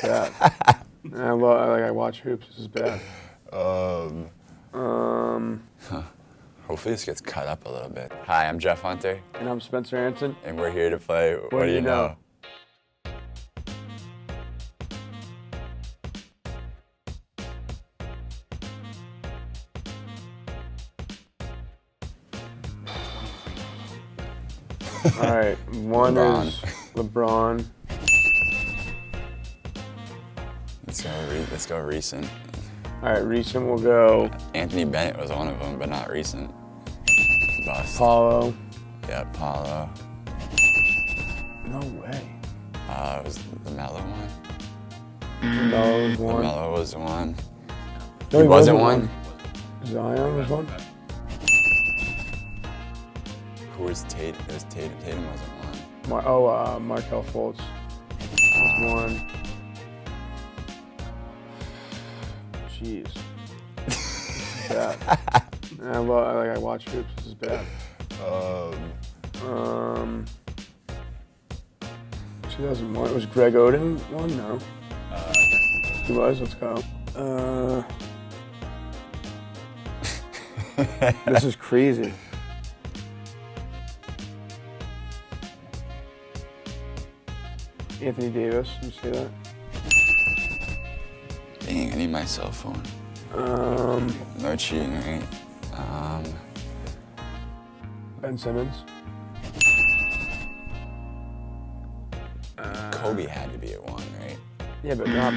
bad. I watch hoops. This is bad. Hopefully this gets cut up a little bit. Hi, I'm Jeff Hunter. And I'm Spencer Anson. And we're here to play What Do You Know? All right, one LeBron. is LeBron. Let's go recent. All right, recent will go Anthony Bennett was one of them, but not recent. Bust. Paulo. Yeah, Paulo. No way. It was the Melo one. Melo was one. Melo was one. No, he wasn't one. Zion was one. Who was Tate? It was Tatum. Tatum wasn't one. Markelle Fultz was one. Jeez. Bad. I watch hoops. This is bad. 2001. Was Greg Oden one? No. He was. Let's go. This is crazy. Anthony Davis. You see that? Dang, I need my cell phone. No cheating, right? Ben Simmons. Kobe had to be at one, right? Yeah, but not.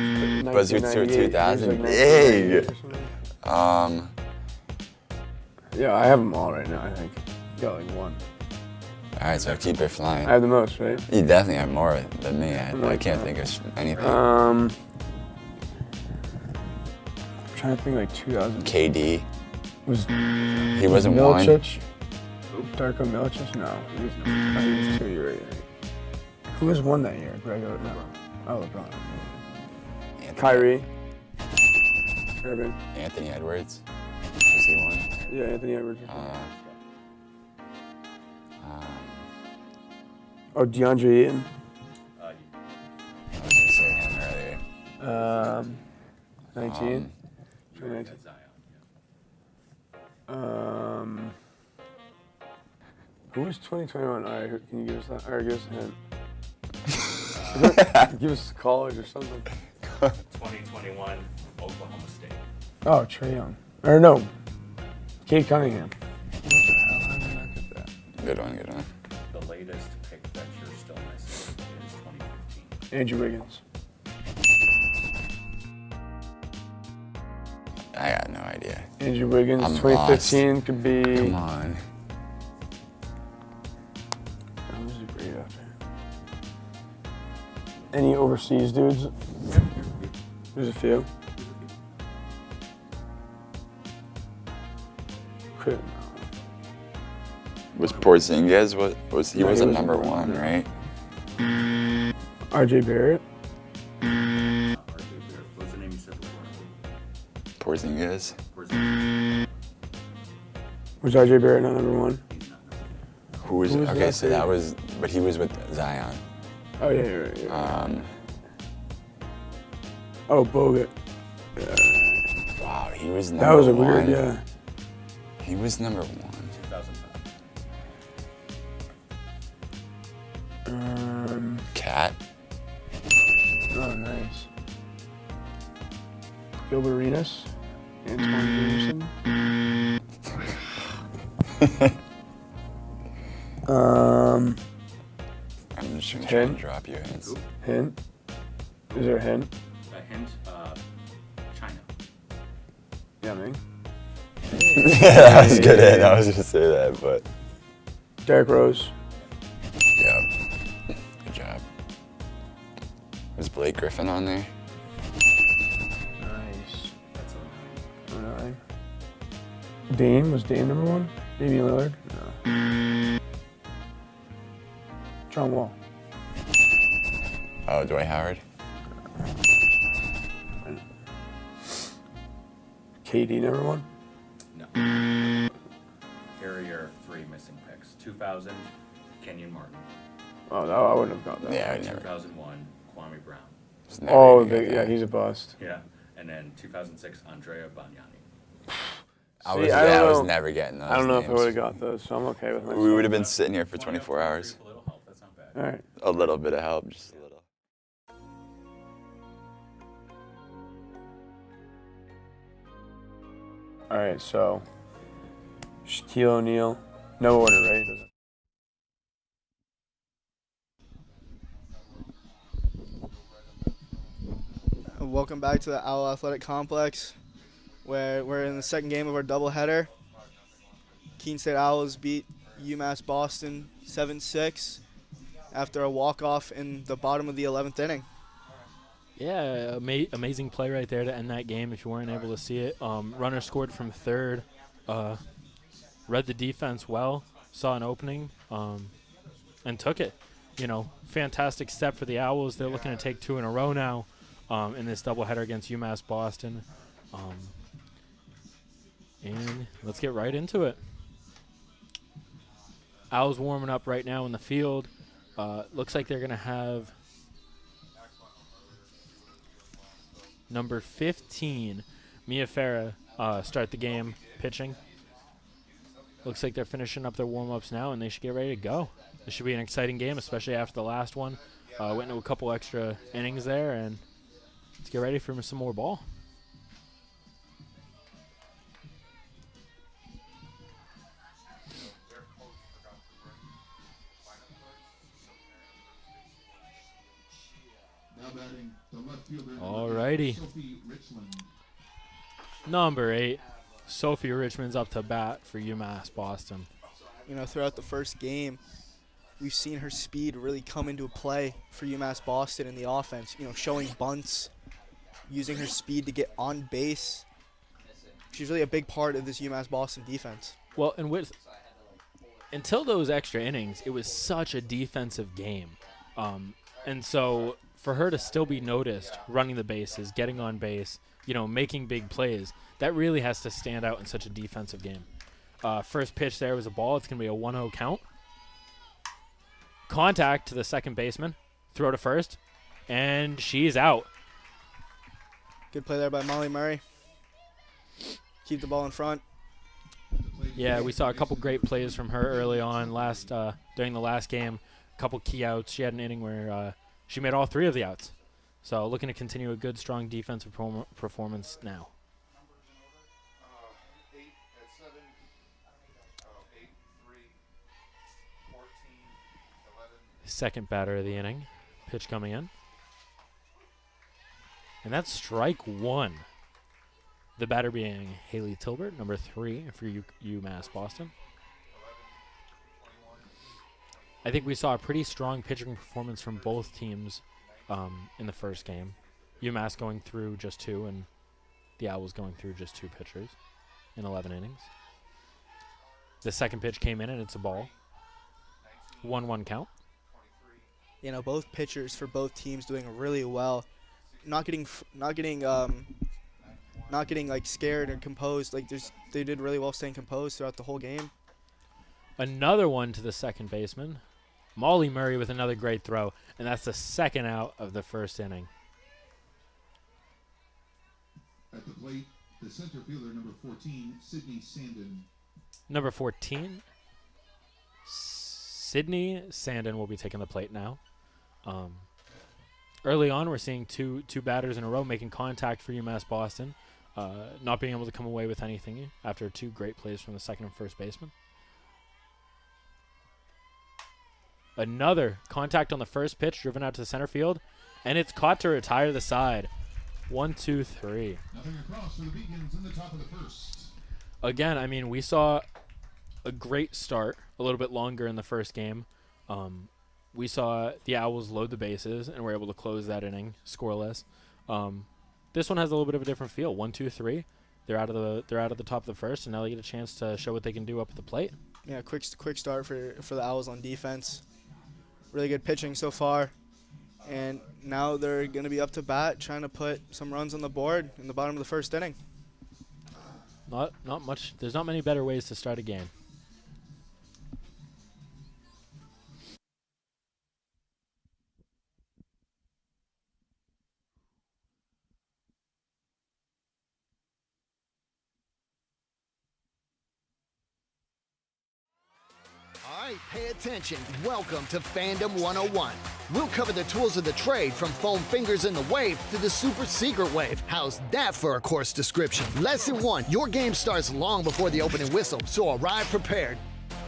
Was it 2000? Dang. Yeah, I have them all right now. I think. You got like one. All right, so keep it flying. I have the most, right? You definitely have more than me. I can't think of anything. I'm trying to think like 2000. KD. He wasn't Milicic? Darko Milicic? No. He was 2 years. Who was one that year? Greg Oden? No. Oh, LeBron. Kyrie. Irving. Anthony Edwards. Was he one? Yeah, Anthony Edwards. DeAndre Ayton. I was gonna say him earlier. 19. 2019. Who was 2021? All right, can you give us that? Or give us a hint. Give us college or something. 2021 Oklahoma State. Oh, Trae Young. Or no, Cade Cunningham. What the hell? How did I not get that? Good one. The latest pick that you're still missing is 2015. Andrew Wiggins. I got no idea. Andrew Wiggins, I'm 2015 lost. could be. Come on. Who's a great after? Any overseas dudes? There's a few. Could. Was Porzingis? He No, wasn't he number wasn't one, one, right? RJ Barrett. What's the name you said before? Porzingis. Was RJ Barrett not number one? Who was? Who was Okay, that so for? that was. But he was with Zion. Oh yeah, you're right. Bogut. Wow, he was number That was a one. weird, yeah. He was number one. 2005. Cat. Oh, nice. Gilbert Arenas. Antoine Peterson. I'm just gonna try Hint? and drop you hints. Hint. Is there a hint? A hint, China. Yeah, man. Yeah, that was a good hint. I was gonna say that, but Derrick Rose. yeah. Good job. Was Blake Griffin on there? Nice. That's 09. 09. Dame. Was Dame number one? Damian Lillard? No. John Wall. Oh, Dwight Howard. KD number one? No. Here are your three missing picks. 2000, Kenyon Martin. Oh, no, I wouldn't have got that. Yeah, I never. 2001, Kwame Brown. never Oh, even heard yeah, that. he's a bust. Yeah. And then 2006, Andrea Bagnani. I was never getting those I don't know if I names. would have got those, so I'm okay with myself. We would have been sitting here for 24 hours. A little help. That's not bad. All right. A little bit of help, just a little. All right, so Shaquille O'Neal. No order, right? Welcome back to the Owl Athletic Complex, where we're in the second game of our doubleheader. Keene State Owls beat UMass-Boston 7-6 after a walk-off in the bottom of the 11th inning. Yeah, amazing play right there to end that game if you weren't able to see it. Runner scored from third, read the defense well, saw an opening, and took it. You know, fantastic step for the Owls. They're looking to take 2 in a row now in this doubleheader against UMass-Boston. And let's get right into it. Owls warming up right now in the field. Looks like they're going to have number 15, Mia Farah, start the game pitching. Looks like they're finishing up their warm-ups now, and they should get ready to go. This should be an exciting game, especially after the last one. Went into a couple extra innings there, and let's get ready for some more ball. Alrighty. Number 8, Sophie Richmond's up to bat for UMass-Boston. You know, throughout the first game, we've seen her speed really come into play for UMass-Boston in the offense. You know, showing bunts, using her speed to get on base. She's really a big part of this UMass-Boston defense. Well, and until those extra innings, it was such a defensive game. And so for her to still be noticed running the bases, getting on base, you know, making big plays, that really has to stand out in such a defensive game. First pitch there was a ball. It's going to be a 1-0 count. Contact to the second baseman. Throw to first. And she's out. Good play there by Molly Murray. Keep the ball in front. Yeah, we saw a couple great plays from her early on during the last game. A couple key outs. She had an inning where she made all 3 of the outs. So looking to continue a good, strong defensive performance now. Second batter of the inning. Pitch coming in. And that's strike 1. The batter being Haley Tilbert, number 3 for UMass-Boston. I think we saw a pretty strong pitching performance from both teams in the first game. UMass going through just 2, and the Owls going through just 2 pitchers in 11 innings. The second pitch came in, and it's a ball. 1-1 count. You know, both pitchers for both teams doing really well. Not getting like scared or composed. Like they did really well staying composed throughout the whole game. Another one to the second baseman. Molly Murray with another great throw, and that's the second out of the first inning. At the plate, the center fielder, number 14, Sydney Sandin. Number 14, Sydney Sandin will be taking the plate now. Early on, we're seeing two batters in a row making contact for UMass-Boston, not being able to come away with anything after 2 great plays from the second and first baseman. Another contact on the first pitch, driven out to the center field, and it's caught to retire the side. 1, 2, 3. Nothing across for the Beacons in the top of the first. Again, I mean, we saw a great start, a little bit longer in the first game. We saw the Owls load the bases and were able to close that inning scoreless. This one has a little bit of a different feel. 1, 2, 3. They're out of the top of the first, and now they get a chance to show what they can do up at the plate. Yeah, quick start for the Owls on defense. Really good pitching so far. And now they're going to be up to bat trying to put some runs on the board in the bottom of the first inning. Not much. There's not many better ways to start a game. All right, pay attention. Welcome to Fandom 101. We'll cover the tools of the trade from foam fingers in the wave to the super secret wave. How's that for a course description? Lesson 1, your game starts long before the opening whistle, so arrive prepared.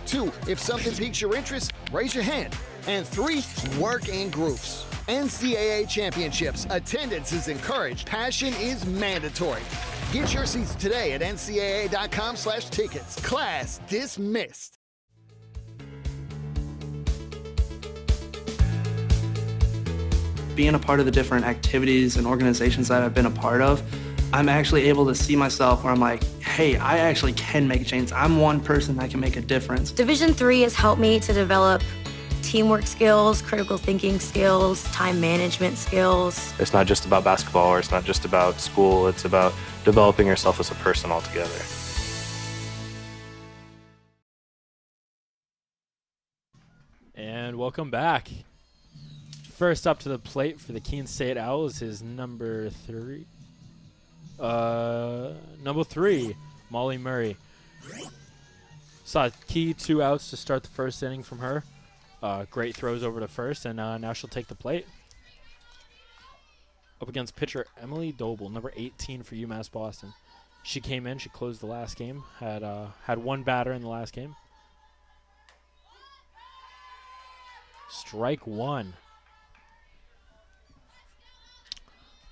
2, if something piques your interest, raise your hand. And 3, work in groups. NCAA championships, attendance is encouraged, passion is mandatory. Get your seats today at ncaa.com/tickets. Class dismissed. Being a part of the different activities and organizations that I've been a part of, I'm actually able to see myself where I'm like, hey, I actually can make a change. I'm one person that can make a difference. Division III has helped me to develop teamwork skills, critical thinking skills, time management skills. It's not just about basketball, or it's not just about school. It's about developing yourself as a person altogether. And welcome back. First up to the plate for the Keene State Owls is number 3. Number 3, Molly Murray. Saw key 2 outs to start the first inning from her. Great throws over to first, and now she'll take the plate. Up against pitcher Emily Doble, number 18 for UMass-Boston. She came in, she closed the last game, had one batter in the last game. Strike 1.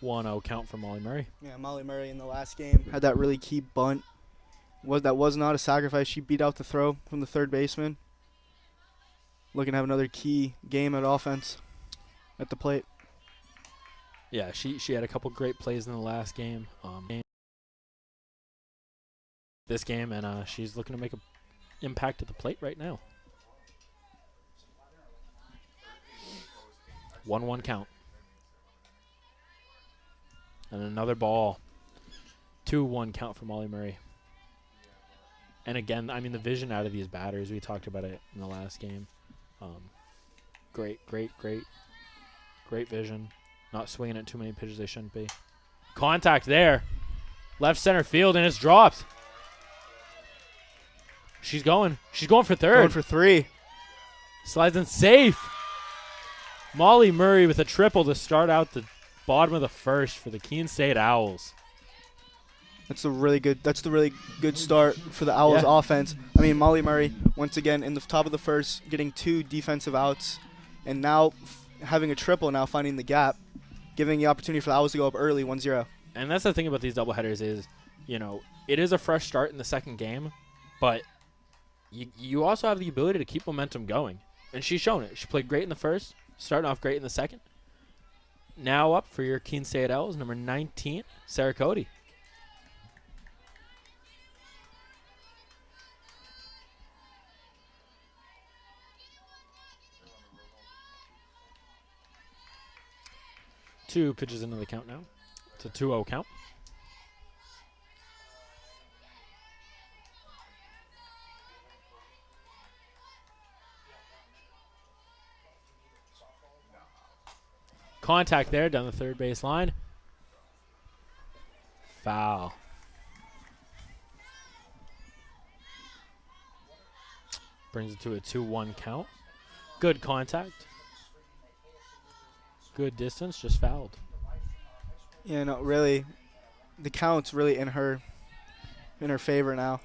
1-0 count for Molly Murray. Yeah, Molly Murray in the last game had that really key bunt. That was not a sacrifice. She beat out the throw from the third baseman. Looking to have another key game at offense at the plate. Yeah, she had a couple great plays in the last game. This game, and she's looking to make an impact at the plate right now. 1-1 count. And another ball. 2-1 count for Molly Murray. And again, I mean, the vision out of these batters, we talked about it in the last game. Great vision. Not swinging at too many pitches they shouldn't be. Contact there. Left center field, and it's dropped. She's going for third. Going for 3. Slides in safe. Molly Murray with a triple to start out the bottom of the first for the Keene State Owls. That's the really good start for the Owls offense. I mean, Molly Murray, once again, in the top of the first, getting 2 defensive outs, and now having a triple, now finding the gap, giving the opportunity for the Owls to go up early, 1-0. And that's the thing about these doubleheaders is, it is a fresh start in the second game, but you also have the ability to keep momentum going. And she's shown it. She played great in the first, starting off great in the second. Now up for your Keene State Owls, number 19, Sarah Cody. Two pitches into the count now. It's a 2-0 count. Contact there down the third base line. Foul. Brings it to a 2-1 count. Good contact. Good distance, just fouled. Yeah, no, really, the count's really in her favor now.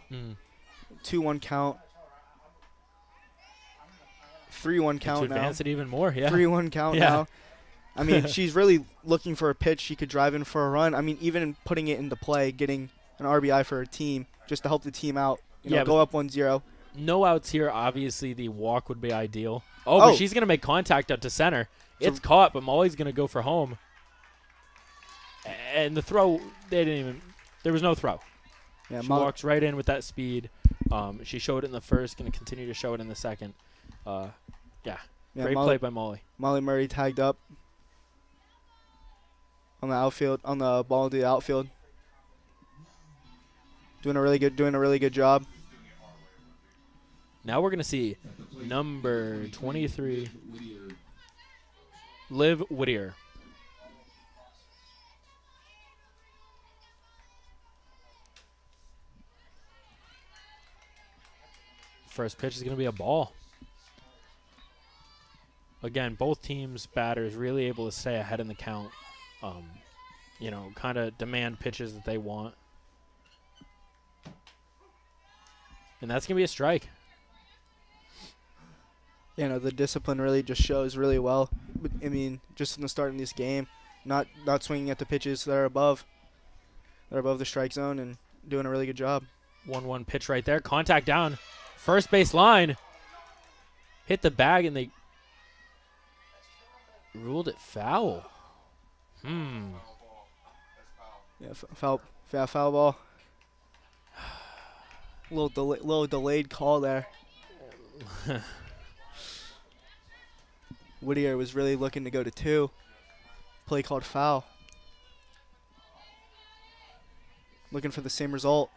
2-1 count. 3-1 count to now. advance it even more, yeah. 3-1 count now. I mean, she's really looking for a pitch she could drive in for a run. I mean, even putting it into play, getting an RBI for her team, just to help the team out. Go up 1-0. No outs here. Obviously, the walk would be ideal. But she's going to make contact out to center. It's caught, but Molly's going to go for home. And the throw, there was no throw. Yeah, she walks right in with that speed. She showed it in the first, going to continue to show it in the second. Great play by Molly. Molly Murray tagged up on the outfield, on the ball to the outfield. Doing a really good job. Now we're going to see number 23, Liv Whittier. First pitch is going to be a ball. again, both teams' batters really able to stay ahead in the count. Kind of demand pitches that they want. And that's going to be a strike. The discipline really just shows really well. I mean, just in the start of this game, not swinging at the pitches that are above. They're above the strike zone and doing a really good job. 1-1 pitch right there. Contact down. First base line. Hit the bag, and they ruled it foul. Yeah, foul ball. Little delayed call there. Whittier was really looking to go to 2. Play called foul. Looking for the same result.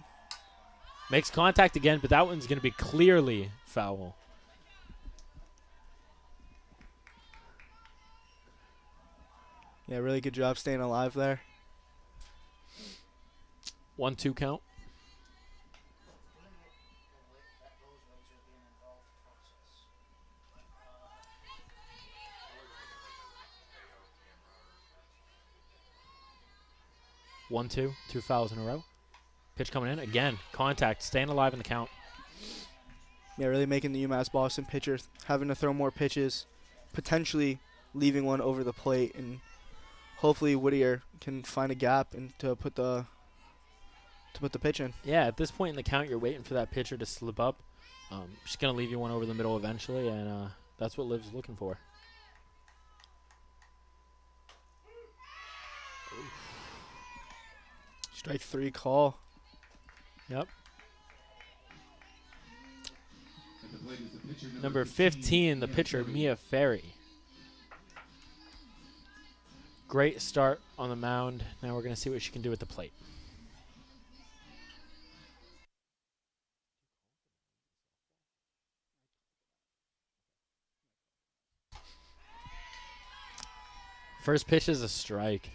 Makes contact again, but that one's going to be clearly foul. Yeah, really good job staying alive there. 1-2 count. One, two fouls in a row. Pitch coming in again. Contact, staying alive in the count. Yeah, really making the UMass-Boston pitcher having to throw more pitches, potentially leaving one over the plate, and hopefully Whittier can find a gap and to put the pitch in. Yeah, at this point in the count, you're waiting for that pitcher to slip up. She's gonna leave you one over the middle eventually, and that's what Liv's looking for. Strike 3 call. Yep. Number 15, the pitcher, Mia Ferry. Great start on the mound. Now we're going to see what she can do at the plate. First pitch is a strike.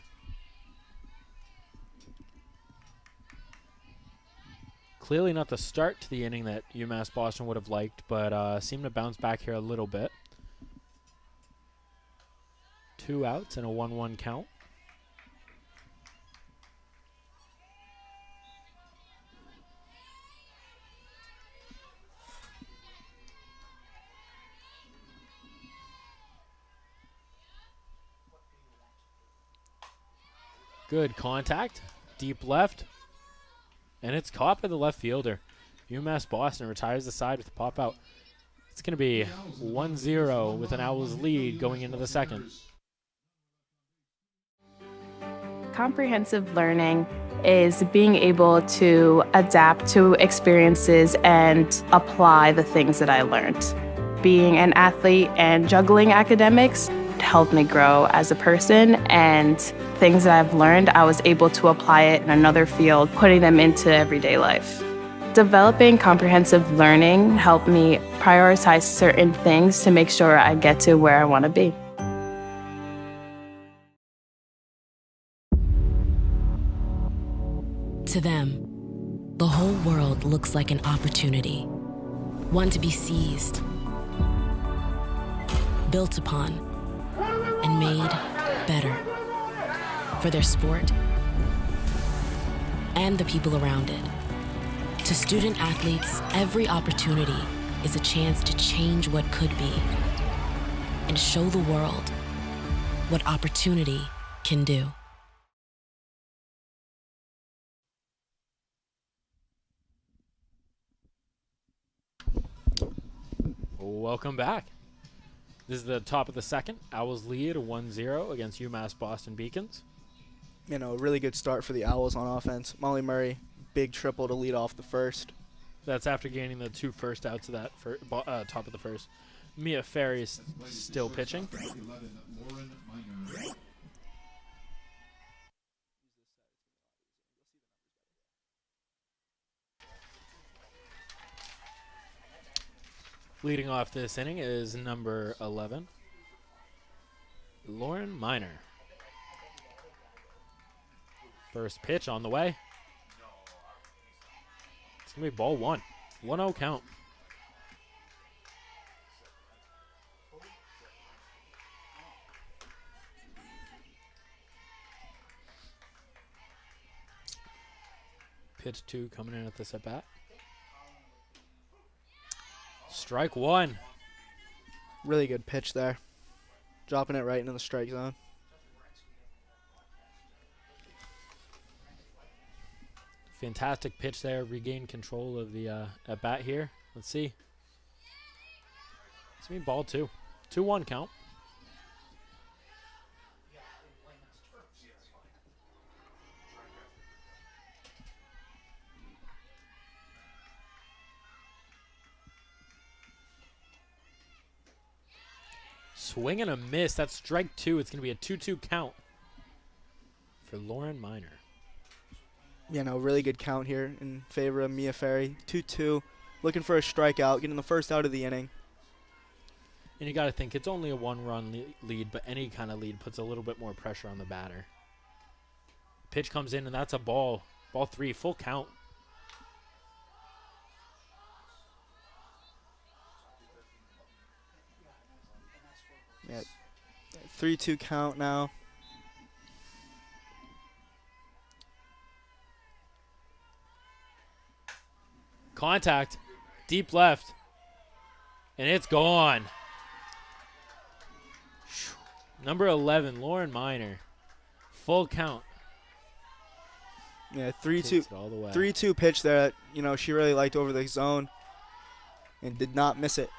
Clearly not the start to the inning that UMass-Boston would have liked, but seemed to bounce back here a little bit. 2 outs and a 1-1 count. Good contact, deep left. And it's caught by the left fielder. UMass-Boston retires the side with a pop out. It's going to be 1-0 with an Owls lead going into the second. Comprehensive learning is being able to adapt to experiences and apply the things that I learned. Being an athlete and juggling academics helped me grow as a person, and things that I've learned, I was able to apply it in another field, putting them into everyday life. Developing comprehensive learning helped me prioritize certain things to make sure I get to where I want to be. To them, the whole world looks like an opportunity, one to be seized, built upon, and made better for their sport and the people around it. To student athletes, every opportunity is a chance to change what could be and show the world what opportunity can do. Welcome back. This is the top of the second. Owls lead 1-0 against UMass-Boston Beacons. Really good start for the Owls on offense. Molly Murray, big triple to lead off the first. That's after gaining the 2 first outs of that top of the first. Mia Ferry is still pitching. Leading off this inning is number 11, Lauren Miner. First pitch on the way. It's going to be ball 1. 1-0 count. Pitch 2 coming in at this at bat. Strike 1. Really good pitch there. Dropping it right into the strike zone. Fantastic pitch there. Regain control of the at bat here. Let's see. It's going to be ball 2. 2-1 count. Swing and a miss. That's strike 2. It's going to be a 2-2 count for Lauren Miner. You know, really good count here in favor of Mia Ferry. 2-2. Looking for a strikeout, getting the first out of the inning. And you got to think, it's only a 1-run lead, but any kind of lead puts a little bit more pressure on the batter. Pitch comes in, and that's a ball. Ball 3, full count. Yeah, 3-2 count now. Contact, deep left, and it's gone. Number 11, Lauren Miner, full count. Yeah, Takes it all the way. 3-2 pitch there that, you know, she really liked over the zone and did not miss it.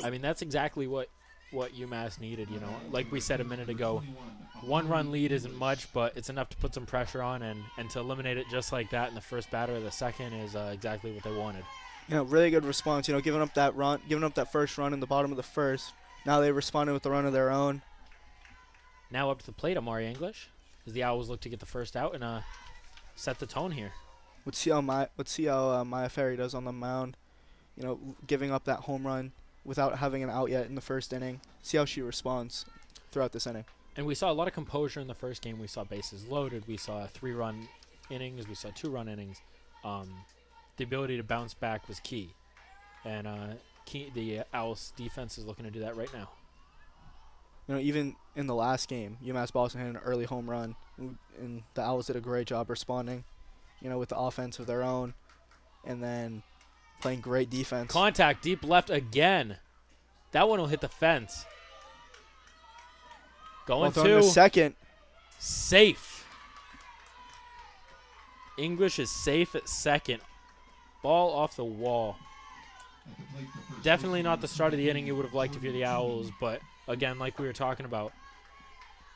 I mean, that's exactly what UMass needed, you know. Like we said a minute ago, 1-run lead isn't much, but it's enough to put some pressure on, and to eliminate it just like that in the first batter of the second is exactly what they wanted. You know, really good response. You know, giving up that first run in the bottom of the first. Now they responded with the run of their own. Now up to the plate, Amari English, as the Owls look to get the first out and set the tone here. Let's see how Maya Ferry does on the mound. You know, giving up that home run without having an out yet in the first inning. See how she responds throughout this inning. And we saw a lot of composure in the first game. We saw bases loaded. We saw 3-run innings. We saw 2-run innings. The ability to bounce back was key. And the Owls defense is looking to do that right now. You know, even in the last game, UMass-Boston had an early home run, and the Owls did a great job responding, you know, with the offense of their own, and then playing great defense. Contact, deep left again. That one will hit the fence. Going to second. Safe. English is safe at second. Ball off the wall. Definitely not the start of the inning you would have liked if you're the Owls, but again, like we were talking about,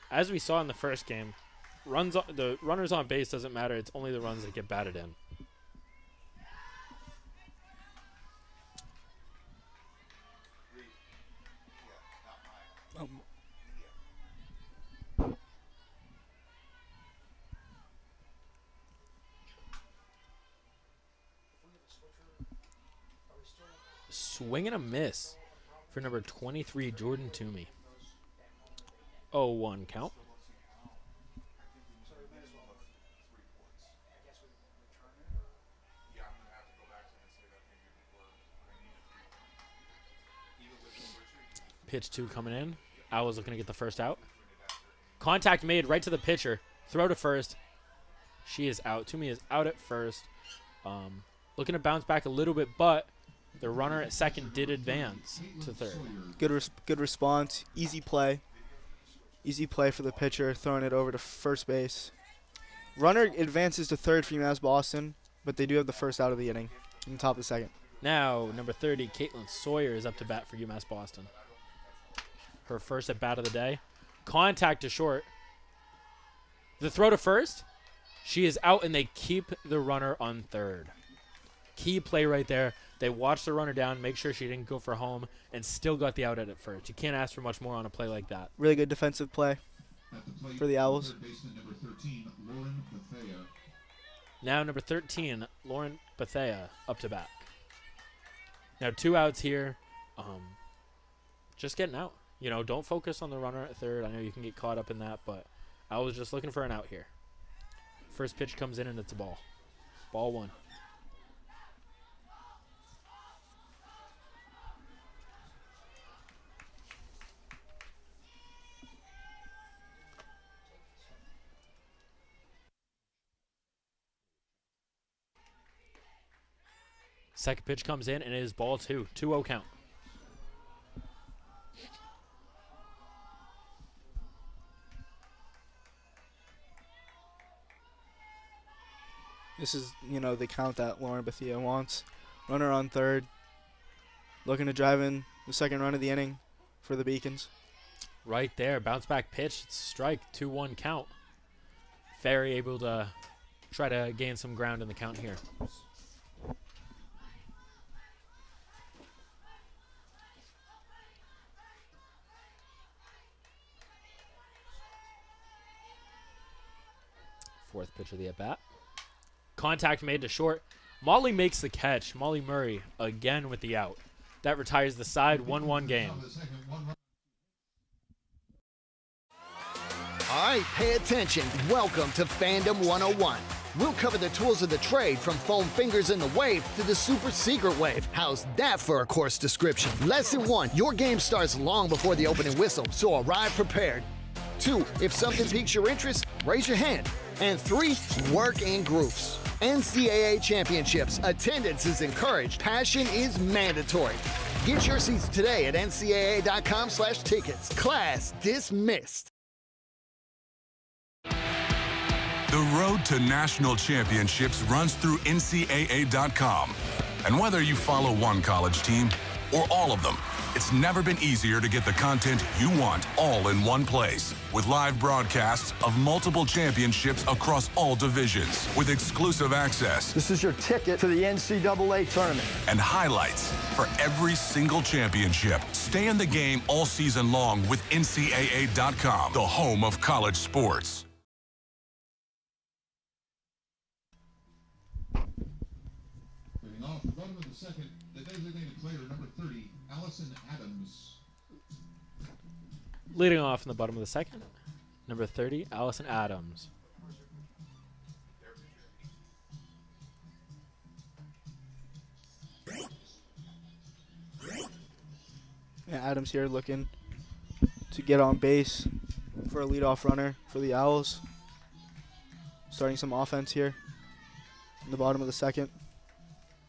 as we saw in the first game, the runners on base doesn't matter. It's only the runs that get batted in. Swing and a miss for number 23, Jordan Toomey. 0-1 count. Pitch 2 coming in. Owls looking to get the first out. Contact made right to the pitcher. Throw to first. She is out. Toomey is out at first. Looking to bounce back a little bit, but the runner at second did advance to third. Good response. Easy play. Easy play for the pitcher, throwing it over to first base. Runner advances to third for UMass-Boston, but they do have the first out of the inning in the top of the second. Now, number 30, Caitlin Sawyer is up to bat for UMass-Boston. Her first at bat of the day. Contact to short. The throw to first. She is out, and they keep the runner on third. Key play right there. They watched the runner down, make sure she didn't go for home, and still got the out at first. You can't ask for much more on a play like that. Really good defensive play for the Owls. Now number 13, Lauren Bethea, up to bat. Now 2 outs here. Just getting out. You know, don't focus on the runner at third. I know you can get caught up in that, but I was just looking for an out here. First pitch comes in, and it's a ball. Ball 1. Second pitch comes in, and it is ball 2. 2-0 count. This is, the count that Lauren Bethia wants. Runner on third. Looking to drive in the second run of the inning for the Beacons. Right there. Bounce back pitch. It's strike. 2-1 count. Ferry able to try to gain some ground in the count here. Fourth pitch of the at-bat. Contact made to short. Molly makes the catch. Molly Murray again with the out. That retires the side. 1-1 game. All right, pay attention. Welcome to Fandom 101. We'll cover the tools of the trade from foam fingers in the wave to the super secret wave. How's that for a course description? Lesson 1, your game starts long before the opening whistle, so arrive prepared. 2, if something piques your interest, raise your hand. And 3, work in groups. NCAA championships. Attendance is encouraged. Passion is mandatory. Get your seats today at ncaa.com/tickets. Class dismissed. The road to national championships runs through NCAA.com. And whether you follow one college team or all of them, it's never been easier to get the content you want all in one place. With live broadcasts of multiple championships across all divisions, with exclusive access. This is your ticket to the NCAA tournament. And highlights for every single championship. Stay in the game all season long with NCAA.com, the home of college sports. Moving off the bottom of the second, the designated player, number 30, Allison Adams. Leading off in the bottom of the second, number 30, Allison Adams. Yeah, Adams here looking to get on base for a leadoff runner for the Owls. Starting some offense here in the bottom of the second.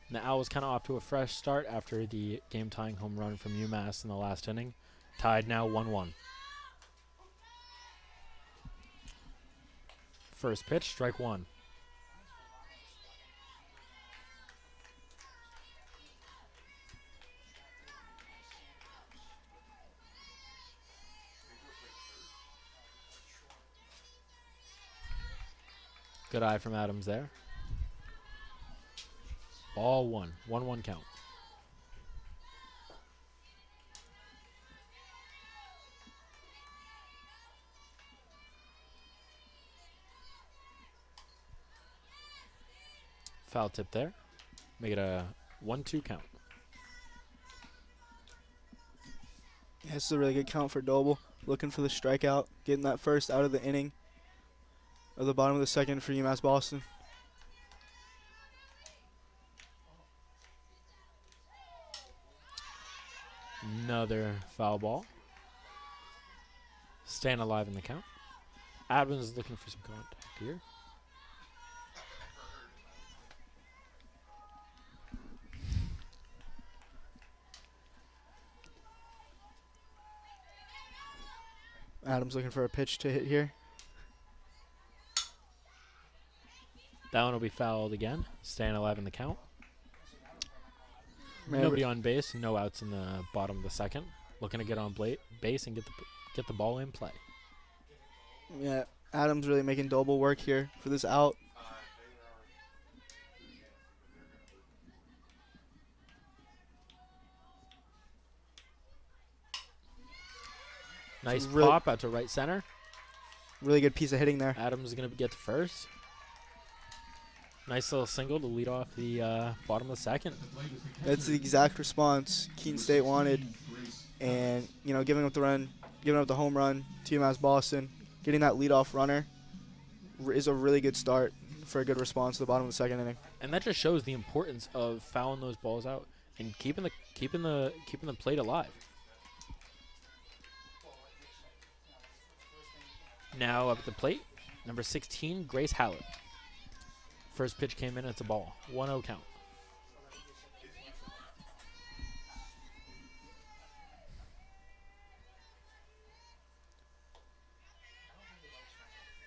And the Owls kind of off to a fresh start after the game-tying home run from UMass in the last inning. Tied now 1-1. First pitch, strike 1. Good eye from Adams there. Ball 1. 1-1 count. Foul tip there. Make it a 1-2 count. Yeah, this is a really good count for Doble. Looking for the strikeout. Getting that first out of the inning. Of the bottom of the second for UMass-Boston. Another foul ball. Staying alive in the count. Adams is looking for some contact here. Adams looking for a pitch to hit here. That one will be fouled again. Staying alive in the count. Man, Nobody on base. No outs in the bottom of the second. Looking to get on base and get the ball in play. Yeah, Adams really making Doble work here for this out. Nice really pop out to right center. Really good piece of hitting there. Adams is going to get to first. Nice little single to lead off the bottom of the second. That's the exact response Keene State wanted. And, giving up the run, giving up the home run to UMass-Boston, getting that leadoff runner is a really good start for a good response to the bottom of the second inning. And that just shows the importance of fouling those balls out and keeping the plate alive. Now up at the plate, number 16, Grace Hallett. First pitch came in, it's a ball. 1-0 count.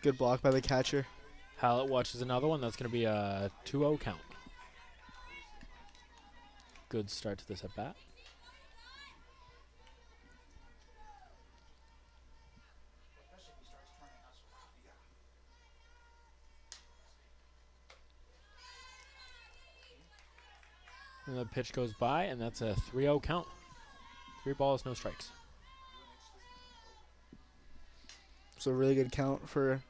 Good block by the catcher. Hallett watches another one. That's going to be a 2-0 count. Good start to this at bat. And the pitch goes by, and that's a 3-0 count. 3 balls, no strikes. It's a really good count for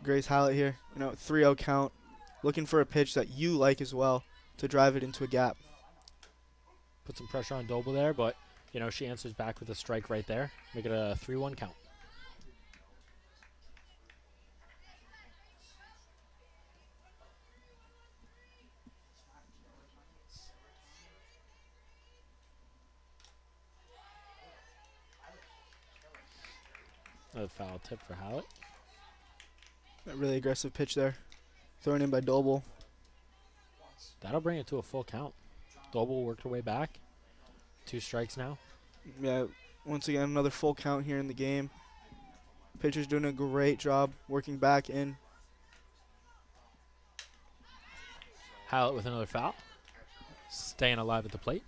Grace Hallett here. 3-0 count. Looking for a pitch that you like as well to drive it into a gap. Put some pressure on Doble there, but, she answers back with a strike right there. Make it a 3-1 count. A foul tip for Hallett. A really aggressive pitch there. Thrown in by Doble. That'll bring it to a full count. Doble worked her way back. 2 strikes now. Yeah, once again, another full count here in the game. Pitcher's doing a great job working back in. Hallett with another foul. Staying alive at the plate.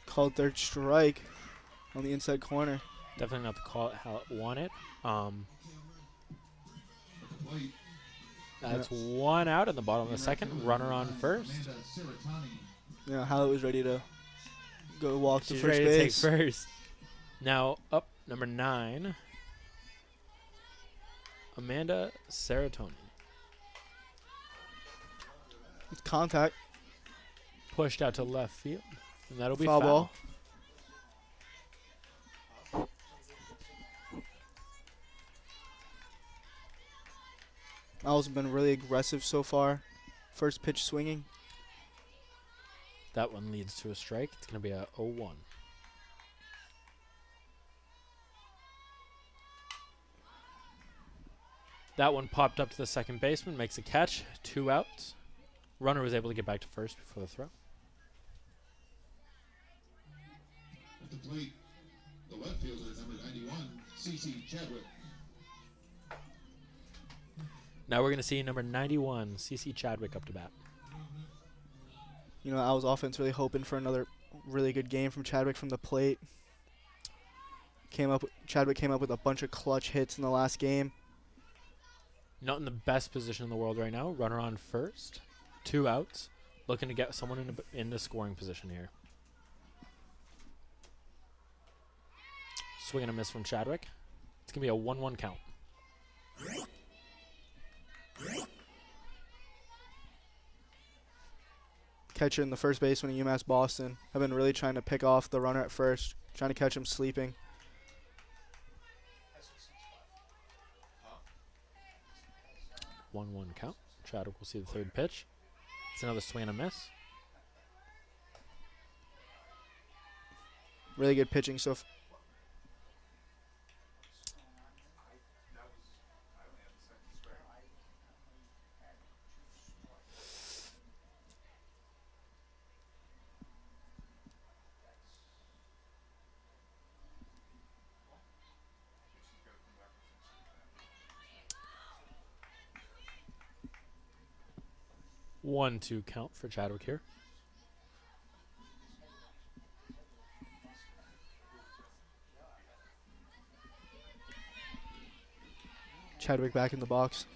Called third strike on the inside corner. Definitely not the call Hallett wanted. That's 1 out in the bottom of the second. Runner on first. Hallett was ready to go walk to She's first ready base. to take first. Now up number 9. Amanda Serotonin. It's contact. Pushed out to left field. And that'll be foul foul. Ball. Owls have been really aggressive so far. First pitch swinging. That one leads to a strike. It's going to be a 0-1. That one popped up to the second baseman, makes a catch, 2 outs. Runner was able to get back to first before the throw. At the plate, the left fielder, number 91, CC Chadwick. Now we're going to see number 91, CC Chadwick, up to bat. Owls offense really hoping for another really good game from Chadwick from the plate. Chadwick came up with a bunch of clutch hits in the last game. Not in the best position in the world right now. Runner on first. 2 outs. Looking to get someone into scoring position here. Swing and a miss from Chadwick. It's going to be a 1-1 count. Catcher in the first baseman of UMass-Boston. I've been really trying to pick off the runner at first. Trying to catch him sleeping. 1-1 count. Chadwick will see the third pitch. It's another swing and a miss. Really good pitching so far. One, 2 count for Chadwick here. Chadwick back in the box.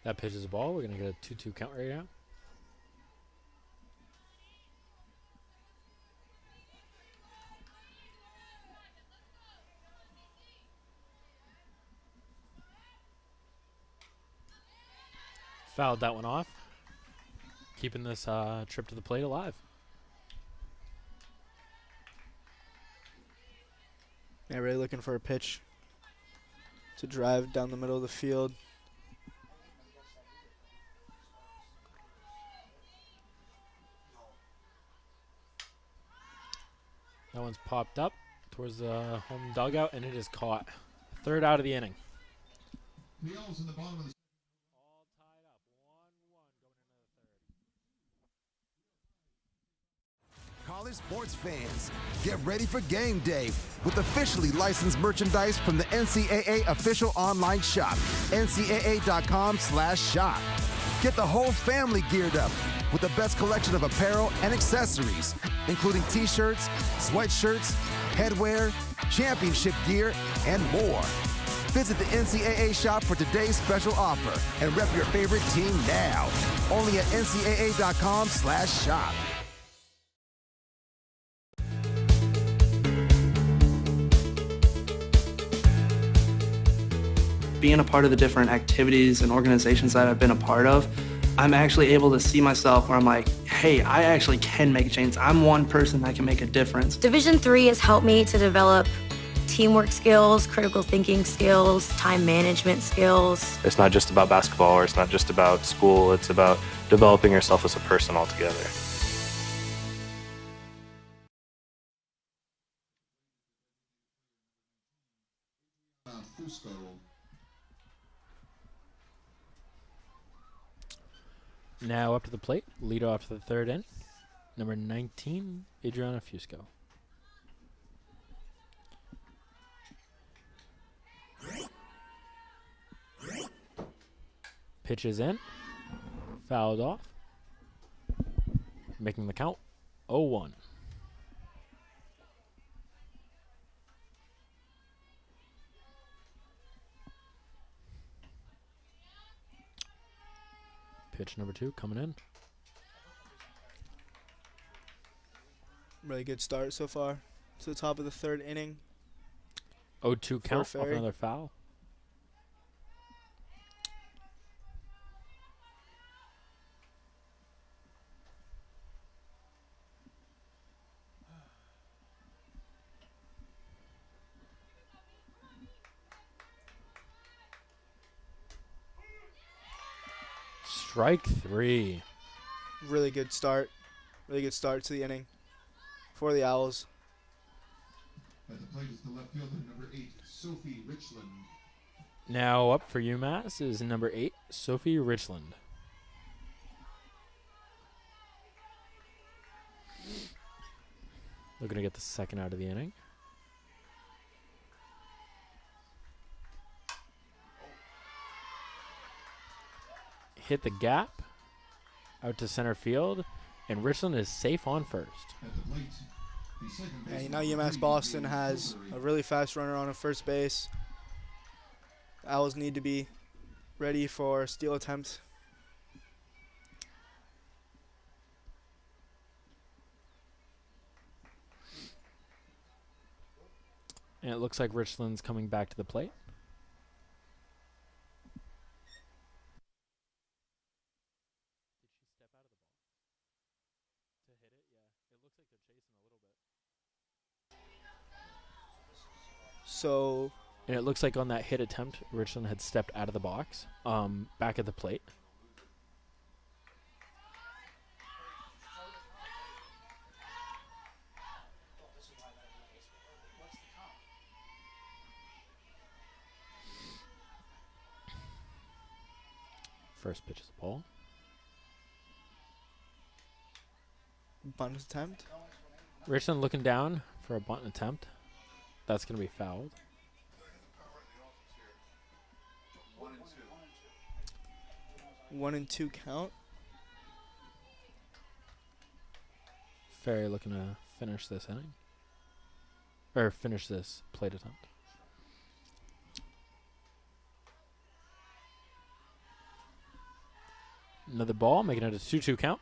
That pitch is a ball. We're going to get a 2-2 count right now. Fouled that one off. Keeping this trip to the plate alive. Yeah, really looking for a pitch to drive down the middle of the field. one's popped up towards the home dugout, and it is caught. Third out of the inning. The L's in the bottom of the College sports fans, get ready for game day with officially licensed merchandise from the NCAA official online shop, ncaa.com/shop. Get the whole family geared up with the best collection of apparel and accessories, including t-shirts, sweatshirts, headwear, championship gear, and more. Visit the NCAA shop for today's special offer and rep your favorite team now. Only at ncaa.com/shop. Being a part of the different activities and organizations that I've been a part of, I'm actually able to see myself where I'm like, hey, I actually can make a change. I'm one person that can make a difference. Division III has helped me to develop teamwork skills, critical thinking skills, time management skills. It's not just about basketball, or it's not just about school. It's about developing yourself as a person altogether. Fusco. Now up to the plate, lead off to the third inning. Number 19, Adriana Fusco. Pitches in, fouled off, making the count 0-1. Pitch number 2 coming in. Really good start so far to the top of the third inning. 0-2 count off another foul. Strike 3. Really good start. Really good start to the inning for the Owls. At the plate is the left fielder, number 8, Sophie Richland. Now up for UMass is number 8, Sophie Richland. Looking to get the second out of the inning. Hit the gap out to center field, and Richland is safe on first. Yeah, you know UMass-Boston has a really fast runner on first base. The Owls need to be ready for steal attempt. And it looks like Richland's coming back to the plate. So, and it looks like on that hit attempt, Richland had stepped out of the box, back at the plate. First pitch is a ball. Bunt attempt. Richland looking down for a bunt attempt. That's going to be fouled. 1-2 count. Ferry looking to finish this inning. Or finish this plate attempt. Another ball, making it a 2-2 count.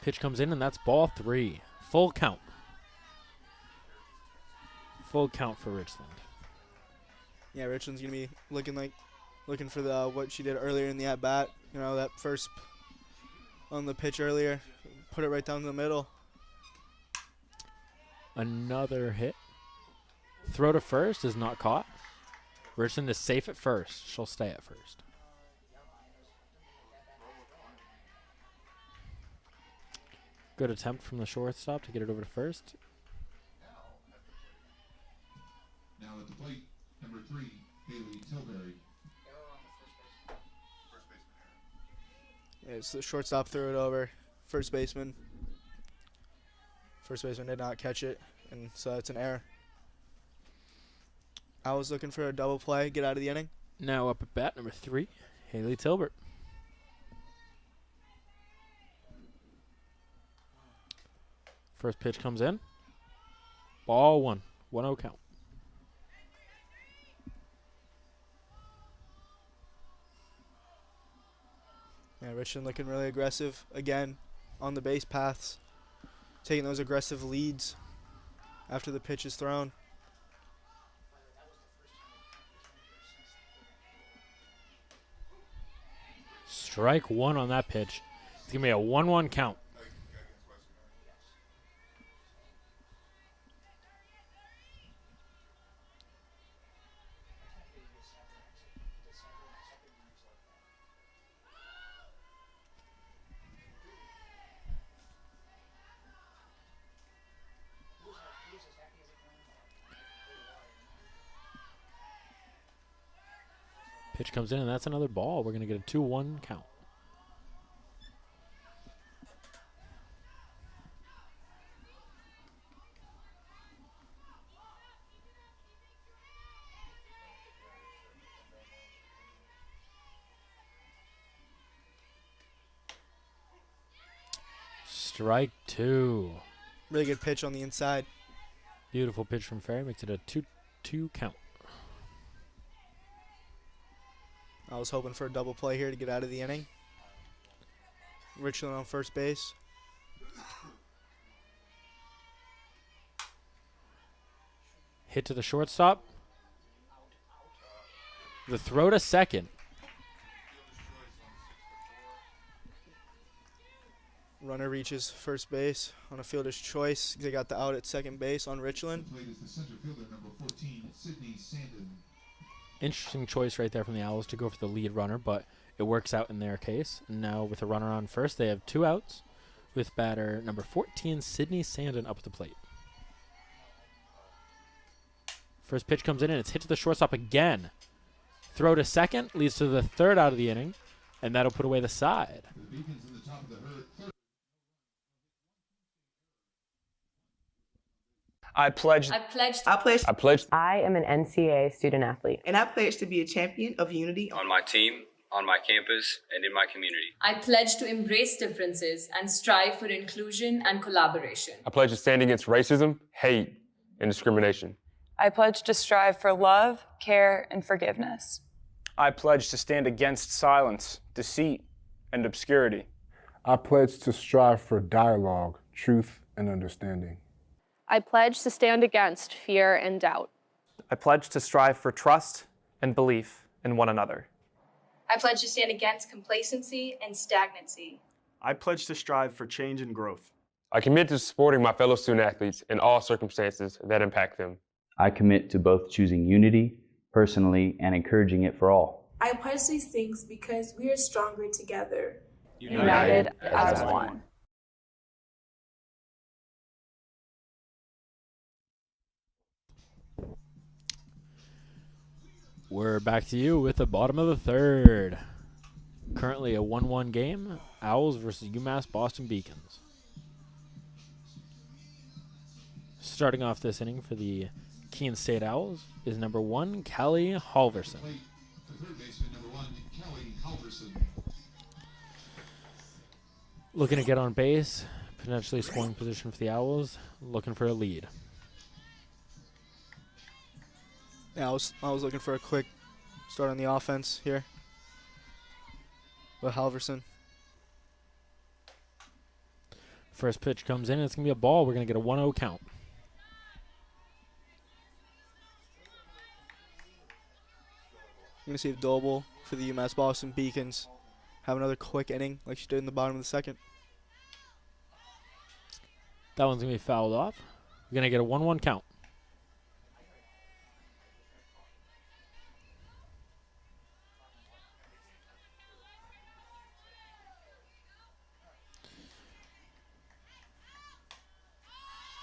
Pitch comes in, and that's ball 3. Full count. Full count for Richland. Yeah, Richland's gonna be looking for the what she did earlier in the at bat. You know, that first on the pitch earlier, put it right down the middle. Another hit. Throw to first is not caught. Richland is safe at first. She'll stay at first. Good attempt from the shortstop to get it over to first. Now at the plate, number 3, Haley Tilbury. Yeah, so the shortstop threw it over. First baseman did not catch it, and so it's an error. I was looking for a double play, get out of the inning. Now up at bat, number 3, Haley Tilbert. First pitch comes in. Ball 1. 1-0 count. Yeah, Richland looking really aggressive again on the base paths, taking those aggressive leads after the pitch is thrown. Strike 1 on that pitch. It's going to be a 1-1 count. Pitch comes in, and that's another ball. We're going to get a 2-1 count. Strike 2. Really good pitch on the inside. Beautiful pitch from Ferry. Makes it a 2-2 count. I was hoping for a double play here to get out of the inning. Richland on first base. Hit to the shortstop. The throw to second. Runner reaches first base on a fielder's choice. They got the out at second base on Richland. The center fielder, number 14, Sydney Sandin. Interesting choice right there from the Owls to go for the lead runner, but it works out in their case. And now with a runner on first, they have 2 outs with batter number 14, Sydney Sandin, up at the plate. First pitch comes in, and it's hit to the shortstop again. Throw to second leads to the 3rd out of the inning, and that'll put away the side. The Beacons in the top of the third. I pledge. I am an NCAA student athlete. And I pledge to be a champion of unity on my team, on my campus, and in my community. I pledge to embrace differences and strive for inclusion and collaboration. I pledge to stand against racism, hate, and discrimination. I pledge to strive for love, care, and forgiveness. I pledge to stand against silence, deceit, and obscurity. I pledge to strive for dialogue, truth, and understanding. I pledge to stand against fear and doubt. I pledge to strive for trust and belief in one another. I pledge to stand against complacency and stagnancy. I pledge to strive for change and growth. I commit to supporting my fellow student athletes in all circumstances that impact them. I commit to both choosing unity personally and encouraging it for all. I pledge these things because we are stronger together. United as one. We're back to you with the bottom of the 3rd. Currently a 1-1 game. Owls versus UMass-Boston Beacons. Starting off this inning for the Keene State Owls is number 1, Callie Halverson. Looking to get on base, potentially scoring position for the Owls, looking for a lead. Yeah, I was looking for a quick start on the offense here with Halverson. First pitch comes in, and it's going to be a ball. We're going to get a 1-0 count. I'm going to see if Doble for the UMass-Boston Beacons have another quick inning like she did in the bottom of the 2nd. That one's going to be fouled off. We're going to get a 1-1 count.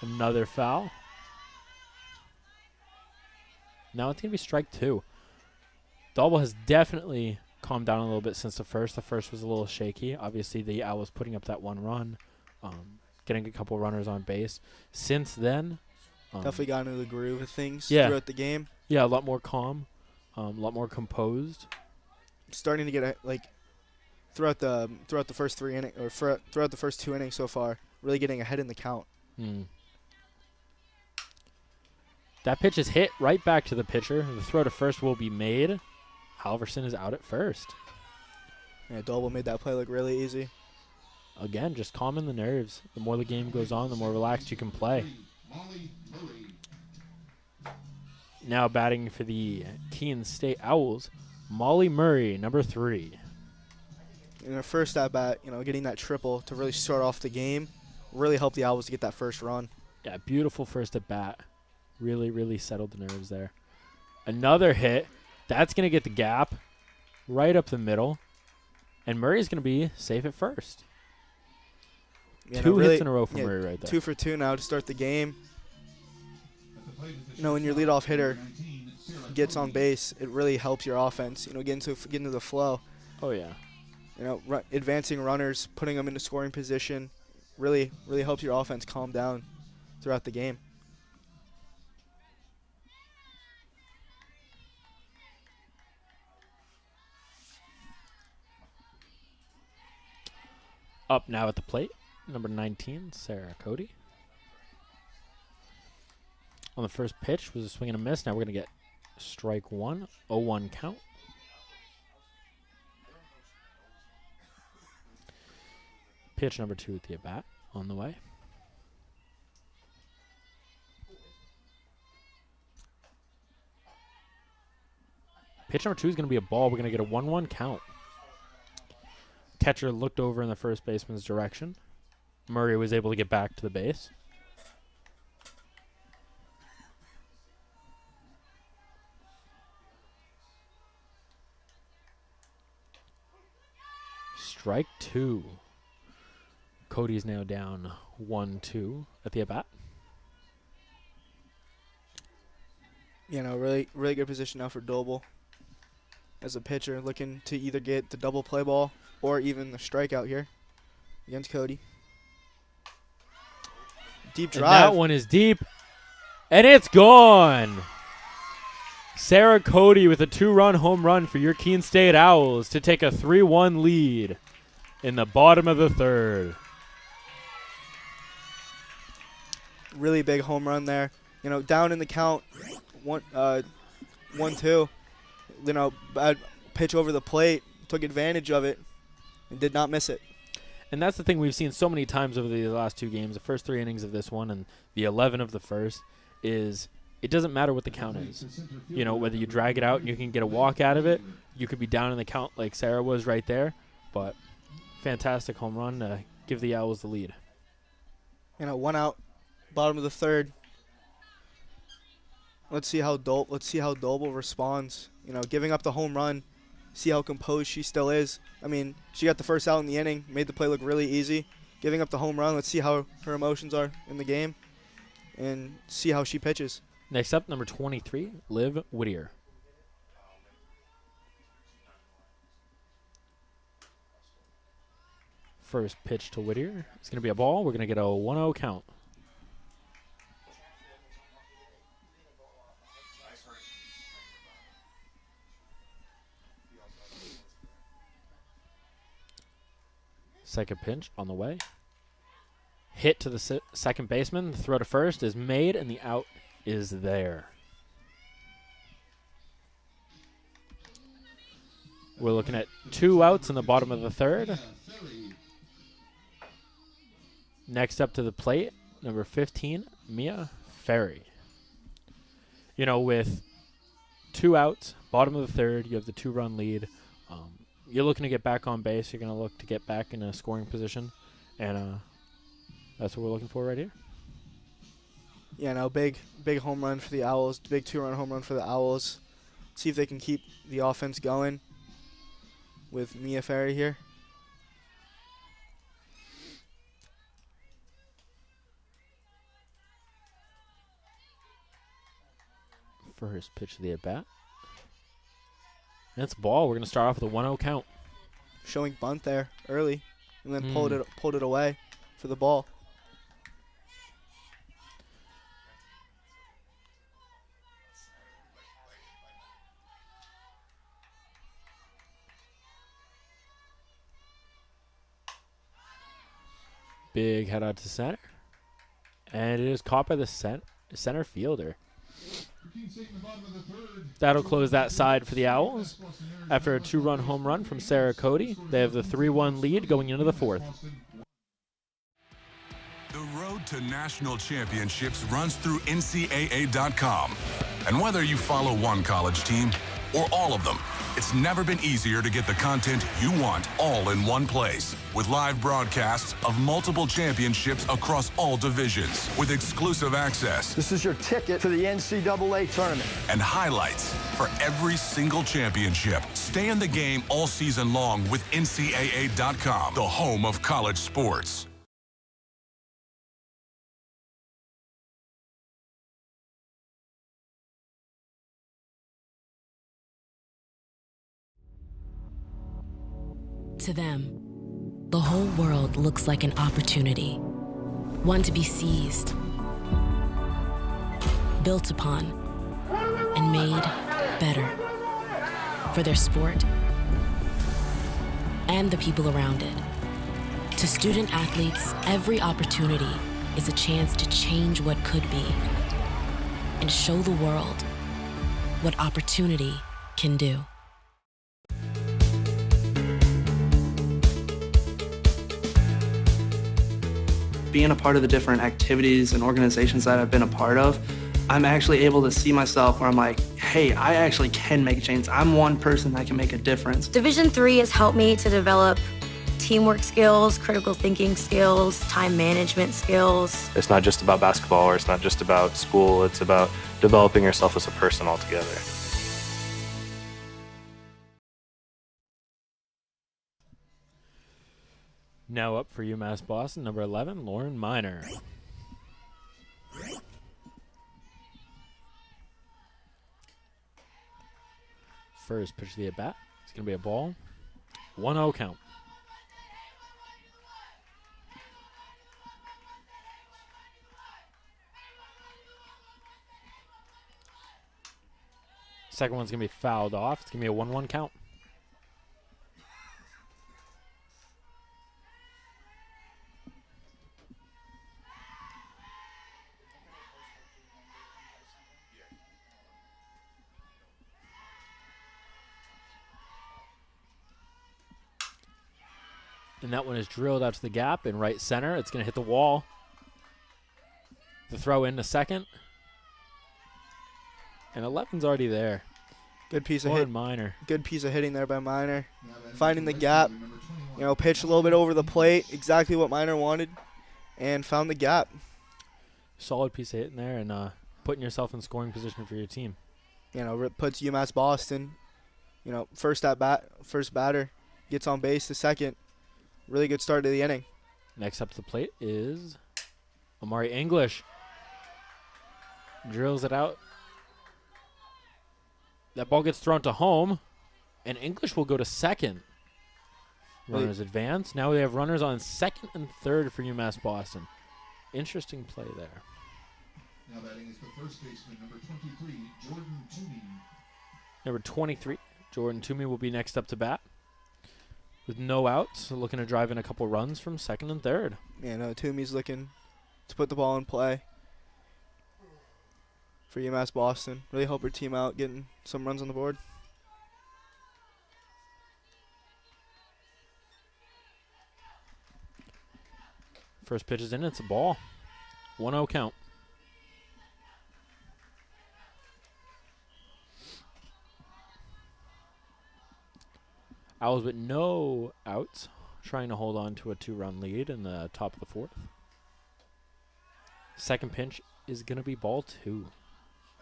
Another foul. Now it's going to be strike 2. Double has definitely calmed down a little bit since the first. The first was a little shaky. Obviously, the Owls putting up that 1 run, getting a couple runners on base. Since then, definitely got into the groove of things throughout the game. Yeah, a lot more calm, a lot more composed. Starting to get throughout the first 3 innings or throughout the first 2 innings so far, really getting ahead in the count. That pitch is hit right back to the pitcher. The throw to first will be made. Halverson is out at first. Yeah, Doble made that play look really easy. Again, just calming the nerves. The more the game goes on, the more relaxed you can play. Now batting for the Keene State Owls, Molly Murray, number 3. In her first at bat, getting that triple to really start off the game, really helped the Owls to get that first run. Yeah, beautiful first at bat. Really, really settled the nerves there. Another hit. That's going to get the gap right up the middle. And Murray's going to be safe at first. Two hits in a row for Murray right there. 2 for 2 now to start the game. When your leadoff hitter gets on base, it really helps your offense. Get into the flow. Oh yeah. Advancing runners, putting them into scoring position, really helps your offense calm down throughout the game. Up now at the plate, number 19, Sarah Cody. On the first pitch was a swing and a miss. Now we're going to get strike 1, 0-1 count. Pitch number 2 at the at-bat on the way. Pitch number 2 is going to be a ball. We're going to get a 1-1 count. Catcher looked over in the first baseman's direction. Murray was able to get back to the base. Strike 2. Cody's now down 1-2 at the at-bat. Really good position now for Doble as a pitcher, looking to either get the double play ball or even the strikeout here against Cody. Deep drive. And that one is deep, and it's gone. Sarah Cody with a 2-run home run for your Keene State Owls to take a 3-1 lead in the bottom of the 3rd. Really big home run there. Down in the count, 1-2. Bad pitch over the plate, took advantage of it, and did not miss it. And that's the thing we've seen so many times over the last 2 games, the first 3 innings of this one and the 11 of the first, is it doesn't matter what the count is. Whether you drag it out and you can get a walk out of it, you could be down in the count like Sarah was right there, but fantastic home run to give the Owls the lead. 1 out, bottom of the 3rd. Let's see how Doble responds. Giving up the home run. See how composed she still is. She got the first out in the inning, made the play look really easy. Giving up the home run. Let's see how her emotions are in the game, and see how she pitches. Next up, number 23, Liv Whittier. First pitch to Whittier. It's going to be a ball. We're going to get a 1-0 count. Second pitch on the way. Hit to the second baseman. The throw to first is made, and the out is there. We're looking at 2 outs in the bottom of the 3rd. Next up to the plate, number 15, Mia Ferry. With 2 outs, bottom of the 3rd, you have the 2-run lead. You're looking to get back on base. You're going to look to get back in a scoring position. And that's what we're looking for right here. Yeah, no, big home run for the Owls. Big 2-run home run for the Owls. See if they can keep the offense going with Mia Ferry here. First pitch of the at-bat. That's ball. We're going to start off with a 1-0 count. Showing bunt there early, and then pulled it away for the ball. Big head out to center. And it is caught by the center fielder. That'll close that side for the Owls. After a 2-run home run from Sarah Cody, they have the 3-1 lead going into the 4th. The road to national championships runs through NCAA.com. And whether you follow one college team or all of them, it's never been easier to get the content you want all in one place. With live broadcasts of multiple championships across all divisions, with exclusive access. This is your ticket to the NCAA tournament. And highlights for every single championship. Stay in the game all season long with NCAA.com, the home of college sports. To them, the whole world looks like an opportunity, one to be seized, built upon, and made better for their sport and the people around it. To student athletes, every opportunity is a chance to change what could be and show the world what opportunity can do. Being a part of the different activities and organizations that I've been a part of, I'm actually able to see myself where I'm like, hey, I actually can make a change. I'm one person that can make a difference. Division III has helped me to develop teamwork skills, critical thinking skills, time management skills. It's not just about basketball, or it's not just about school. It's about developing yourself as a person altogether. Now up for UMass-Boston, number 11, Lauren Miner. First pitch of the at-bat. It's going to be a ball. 1-0 count. Second one's going to be fouled off. It's going to be a 1-1 count. And that one is drilled out to the gap in right center. It's going to hit the wall. The throw in to second. And 11's already there. Good piece of Lauren Miner. Good piece of hitting there by Miner. Finding the gap. You know, pitched a little bit over the plate. Exactly what Miner wanted. And found the gap. Solid piece of hitting there and putting yourself in scoring position for your team. You know, puts UMass-Boston, you know, first batter. Gets on base the second. Really good start to the inning. Next up to the plate is Amari English. Drills it out. That ball gets thrown to home, and English will go to second. Runners advance. Now we have runners on second and third for UMass-Boston. Interesting play there. Now batting is the first baseman, number 23, Jordan Toomey. Number 23, Jordan Toomey will be next up to bat. With no outs, looking to drive in a couple runs from second and third. Yeah, no, Toomey's looking to put the ball in play for UMass-Boston. Really help her team out, getting some runs on the board. First pitch is in, it's a ball. 1-0 count. Owls with no outs, trying to hold on to a 2-run lead in the top of the 4th. Second pitch is going to be ball 2.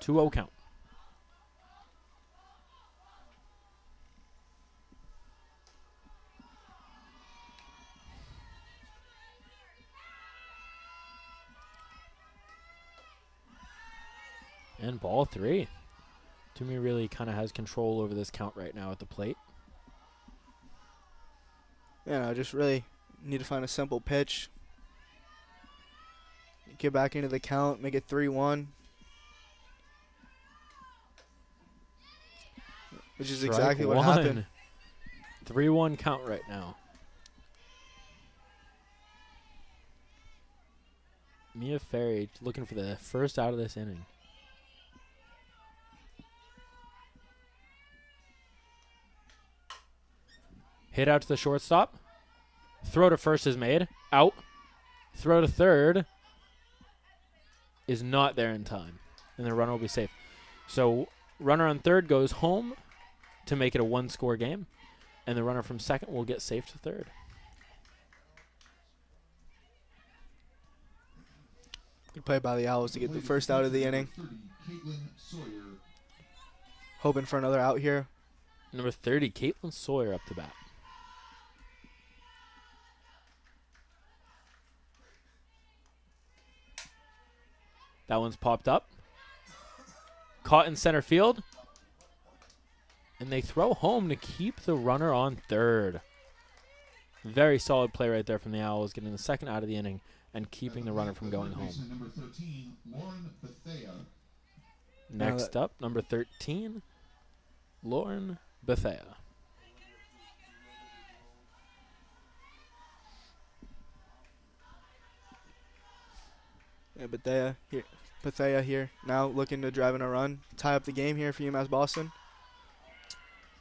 2-0 count. And ball 3. Toomey really kind of has control over this count right now at the plate. Yeah, I just really need to find a simple pitch. Get back into the count, make it 3-1. Which is exactly what happened. 3-1 count right now. Mia Ferry looking for the first out of this inning. Hit out to the shortstop. Throw to first is made. Out. Throw to third is not there in time. And the runner will be safe. So runner on third goes home to make it a 1-score game. And the runner from second will get safe to third. Good play by the Owls to get the first out of the inning. Hoping for another out here. Number 30, Caitlin Sawyer up to bat. That one's popped up. Caught in center field. And they throw home to keep the runner on third. Very solid play right there from the Owls, getting the second out of the inning and keeping the runner from going home. Number 13, Lauren Bethea. Next up, number 13, Lauren Bethea. Yeah, Bethea here now looking to drive in a run, tie up the game here for UMass-Boston.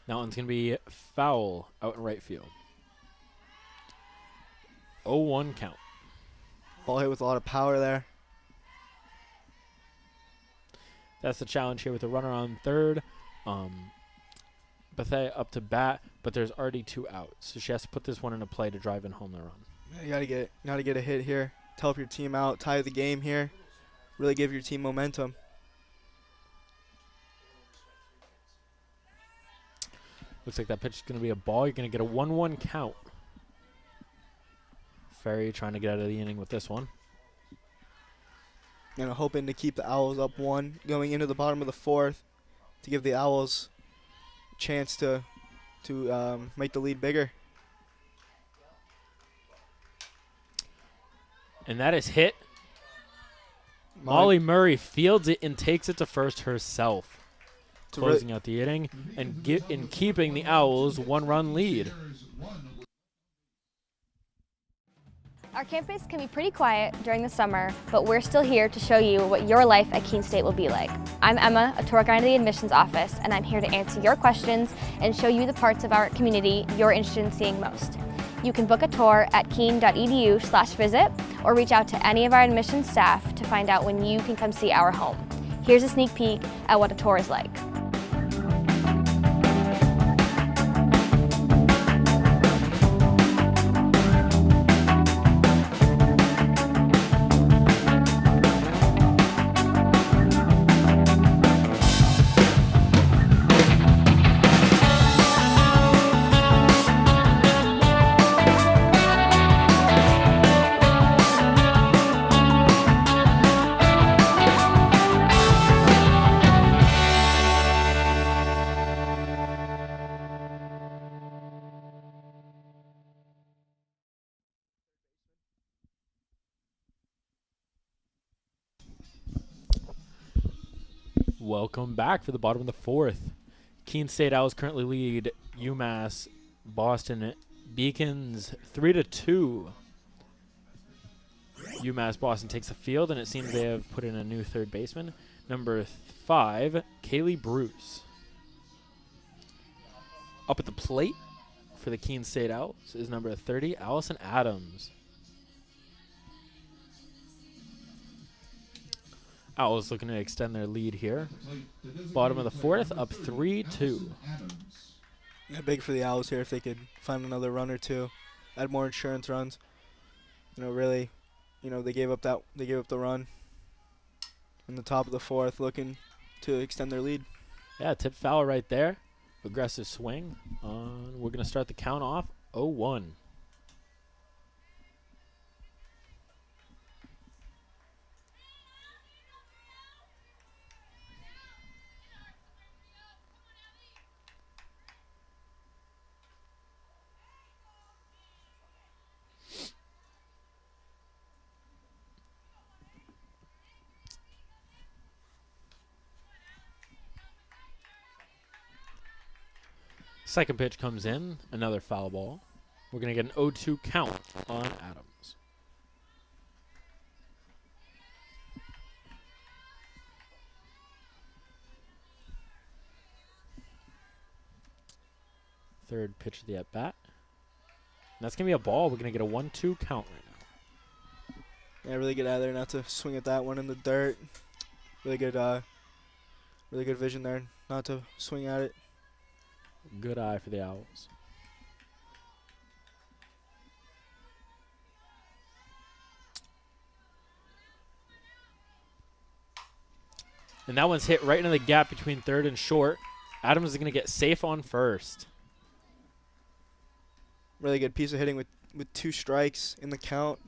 That one's going to be foul out in right field. 0-1 count. Ball hit with a lot of power there. That's the challenge here with the runner on third. Bethea up to bat, but there's already 2 outs. So she has to put this one into play to drive in home the run. Yeah, you gotta get a hit here to help your team out, tie the game here, really give your team momentum. Looks like that pitch is going to be a ball. You're going to get a 1-1 count. Ferry trying to get out of the inning with this one. And hoping to keep the Owls up 1 going into the bottom of the 4th to give the Owls a chance to make the lead bigger. And that is hit. Molly Murray fields it and takes it to first herself. Closing out the inning and keeping the Owls 1-run lead. Our campus can be pretty quiet during the summer, but we're still here to show you what your life at Keene State will be like. I'm Emma, a tour guide of the admissions office, and I'm here to answer your questions and show you the parts of our community you're interested in seeing most. You can book a tour at keene.edu/visit or reach out to any of our admissions staff to find out when you can come see our home. Here's a sneak peek at what a tour is like. Welcome back for the bottom of the 4th. Keene State Owls currently lead UMass-Boston Beacons 3-2. UMass-Boston takes the field, and it seems they have put in a new third baseman. Number 5, Kaylee Bruce. Up at the plate for the Keene State Owls is number 30, Allison Adams. Owls looking to extend their lead here. Bottom of the 4th, up 3-2. Yeah, big for the Owls here if they could find another run or two, add more insurance runs. Really, they gave up the run. in the top of the fourth, looking to extend their lead. Yeah, tip foul right there. Aggressive swing. We're going to start the count off 0-1. Second pitch comes in, another foul ball. We're going to get an 0-2 count on Adams. Third pitch of the at-bat. And that's going to be a ball. We're going to get a 1-2 count right now. Yeah, really good out there not to swing at that one in the dirt. Really good vision there not to swing at it. Good eye for the Owls. And that one's hit right into the gap between third and short. Adams is going to get safe on first. Really good piece of hitting with 2 strikes in the count.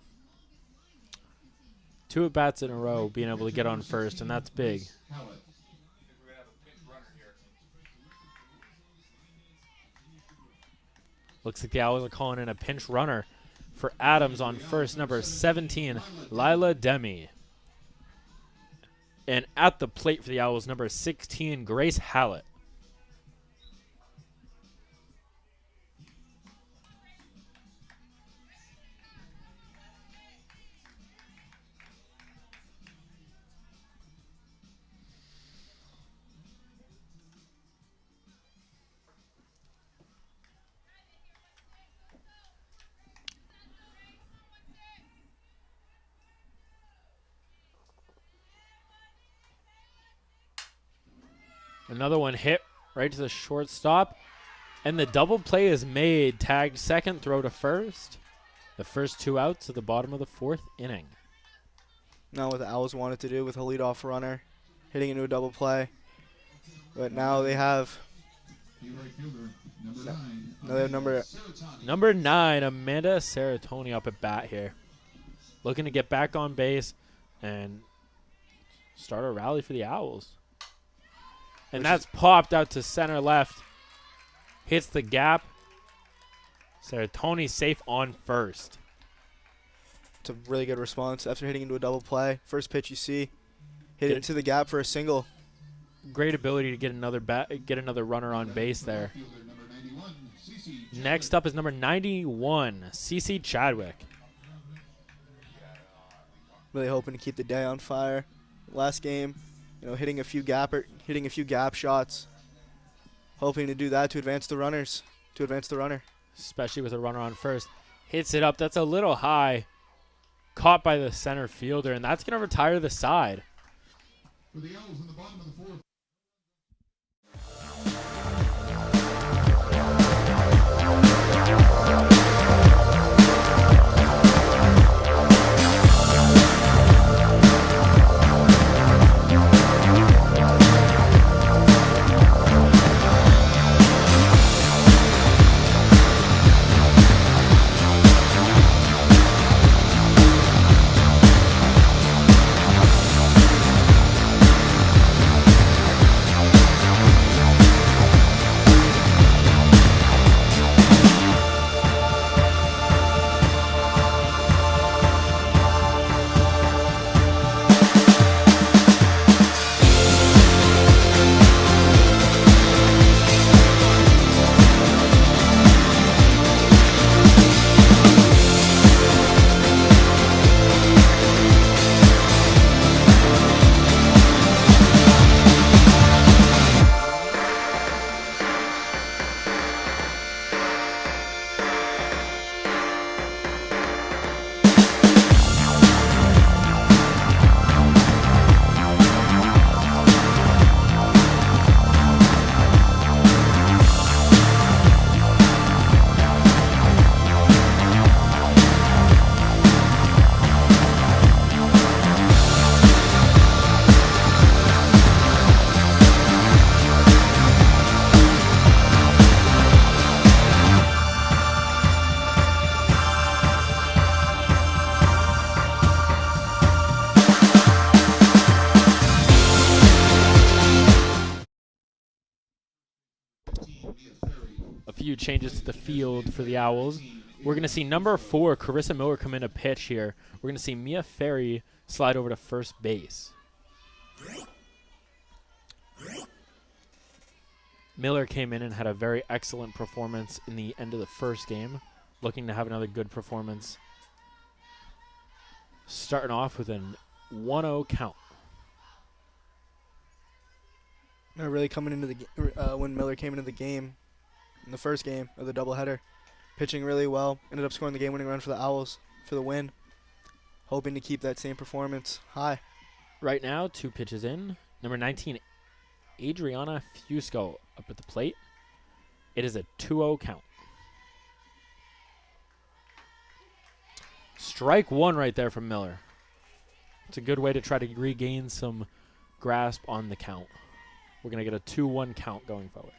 2 at-bats in a row being able to get on first, and that's big. Looks like the Owls are calling in a pinch runner for Adams on first, number 17, Lila Demi. And at the plate for the Owls, number 16, Grace Hallett. Another one hit right to the shortstop. And the double play is made. Tagged second, throw to first. The first 2 outs at the bottom of the 4th inning. Now what the Owls wanted to do with a leadoff runner, hitting into a double play. But now they have number 9, Amanda Seratoni up at bat here. Looking to get back on base and start a rally for the Owls. And that's popped out to center left. Hits the gap. Seratoni safe on first. It's a really good response after hitting into a double play. First pitch you see, hit it to the gap for a single. Great ability to get another runner on base there. Next up is number 91, Cece Chadwick. Really hoping to keep the day on fire. Last game, hitting a few gap shots. Hoping to do that to advance the runner. Especially with a runner on first. Hits it up. That's a little high. Caught by the center fielder, and that's going to retire the side. For the Owls in the bottom of the 4th. few changes to the field for the Owls. We're going to see number 4, Carissa Miller, come in to pitch here. We're going to see Mia Ferry slide over to first base. Miller came in and had a very excellent performance in the end of the first game. Looking to have another good performance. Starting off with an 1-0 count. Really coming into the when Miller came into the game in the first game of the doubleheader, pitching really well. Ended up scoring the game-winning run for the Owls for the win. Hoping to keep that same performance high. Right now, 2 pitches in. Number 19, Adriana Fusco up at the plate. It is a 2-0 count. Strike 1 right there from Miller. It's a good way to try to regain some grasp on the count. We're going to get a 2-1 count going forward.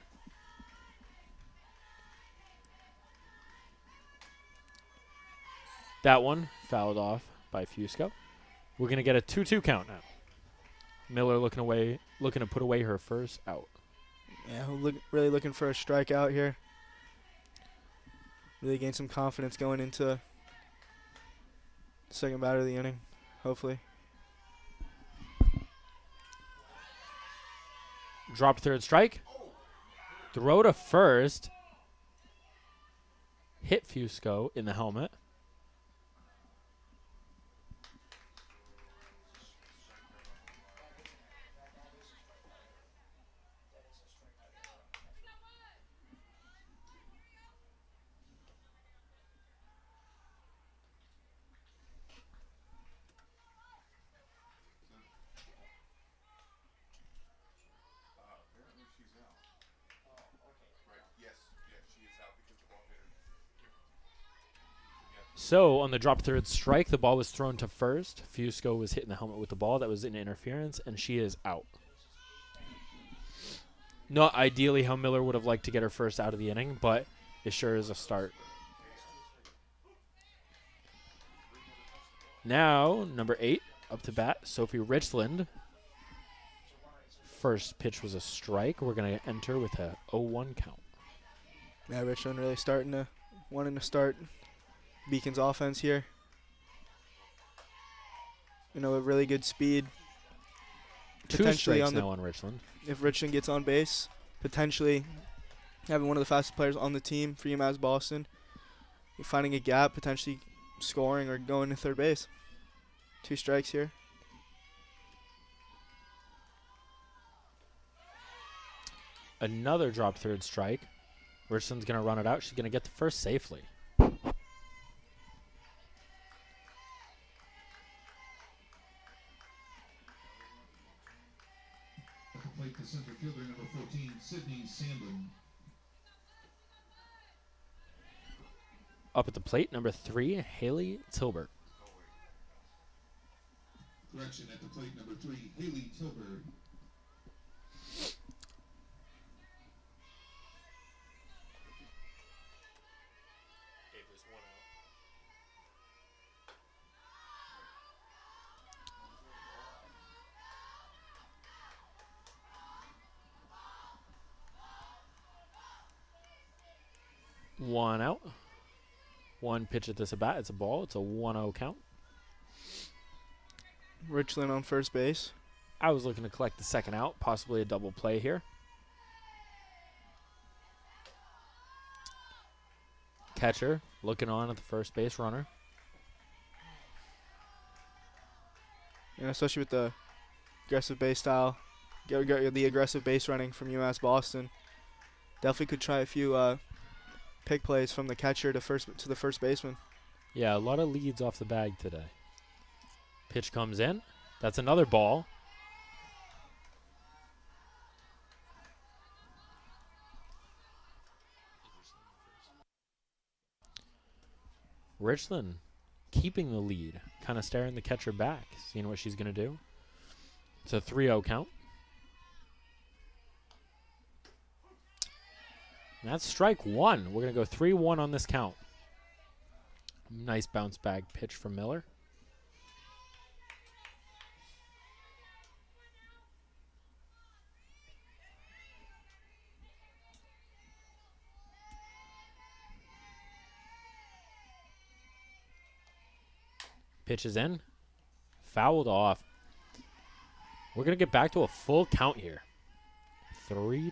That one fouled off by Fusco. We're going to get a 2-2 count now. Miller looking to put away her first out. Yeah, really looking for a strikeout here. Really gain some confidence going into the second batter of the inning, hopefully. Drop third strike. Throw to first. Hit Fusco in the helmet. So, on the drop third strike, the ball was thrown to first. Fusco was hitting the helmet with the ball. That was an interference, and she is out. Not ideally how Miller would have liked to get her first out of the inning, but it sure is a start. Now, number 8, up to bat, Sophie Richland. First pitch was a strike. We're going to enter with a 0-1 count. Yeah, Richland really wanting to start Beacon's offense here. You know, a really good speed. 2 strikes now on Richland. If Richland gets on base, potentially having one of the fastest players on the team for UMass-Boston. Finding a gap, potentially scoring or going to third base. 2 strikes here. Another drop third strike. Richland's going to run it out. She's going to get the first safely. Plate to center fielder number 14, Sydney Sandlin. Up at the plate, number 3, Haley Tilbert. Correction at the plate, number 3, Haley Tilbert. One out. 1 pitch at this at bat. It's a ball. It's a 1-0 count. Richland on first base. I was looking to collect the second out, possibly a double play here. Catcher looking on at the first base runner. And especially with the aggressive base style, the aggressive base running from UMass-Boston. Definitely could try a few pick plays from the catcher to the first baseman. Yeah, a lot of leads off the bag today. Pitch comes in. That's another ball. Richland keeping the lead, kind of staring the catcher back, seeing what she's going to do. It's a 3-0 count. And that's strike 1. We're going to go 3-1 on this count. Nice bounce back pitch from Miller. Pitch is in. Fouled off. We're going to get back to a full count here. 3-2.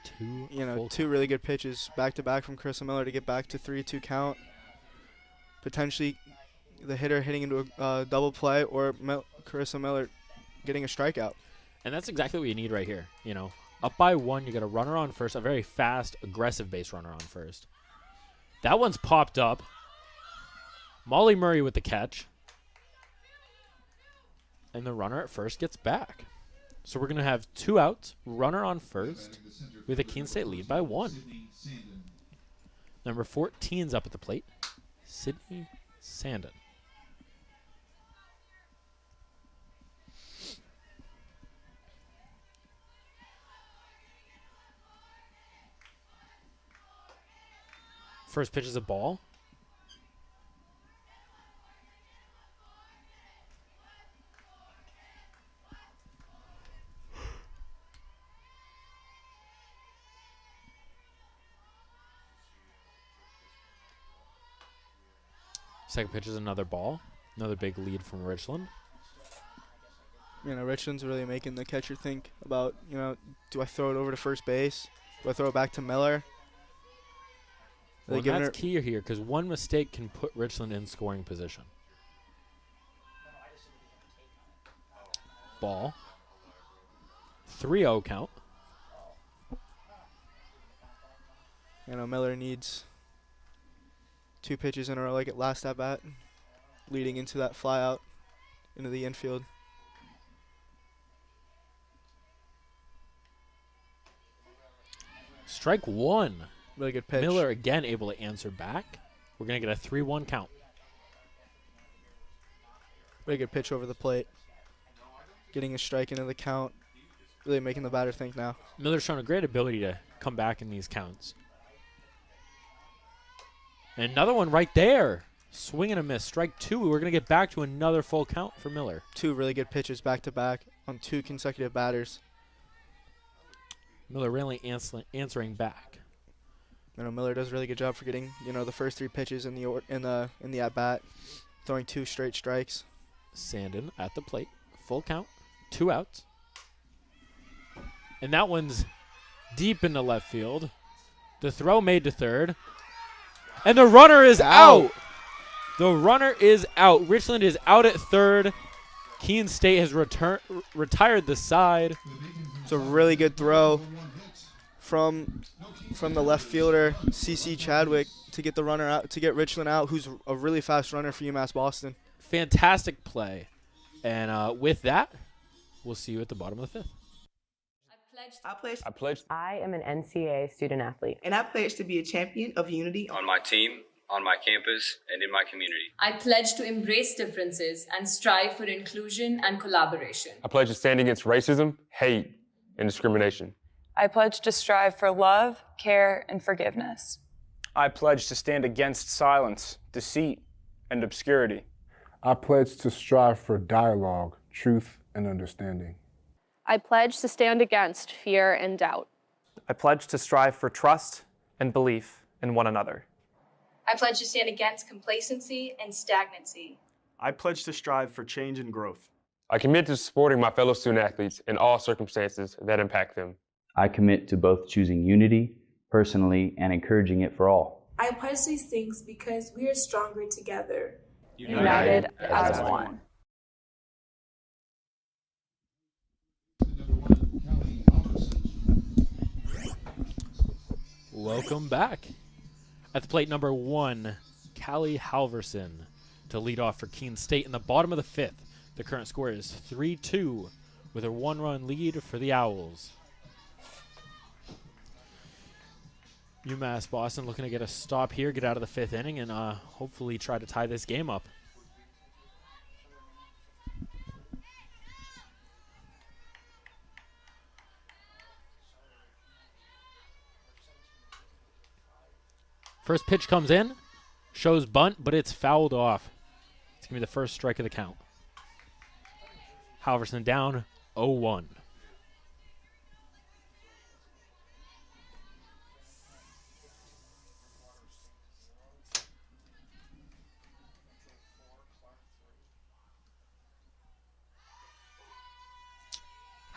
You know, two really good pitches back-to-back from Carissa Miller to get back to 3-2 count. Potentially the hitter hitting into a double play or Carissa Miller getting a strikeout. And that's exactly what you need right here. You know, up by 1, you got a runner on first, a very fast, aggressive base runner on first. That one's popped up. Molly Murray with the catch. And the runner at first gets back. So we're going to have 2 outs, runner on first, with a Keene State lead by 1. Number 14's up at the plate, Sydney Sandin. First pitch is a ball. Second pitch is another ball. Another big lead from Richland. You know, Richland's really making the catcher think about, you know, do I throw it over to first base? Do I throw it back to Miller? Well, that's key here because one mistake can put Richland in scoring position. Ball. 3-0 count. You know, Miller needs 2 pitches in a row like at last at bat, leading into that fly out into the infield. Strike 1. Really good pitch. Miller again able to answer back. We're going to get a 3-1 count. Really good pitch over the plate. Getting a strike into the count. Really making the batter think now. Miller's shown a great ability to come back in these counts. And another one right there. Swing and a miss. Strike 2. We're going to get back to another full count for Miller. 2 really good pitches back-to-back on 2 consecutive batters. Miller really answering back. You know, Miller does a really good job for getting, you know, the first 3 pitches in the at bat, throwing 2 straight strikes. Sandin at the plate. Full count. 2 outs. And that one's deep into left field. The throw made to third. And the runner is out. The runner is out. Richland is out at third. Keene State has retired the side. It's a really good throw from the left fielder, C.C. Chadwick, to get the runner out, to get Richland out, who's a really fast runner for UMass-Boston. Fantastic play. And with that, we'll see you at the bottom of the 5th. I am an NCAA student athlete. And I pledge to be a champion of unity on my team, on my campus, and in my community. I pledge to embrace differences and strive for inclusion and collaboration. I pledge to stand against racism, hate, and discrimination. I pledge to strive for love, care, and forgiveness. I pledge to stand against silence, deceit, and obscurity. I pledge to strive for dialogue, truth, and understanding. I pledge to stand against fear and doubt. I pledge to strive for trust and belief in one another. I pledge to stand against complacency and stagnancy. I pledge to strive for change and growth. I commit to supporting my fellow student athletes in all circumstances that impact them. I commit to both choosing unity personally and encouraging it for all. I pledge these things because we are stronger together. United as one. Welcome back. At the plate, number 1, Callie Halverson to lead off for Keene State in the bottom of the 5th. The current score is 3-2 with a 1-run lead for the Owls. UMass-Boston looking to get a stop here, get out of the 5th inning, and hopefully try to tie this game up. First pitch comes in, shows bunt, but it's fouled off. It's going to be the first strike of the count. Halverson down 0-1.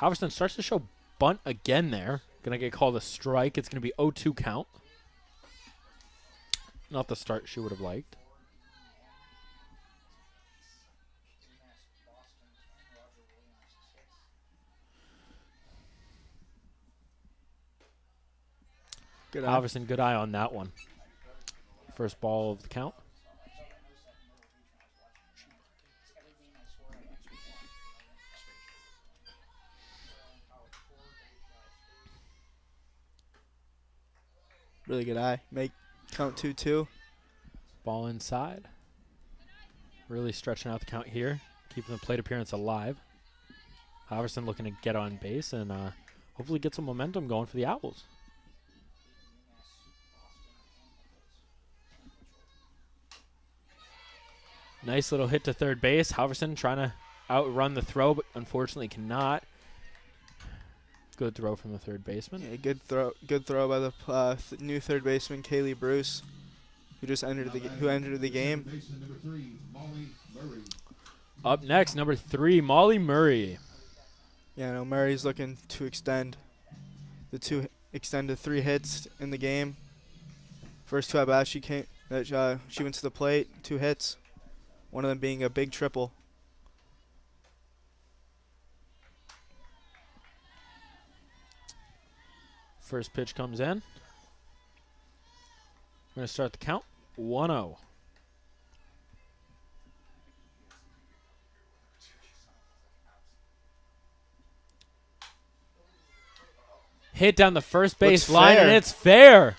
Halverson starts to show bunt again there. Going to get called a strike. It's going to be 0-2 count. Not the start she would have liked. Good Halverson, good eye on that one. First ball of the count. Really good eye. Make count 2-2. Ball inside. Really stretching out the count here. Keeping the plate appearance alive. Halverson looking to get on base and hopefully get some momentum going for the Owls. Nice little hit to third base. Halverson trying to outrun the throw, but unfortunately cannot. Good throw from the third baseman. Yeah, good throw by the new third baseman Kaylee Bruce, who just entered the game. Up next, number 3, Molly Murray. Yeah, no, Murray's looking to extend to 3 hits in the game. First 2 at bats she went to the plate, 2 hits, one of them being a big triple. First pitch comes in. We're going to start the count. 1-0. Hit down the first base line, and it's fair.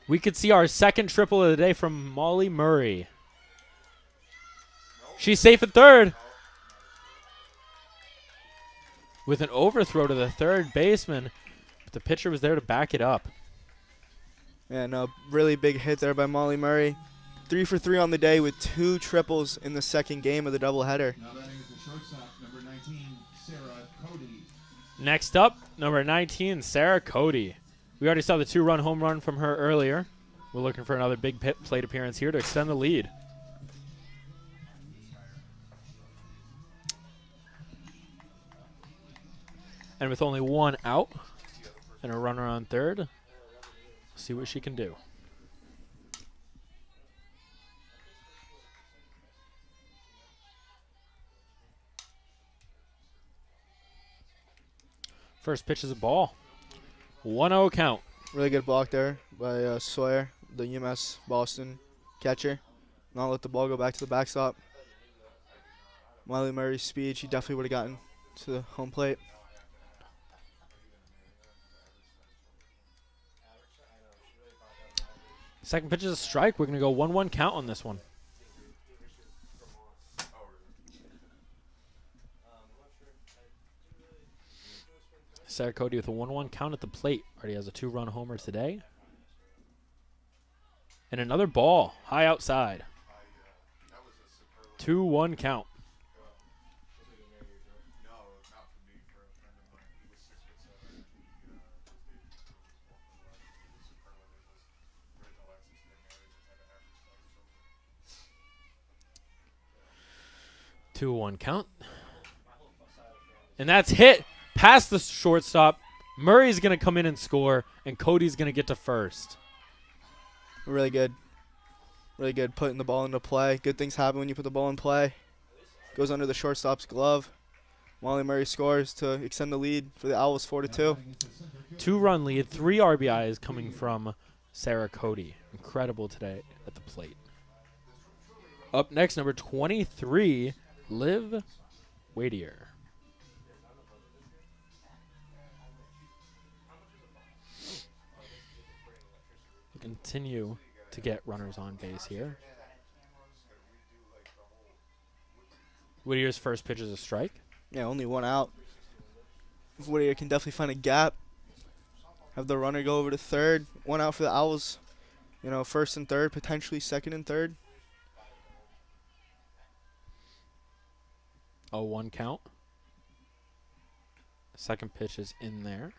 We could see our second triple of the day from Molly Murray. She's safe at third. With an overthrow to the third baseman. But the pitcher was there to back it up. Yeah, no, really big hit there by Molly Murray. 3 for 3 on the day with 2 triples in the second game of the doubleheader. Next up, number 19, Sarah Cody. We already saw the 2-run home run from her earlier. We're looking for another big plate appearance here to extend the lead. And with only 1 out and a runner on third, see what she can do. First pitch is a ball. 1-0 count. Really good block there by Sawyer, the UMass-Boston catcher. Not let the ball go back to the backstop. Molly Murray's speed, she definitely would have gotten to the home plate. Second pitch is a strike. We're going to go 1-1 count on this one. Sarah Cody with a 1-1 count at the plate. Already has a 2-run homer today. And another ball, high outside. 2-1 count. Two-one count. And that's hit past the shortstop. Murray's going to come in and score, and Cody's going to get to first. Really good. Really good putting the ball into play. Good things happen when you put the ball in play. Goes under the shortstop's glove. Molly Murray scores to extend the lead for the Owls 4-2. 2-run lead, 3 RBIs coming from Sarah Cody. Incredible today at the plate. Up next, number 23, Liv Wadier. We continue to get runners on base here. Whittier's first pitch is a strike. Yeah, only 1 out. Whittier can definitely find a gap. Have the runner go over to third. 1 out for the Owls. You know, first and third, potentially second and third. 0-1 count. Second pitch is in there.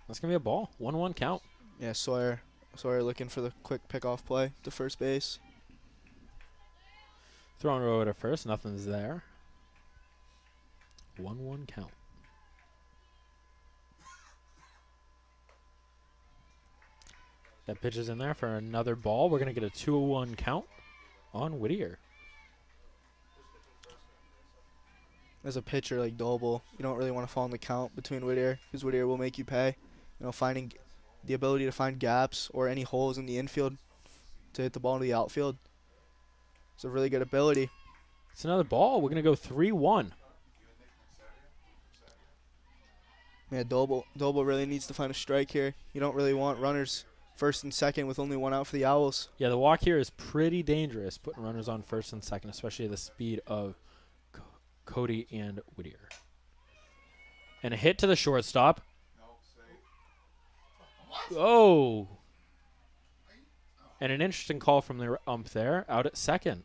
That's going to be a ball. 1-1 count. Yeah, Sawyer looking for the quick pickoff play to first base. Throwing her over to first. Nothing's there. 1-1 count. That pitch is in there for another ball. We're going to get a 2-1 count on Whittier. As a pitcher like Doble, you don't really want to fall in the count between Whittier, because Whittier will make you pay. Finding the ability to find gaps or any holes in the infield to hit the ball into the outfield. It's a really good ability. It's another ball. We're going to go 3-1. Yeah, Doble really needs to find a strike here. You don't really want runners first and second with only one out for the Owls. Yeah, the walk here is pretty dangerous, putting runners on first and second, especially at the speed of Cody and Whittier. And a hit to the shortstop. Oh. And an interesting call from the ump there, out at second.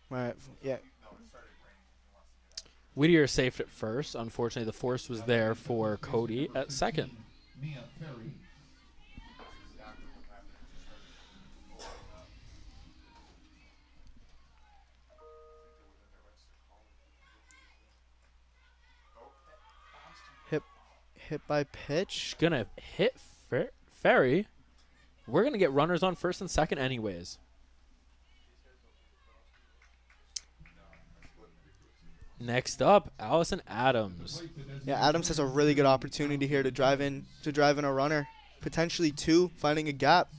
Right, yeah. Whittier safe at first. Unfortunately, the force was there for Cody at second. Hit by pitch. Gonna hit Ferry. We're gonna get runners on first and second anyways. Next up, Allison Adams. Yeah, Adams has a really good opportunity here to drive in a runner, potentially two, finding a gap.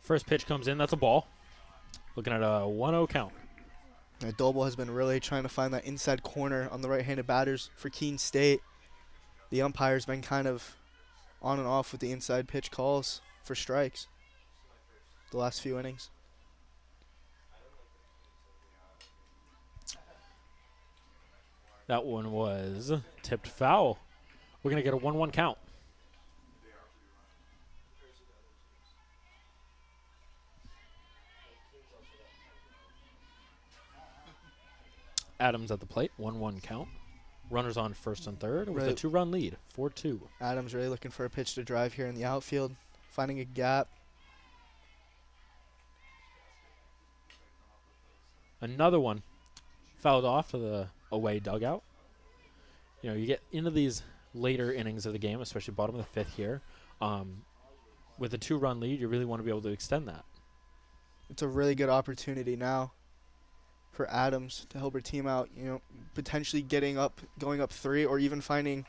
First pitch comes in, that's a ball. Looking at a 1-0 count. Doble has been really trying to find that inside corner on the right-handed batters for Keene State. The umpire's been kind of on and off with the inside pitch calls for strikes the last few innings. That one was tipped foul. We're going to get a 1-1 count. Adams at the plate, 1-1 count. Runners on first and third with a 2-run lead, 4-2. Adams really looking for a pitch to drive here in the outfield, finding a gap. Another one fouled off to the away dugout. You get into these later innings of the game, especially bottom of the fifth here. With a 2-run lead, you really want to be able to extend that. It's a really good opportunity now for Adams to help her team out, potentially going up 3, or even finding,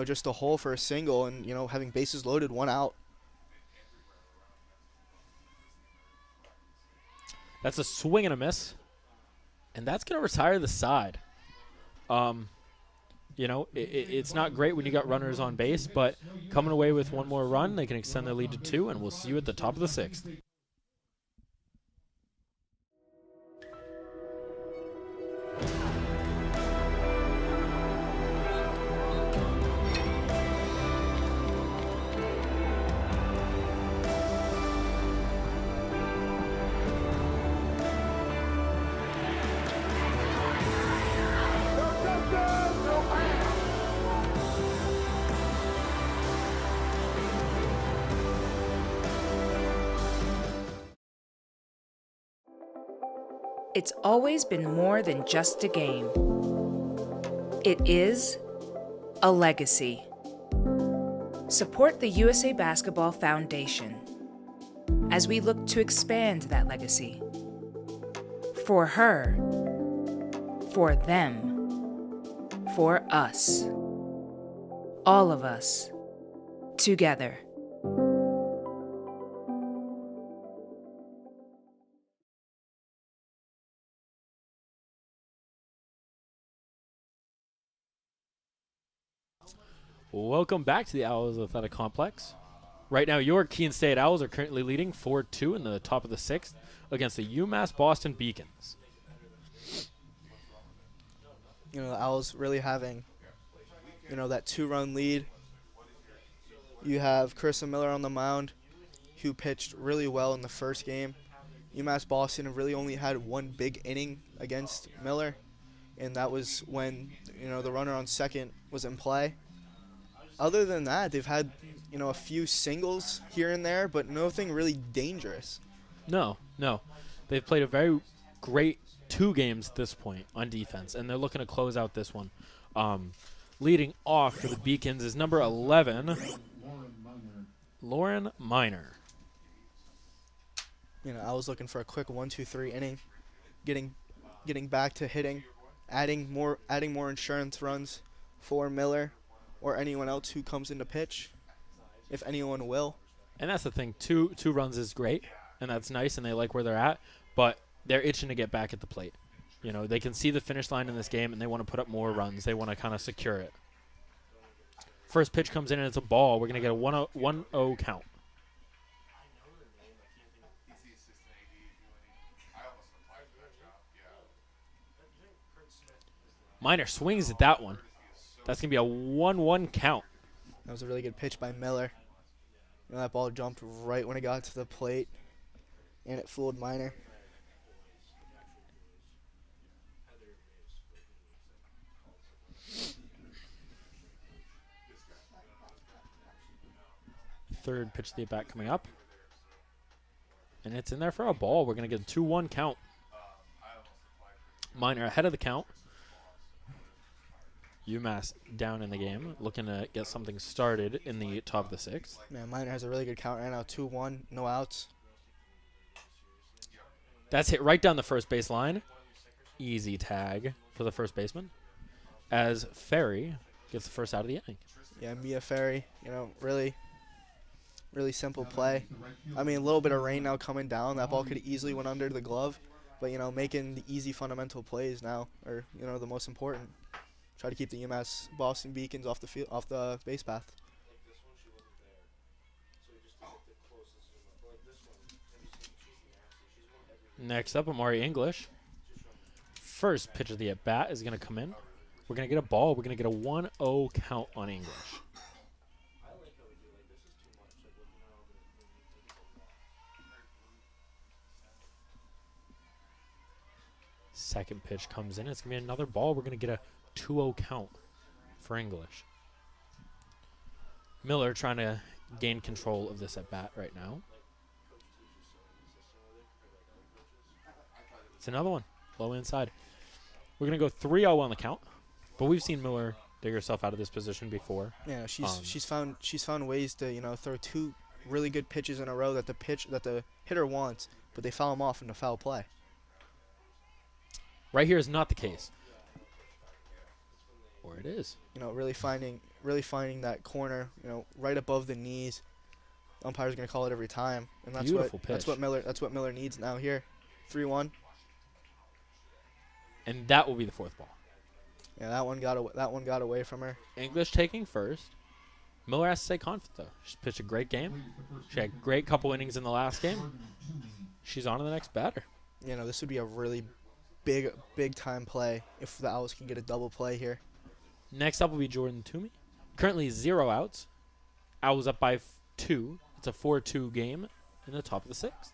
just a hole for a single and, having bases loaded, 1 out. That's a swing and a miss, and that's going to retire the side. It's not great when you got runners on base, but coming away with 1 more run, they can extend their lead to 2, and we'll see you at the top of the 6th. It's always been more than just a game. It is a legacy. Support the USA Basketball Foundation as we look to expand that legacy. For her, for them, for us. All of us, together. Welcome back to the Owls Athletic Complex. Right now, your Keene State Owls are currently leading 4-2 in the top of the 6th against the UMass-Boston Beacons. The Owls really having, that 2-run lead. You have Carissa Miller on the mound, who pitched really well in the first game. UMass-Boston have really only had 1 big inning against Miller, and that was when, the runner on second was in play. Other than that, they've had, a few singles here and there, but nothing really dangerous. No. No. They've played a very great 2 games at this point on defense, and they're looking to close out this one. Leading off for the Beacons is number 11, Lauren Miner. You know, I was looking for a quick 1-2-3 inning, getting back to hitting, adding more insurance runs for Miller or anyone else who comes into pitch, if anyone will. And that's the thing. Two runs is great, and that's nice, and they like where they're at, but they're itching to get back at the plate. You know, they can see the finish line in this game, and they want to put up more runs. They want to kind of secure it. First pitch comes in, and it's a ball. We're going to get a 1-0 count. Miner swings at that one. That's going to be a 1-1 count. That was a really good pitch by Miller. You know, that ball jumped right when it got to the plate, and it fooled Miner. Third pitch of the at-bat coming up. And it's in there for a ball. We're going to get a 2-1 count. Miner ahead of the count. UMass down in the game, looking to get something started in the top of the 6th. Man, Miner has a really good count right now. 2-1, no outs. That's hit right down the first base line. Easy tag for the first baseman. As Ferry gets the first out of the inning. Yeah, Mia Ferry, you know, really simple play. I mean, a little bit of rain now coming down. That ball could easily went under the glove. But, you know, making the easy fundamental plays now are, you know, the most important. Try to keep the UMass-Boston Beacons off the field, off the base path. Next up, Amari English. First pitch of the at-bat is going to come in. We're going to get a ball. We're going to get a 1-0 count on English. Second pitch comes in. It's going to be another ball. We're going to get a 2-0 count for English. Miller trying to gain control of this at-bat right now. It's another one. Low inside. We're going to go 3-0 on the count. But we've seen Miller dig herself out of this position before. Yeah, she's found ways to, you know, throw 2 really good pitches in a row that the hitter wants, but they foul them off into foul play. Right here is not the case. Or it is. You know, really finding that corner, you know, right above the knees. Umpire's going to call it every time, and that's what Miller needs now here. 3-1. And that will be the 4th ball. Yeah, that one got away from her. English taking first. Miller has to stay confident though. She's pitched a great game. She had a great couple innings in the last game. She's on to the next batter. You know, this would be a really big time play if the Owls can get a double play here. Next up will be Jordan Toomey. Currently 0 outs. Owls up by 2. It's a 4-2 game in the top of the 6th.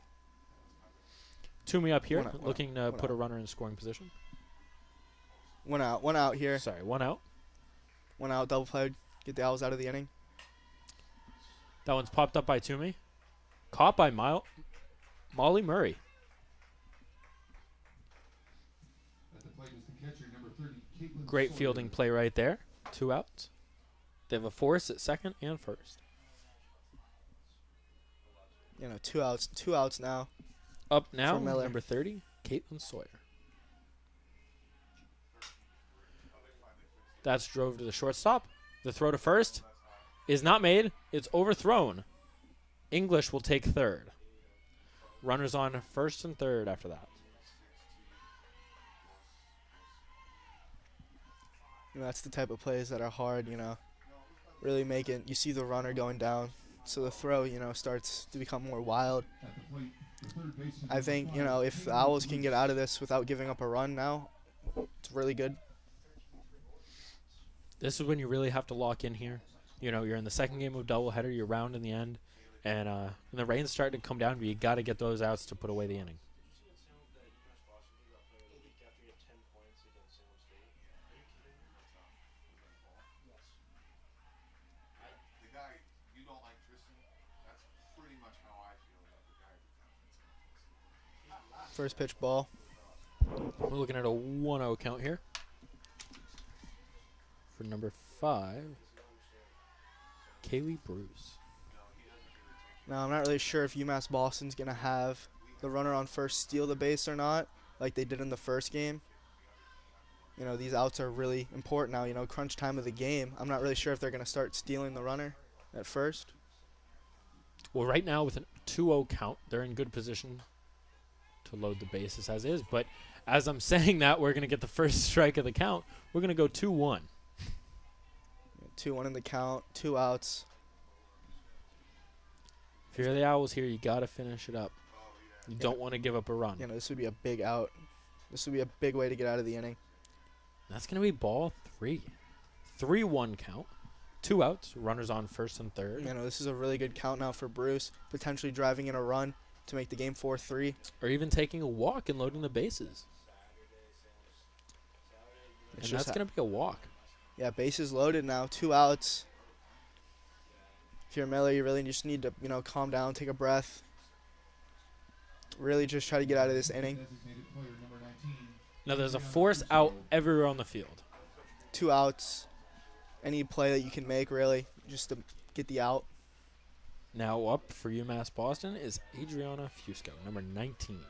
Toomey up here, looking to put a runner in scoring position. One out here. Sorry, 1 out. 1 out, double play, get the Owls out of the inning. That one's popped up by Toomey. Caught by Molly Murray. Great fielding play right there. 2 outs. They have a force at second and first. You know, 2 outs now. Up now, number 30, Caitlin Sawyer. That's drove to the shortstop. The throw to first is not made. It's overthrown. English will take third. Runners on first and third after that. You know, that's the type of plays that are hard, you know. Really making, you see the runner going down, so the throw, you know, starts to become more wild. I think, you know, if the Owls can get out of this without giving up a run now, it's really good. This is when you really have to lock in here. You know, you're in the second game of doubleheader, you're round in the end, and when the rain's starting to come down, but you got to get those outs to put away the inning. First pitch ball. We're looking at a 1-0 count here for number 5, Kaylee Bruce. Now, I'm not really sure if UMass-Boston's going to have the runner on first steal the base or not, like they did in the first game. You know, these outs are really important now, you know, crunch time of the game. I'm not really sure if they're going to start stealing the runner at first. Well, right now with a 2-0 count, they're in good position to load the bases as is. But as I'm saying that, we're going to get the first strike of the count. We're going to go 2-1. 2-1 in the count, 2 outs. If you're the Owls here, you got to finish it up. You don't want to give up a run. You know, this would be a big out. This would be a big way to get out of the inning. That's going to be ball 3. 3-1 count. 2 outs, runners on first and third. You know, this is a really good count now for Bruce, potentially driving in a run to make the game 4-3. Or even taking a walk and loading the bases. And that's going to be a walk. Yeah, bases loaded now, 2 outs. If you're Miller, you really just need to, you know, calm down, take a breath. Really just try to get out of this inning. Now there's a force out everywhere on the field. 2 outs. Any play that you can make, really, just to get the out. Now up for UMass-Boston is Adriana Fusco, number 19.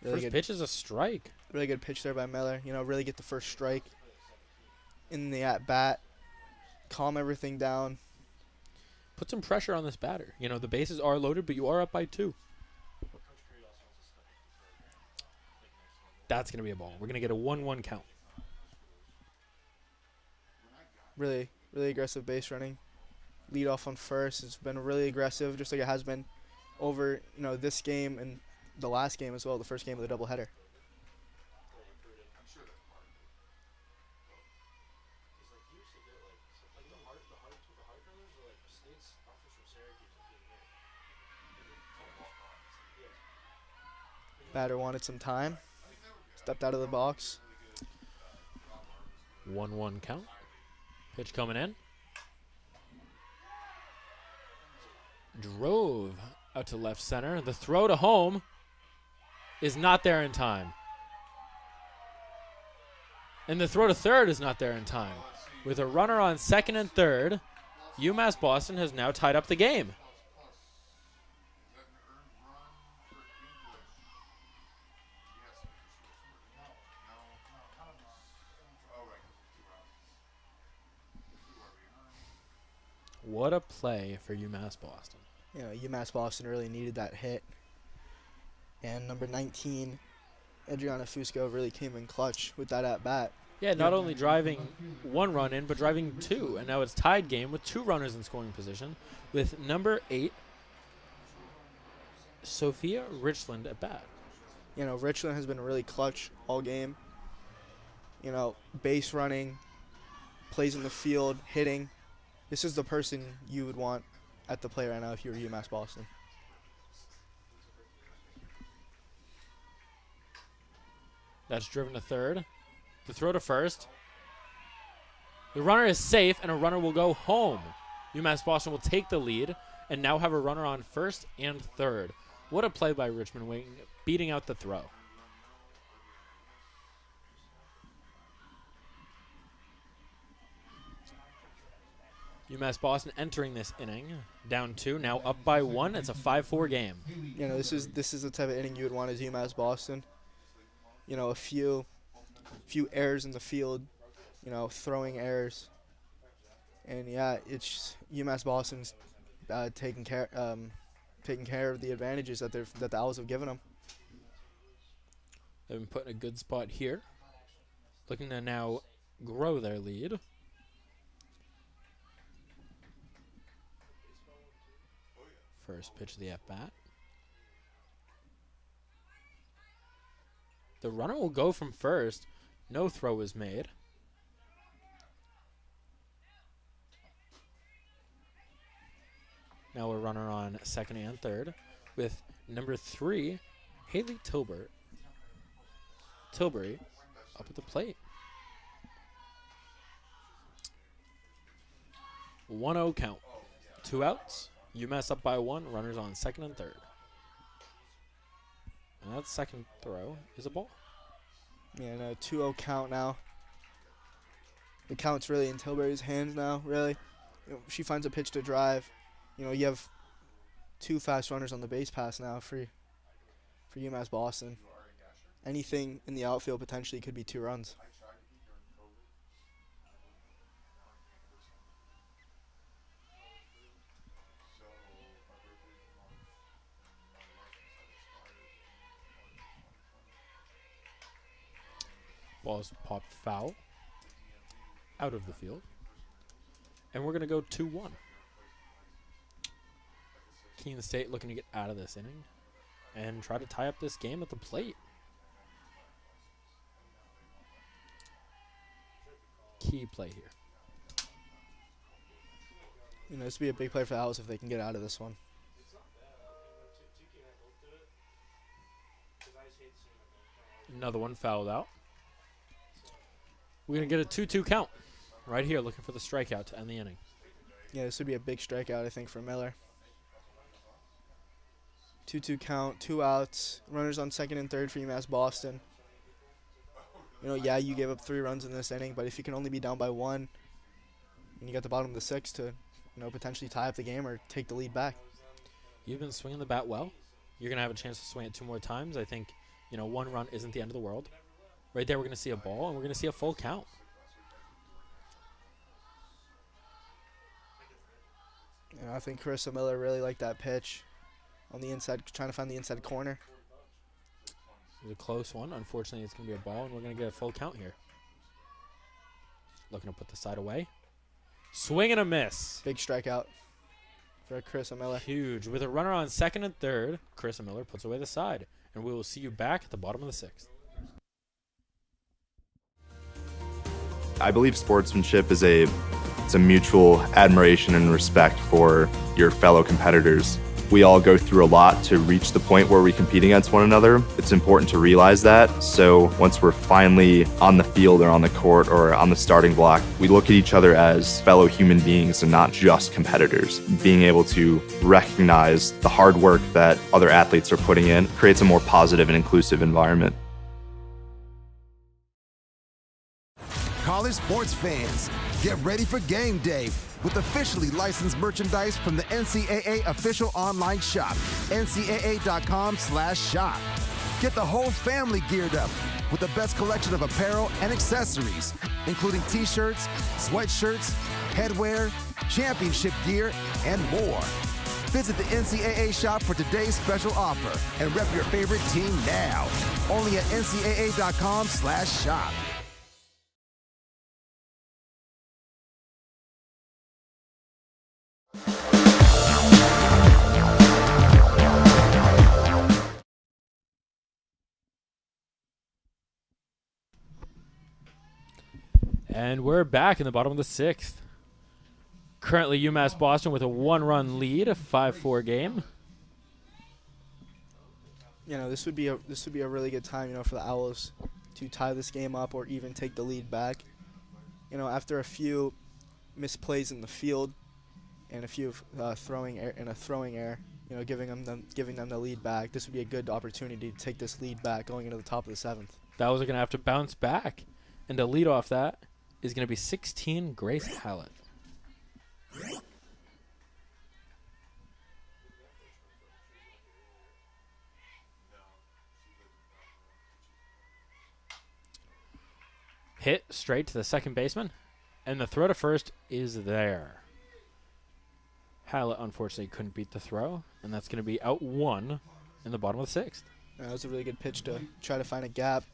Really First pitch is a strike. Really good pitch there by Miller. You know, really get the first strike in the at-bat. Calm everything down. Put some pressure on this batter. You know, the bases are loaded, but you are up by 2. That's going to be a ball. We're going to get a 1-1 count. Really aggressive base running. Lead off on first. It's been really aggressive, just like it has been over, you know, this game and the last game as well, the first game of the doubleheader. Batter wanted some time. Stepped out of the box. 1-1 count. Pitch coming in. Drove out to left center. The throw to home is not there in time. And the throw to third is not there in time. With a runner on second and third, UMass-Boston has now tied up the game. What a play for UMass-Boston. You know, UMass-Boston really needed that hit. And number 19, Adriana Fusco, really came in clutch with that at-bat. Yeah, not only driving 1 run in, but driving 2. And now it's tied game with 2 runners in scoring position with number 8, Sophia Richland at bat. You know, Richland has been really clutch all game. You know, base running, plays in the field, hitting. This is the person you would want at the play right now if you were UMass-Boston. That's driven to third. The throw to first. The runner is safe, and a runner will go home. UMass-Boston will take the lead and now have a runner on first and third. What a play by Richmond Wing, beating out the throw. UMass-Boston entering this inning down 2, now up by 1. It's a 5-4 game. You know, this is the type of inning you would want as UMass-Boston. You know, a few errors in the field, you know, throwing errors. And yeah, it's UMass-Boston's taking care of the advantages that the Owls have given them. They've been put in a good spot here, looking to now grow their lead. First pitch of the at-bat. The runner will go from first. No throw is made. Now a runner on second and third with number 3, Haley Tilbury up at the plate. 1-0 count. 2 outs. UMass up by 1. Runners on second and third. And that second throw is a ball. Yeah, and a 2-0 count now. The count's really in Tilbury's hands now, really. She finds a pitch to drive. You have 2 fast runners on the base pass now for UMass-Boston. Anything in the outfield potentially could be 2 runs. Ball's popped foul. Out of the field. And we're going to go 2-1. Keene State looking to get out of this inning and try to tie up this game at the plate. Key play here. This would be a big play for the Owls if they can get out of this one. Another one fouled out. We're going to get a 2-2 count right here, looking for the strikeout to end the inning. Yeah, this would be a big strikeout, I think, for Miller. 2-2 count, 2 outs, runners on second and third for UMass-Boston. Yeah, you gave up 3 runs in this inning, but if you can only be down by 1, and you got the bottom of the 6th to, potentially tie up the game or take the lead back. You've been swinging the bat well. You're going to have a chance to swing it 2 more times. I think, 1 run isn't the end of the world. Right there, we're going to see a ball, and we're going to see a full count. I think Carissa Miller really liked that pitch on the inside, trying to find the inside corner. It was a close one. Unfortunately, it's going to be a ball, and we're going to get a full count here. Looking to put the side away. Swing and a miss. Big strikeout for Carissa Miller. Huge. With a runner on second and third, Carissa Miller puts away the side. And we will see you back at the bottom of the 6th. I believe sportsmanship is a mutual admiration and respect for your fellow competitors. We all go through a lot to reach the point where we compete against one another. It's important to realize that. So once we're finally on the field or on the court or on the starting block, we look at each other as fellow human beings and not just competitors. Being able to recognize the hard work that other athletes are putting in creates a more positive and inclusive environment. College sports fans, get ready for game day with officially licensed merchandise from the NCAA official online shop, ncaa.com/shop. Get the whole family geared up with the best collection of apparel and accessories, including t-shirts, sweatshirts, headwear, championship gear, and more. Visit the NCAA shop for today's special offer and rep your favorite team now. Only at ncaa.com/shop. And we're back in the bottom of the 6th. Currently UMass-Boston with a 1-run lead, a 5-4 game. This would be a really good time, for the Owls to tie this game up or even take the lead back. After a few misplays in the field and a few throwing error, giving them the lead back, this would be a good opportunity to take this lead back going into the top of the 7th. That was going to have to bounce back, and to lead off that is going to be 16 Grace Hallett. Hit straight to the second baseman, and the throw to first is there. Hallett unfortunately couldn't beat the throw, and that's going to be out 1 in the bottom of the 6th. That was a really good pitch to try to find a gap.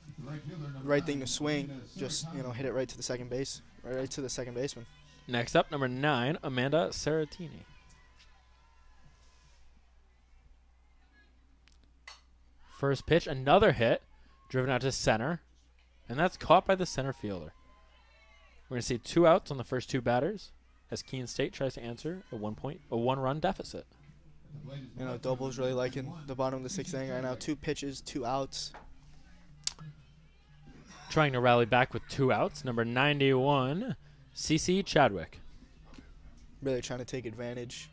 Right thing to swing, just hit it right to the second base, right to the second baseman. Next up, number 9, Amanda Saratini. First pitch, another hit, driven out to center, and that's caught by the center fielder. We're going to see 2 outs on the first 2 batters as Keene State tries to answer a 1-run deficit. Doble's really liking the bottom of the 6th inning right now. 2 pitches, 2 outs. Trying to rally back with 2 outs, number 91, CC Chadwick. Really trying to take advantage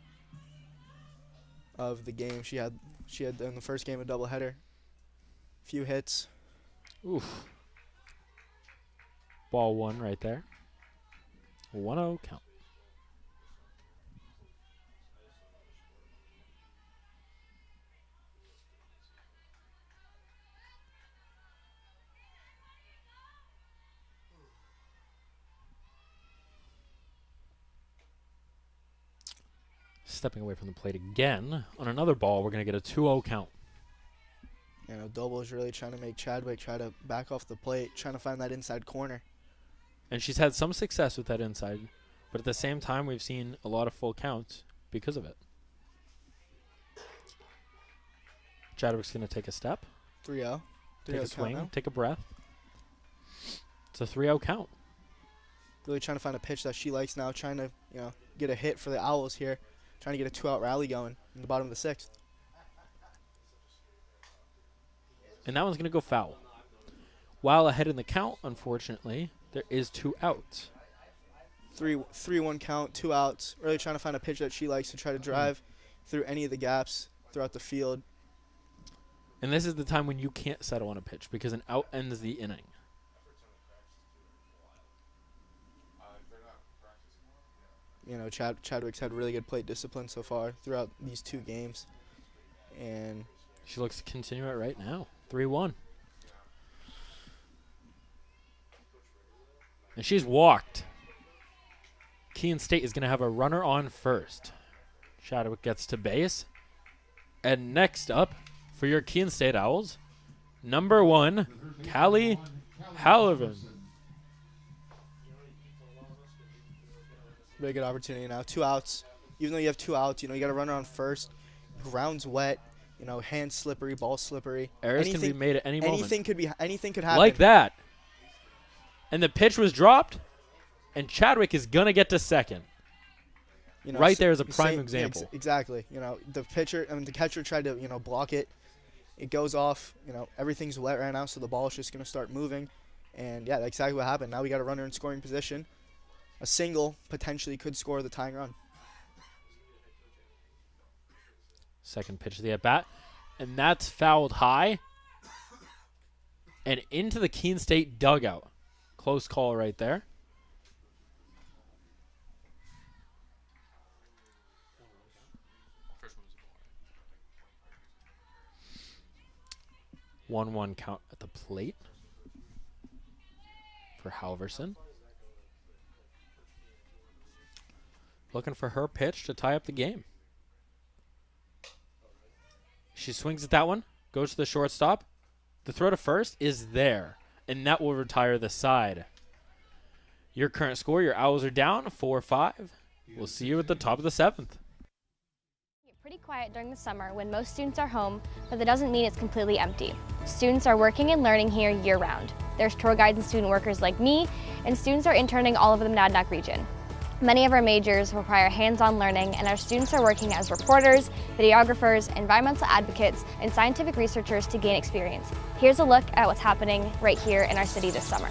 of the game. She had in the first game a doubleheader. Few hits. Oof. Ball one right there. 1-0 count. Stepping away from the plate again. On another ball, we're going to get a 2-0 count. Doble is really trying to make Chadwick try to back off the plate, trying to find that inside corner. And she's had some success with that inside, but at the same time, we've seen a lot of full counts because of it. Chadwick's going to take a step. 3-0. Take a swing, take a breath. It's a 3-0 count. Really trying to find a pitch that she likes now, trying to, get a hit for the Owls here, trying to get a 2-out rally going in the bottom of the 6th. And that one's going to go foul. While ahead in the count, unfortunately, there is 2 outs. 3-1 count, 2 outs. Really trying to find a pitch that she likes to try to drive through any of the gaps throughout the field. And this is the time when you can't settle on a pitch because an out ends the inning. Chadwick's had really good plate discipline so far throughout these 2 games. And she looks to continue it right now. 3-1. And she's walked. Keene State is going to have a runner on first. Chadwick gets to base. And next up for your Keene State Owls, number 1, Callie Halloran. Really good opportunity now. 2 outs. Even though you have 2 outs, you got a runner on first. Ground's wet. Hands slippery, ball slippery. Errors can be made at any moment. Anything could happen. Like that. And the pitch was dropped, and Chadwick is going to get to second. Right there is a prime example. Yeah, exactly. The catcher tried to, block it. It goes off. Everything's wet right now, so the ball is just going to start moving. And, yeah, that's exactly what happened. Now we got a runner in scoring position. A single potentially could score the tying run. Second pitch of the at-bat. And that's fouled high. And into the Keene State dugout. Close call right there. First 1-1 count at the plate for Halverson. Looking for her pitch to tie up the game. She swings at that one, goes to the shortstop. The throw to first is there, and that will retire the side. Your current score, your Owls are down 4-5. We'll see you at the top of the 7th. It's pretty quiet during the summer when most students are home, but that doesn't mean it's completely empty. Students are working and learning here year-round. There's tour guides and student workers like me, and students are interning all over the Monadnock region. Many of our majors require hands-on learning, and our students are working as reporters, videographers, environmental advocates, and scientific researchers to gain experience. Here's a look at what's happening right here in our city this summer.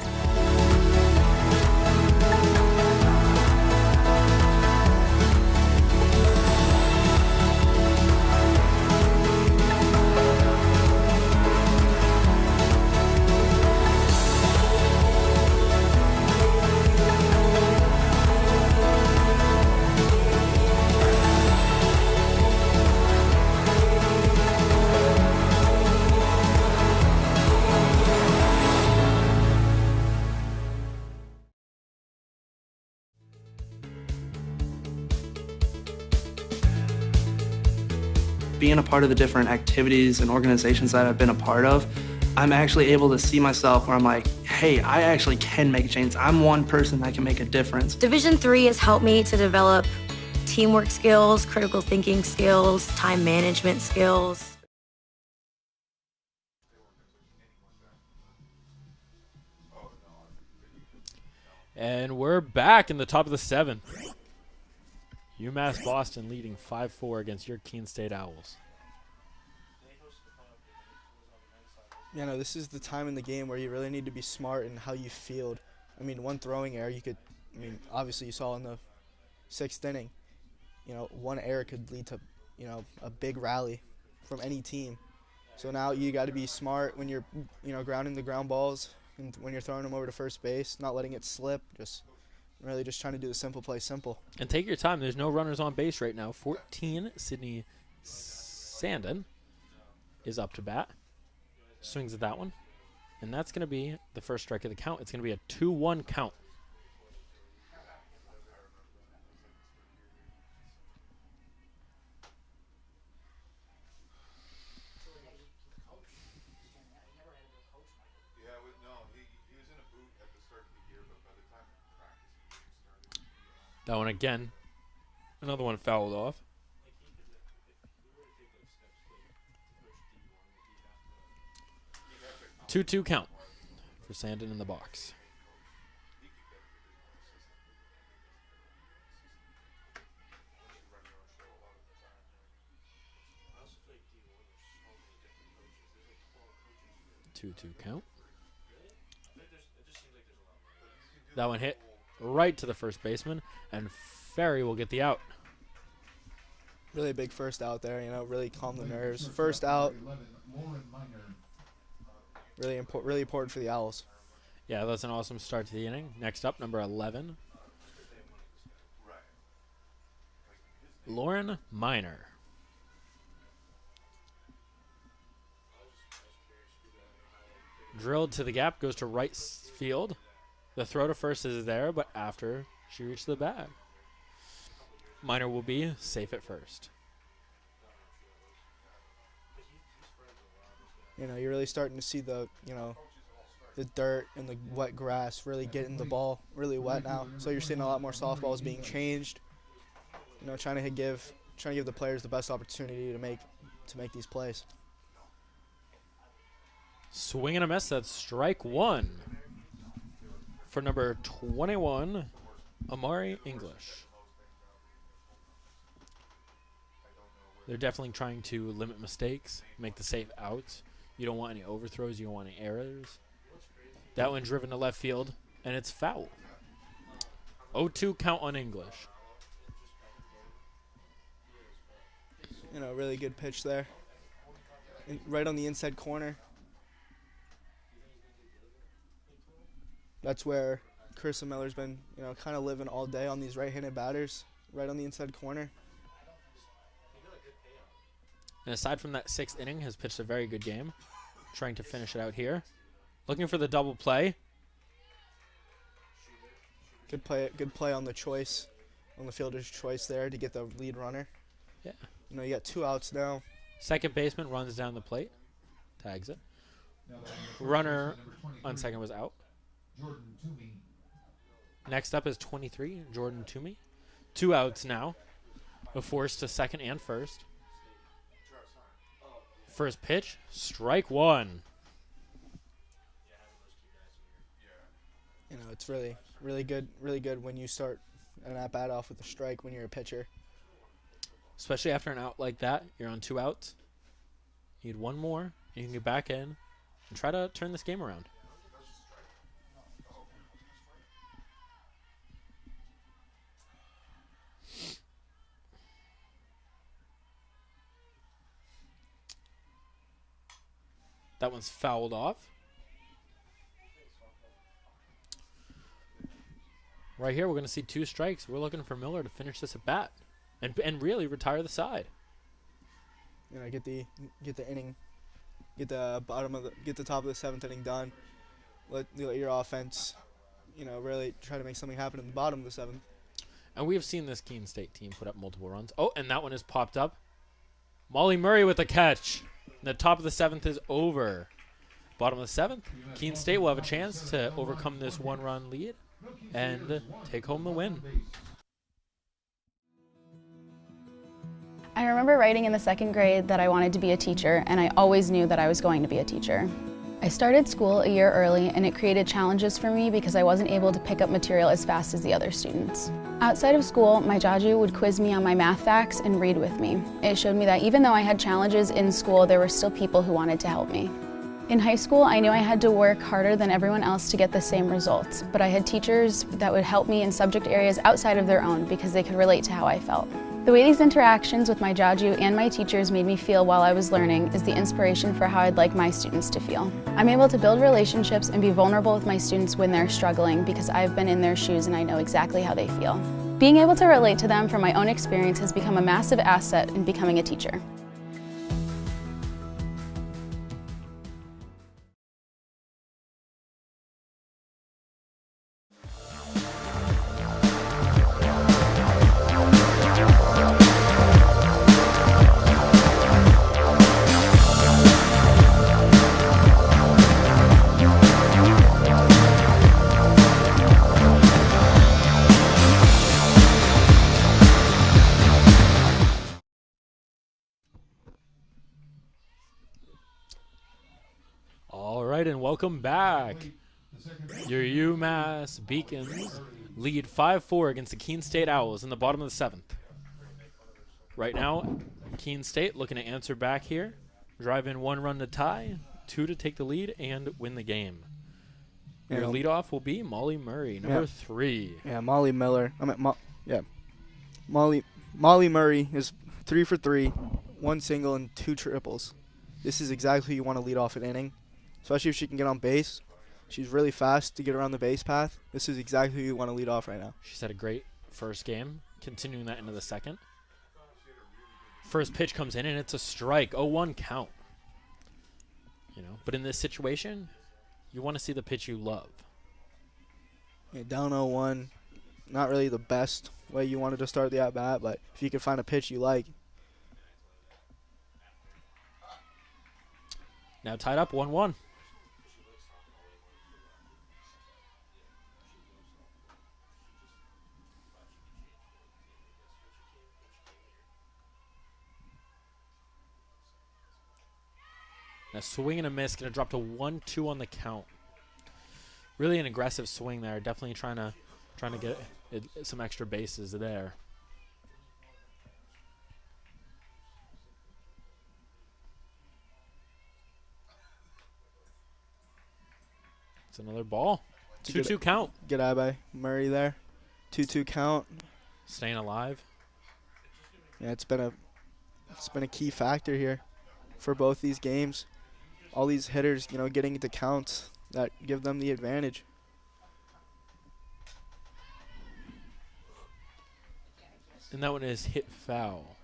Being a part of the different activities and organizations that I've been a part of, I'm actually able to see myself where I'm like, hey, I actually can make a change. I'm one person that can make a difference. Division III has helped me to develop teamwork skills, critical thinking skills, time management skills. And we're back in the top of the 7th. UMass-Boston leading 5-4 against your Keene State Owls. This is the time in the game where you really need to be smart in how you field. One throwing error, obviously you saw in the 6th inning, one error could lead to a big rally from any team. So now you got to be smart when you're, grounding the ground balls and when you're throwing them over to first base, not letting it slip, really just trying to do the simple play simple. And take your time. There's no runners on base right now. 14, Sydney Sandin is up to bat. Swings at that one. And that's going to be the first strike of the count. It's going to be a 2-1 count. That one again. Another one fouled off. Two count for Sandin in the box. Two count. That one hit right to the first baseman, and Ferry will get the out. Really big first out there, really calm the nerves. First out. Really important for the Owls. Yeah, that's an awesome start to the inning. Next up, number 11. Lauren Miner. Drilled to the gap, goes to right field. The throw to first is there, but after she reached the bag. Miner will be safe at first. You're really starting to see the dirt and the wet grass really getting the ball really wet now. So you're seeing a lot more softballs being changed. Trying to give the players the best opportunity to make these plays. Swing and a miss. That's strike one for number 21, Amari English. They're definitely trying to limit mistakes, make the safe outs. You don't want any overthrows. You don't want any errors. That one driven to left field, and it's foul. 0-2 count on English. Really good pitch there. Right on the inside corner. That's where Carissa Miller's been, kind of living all day on these right-handed batters, right on the inside corner. And aside from that 6th inning, has pitched a very good game. Trying to finish it out here. Looking for the double play. Good play on the choice, on the fielder's choice there to get the lead runner. Yeah. You got 2 outs now. Second baseman runs down the plate. Tags it. Runner on second was out. Next up is 23, Jordan Toomey. 2 outs now. A force to second and first. First pitch, strike one. It's really good when you start an at-bat off with a strike when you're a pitcher. Especially after an out like that, you're on 2 outs. You need one more, and you can get back in and try to turn this game around. That one's fouled off. Right here, we're going to see 2 strikes. We're looking for Miller to finish this at bat and really retire the side. Get the inning, get the top of the 7th inning done. Let your offense, really try to make something happen in the bottom of the 7th. And we have seen this Keene State team put up multiple runs. Oh, and that one is popped up. Molly Murray with the catch. The top of the 7th is over. Bottom of the 7th, Keene State will have a chance to overcome this 1-run lead and take home the win. I remember writing in the 2nd grade that I wanted to be a teacher, and I always knew that I was going to be a teacher. I started school a year early, and it created challenges for me because I wasn't able to pick up material as fast as the other students. Outside of school, my Jaju would quiz me on my math facts and read with me. It showed me that even though I had challenges in school, there were still people who wanted to help me. In high school, I knew I had to work harder than everyone else to get the same results, but I had teachers that would help me in subject areas outside of their own because they could relate to how I felt. The way these interactions with my Jaju and my teachers made me feel while I was learning is the inspiration for how I'd like my students to feel. I'm able to build relationships and be vulnerable with my students when they're struggling because I've been in their shoes and I know exactly how they feel. Being able to relate to them from my own experience has become a massive asset in becoming a teacher. And welcome back. Your UMass Beacons lead 5-4 against the Keene State Owls in the bottom of the 7th. Right now, Keene State looking to answer back here. Drive in 1 run to tie, 2 to take the lead and win the game. Your leadoff will be Molly Murray, number 3. Yeah, Molly Miller. Molly Murray is 3 for 3, 1 single and 2 triples. This is exactly who you want to lead off an inning. Especially if she can get on base. She's really fast to get around the base path. This is exactly who you want to lead off right now. She's had a great first game, continuing that into the second. First pitch comes in, and it's a strike. 0-1 count. But in this situation, you want to see the pitch you love. Yeah, down 0-1, not really the best way you wanted to start the at-bat, but if you can find a pitch you like. Now tied up 1-1. A swing and a miss, going to drop to 1-2 on the count. Really an aggressive swing there. Definitely trying to get some extra bases there. It's another ball. 2-2 count. Good eye by Murray there. 2-2 count. Staying alive. Yeah, it's been a key factor here for both these games. All these hitters, getting into counts that give them the advantage. And that one is hit foul.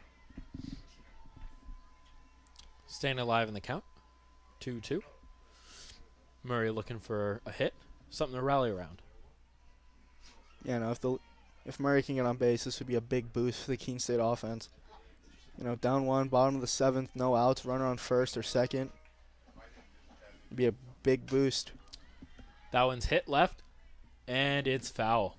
Staying alive in the count. 2-2. Murray looking for a hit. Something to rally around. Yeah, no, if Murray can get on base, this would be a big boost for the Keene State offense. Down 1, bottom of the 7th, no outs, runner on first or second. Be a big boost. That one's hit left, and it's foul.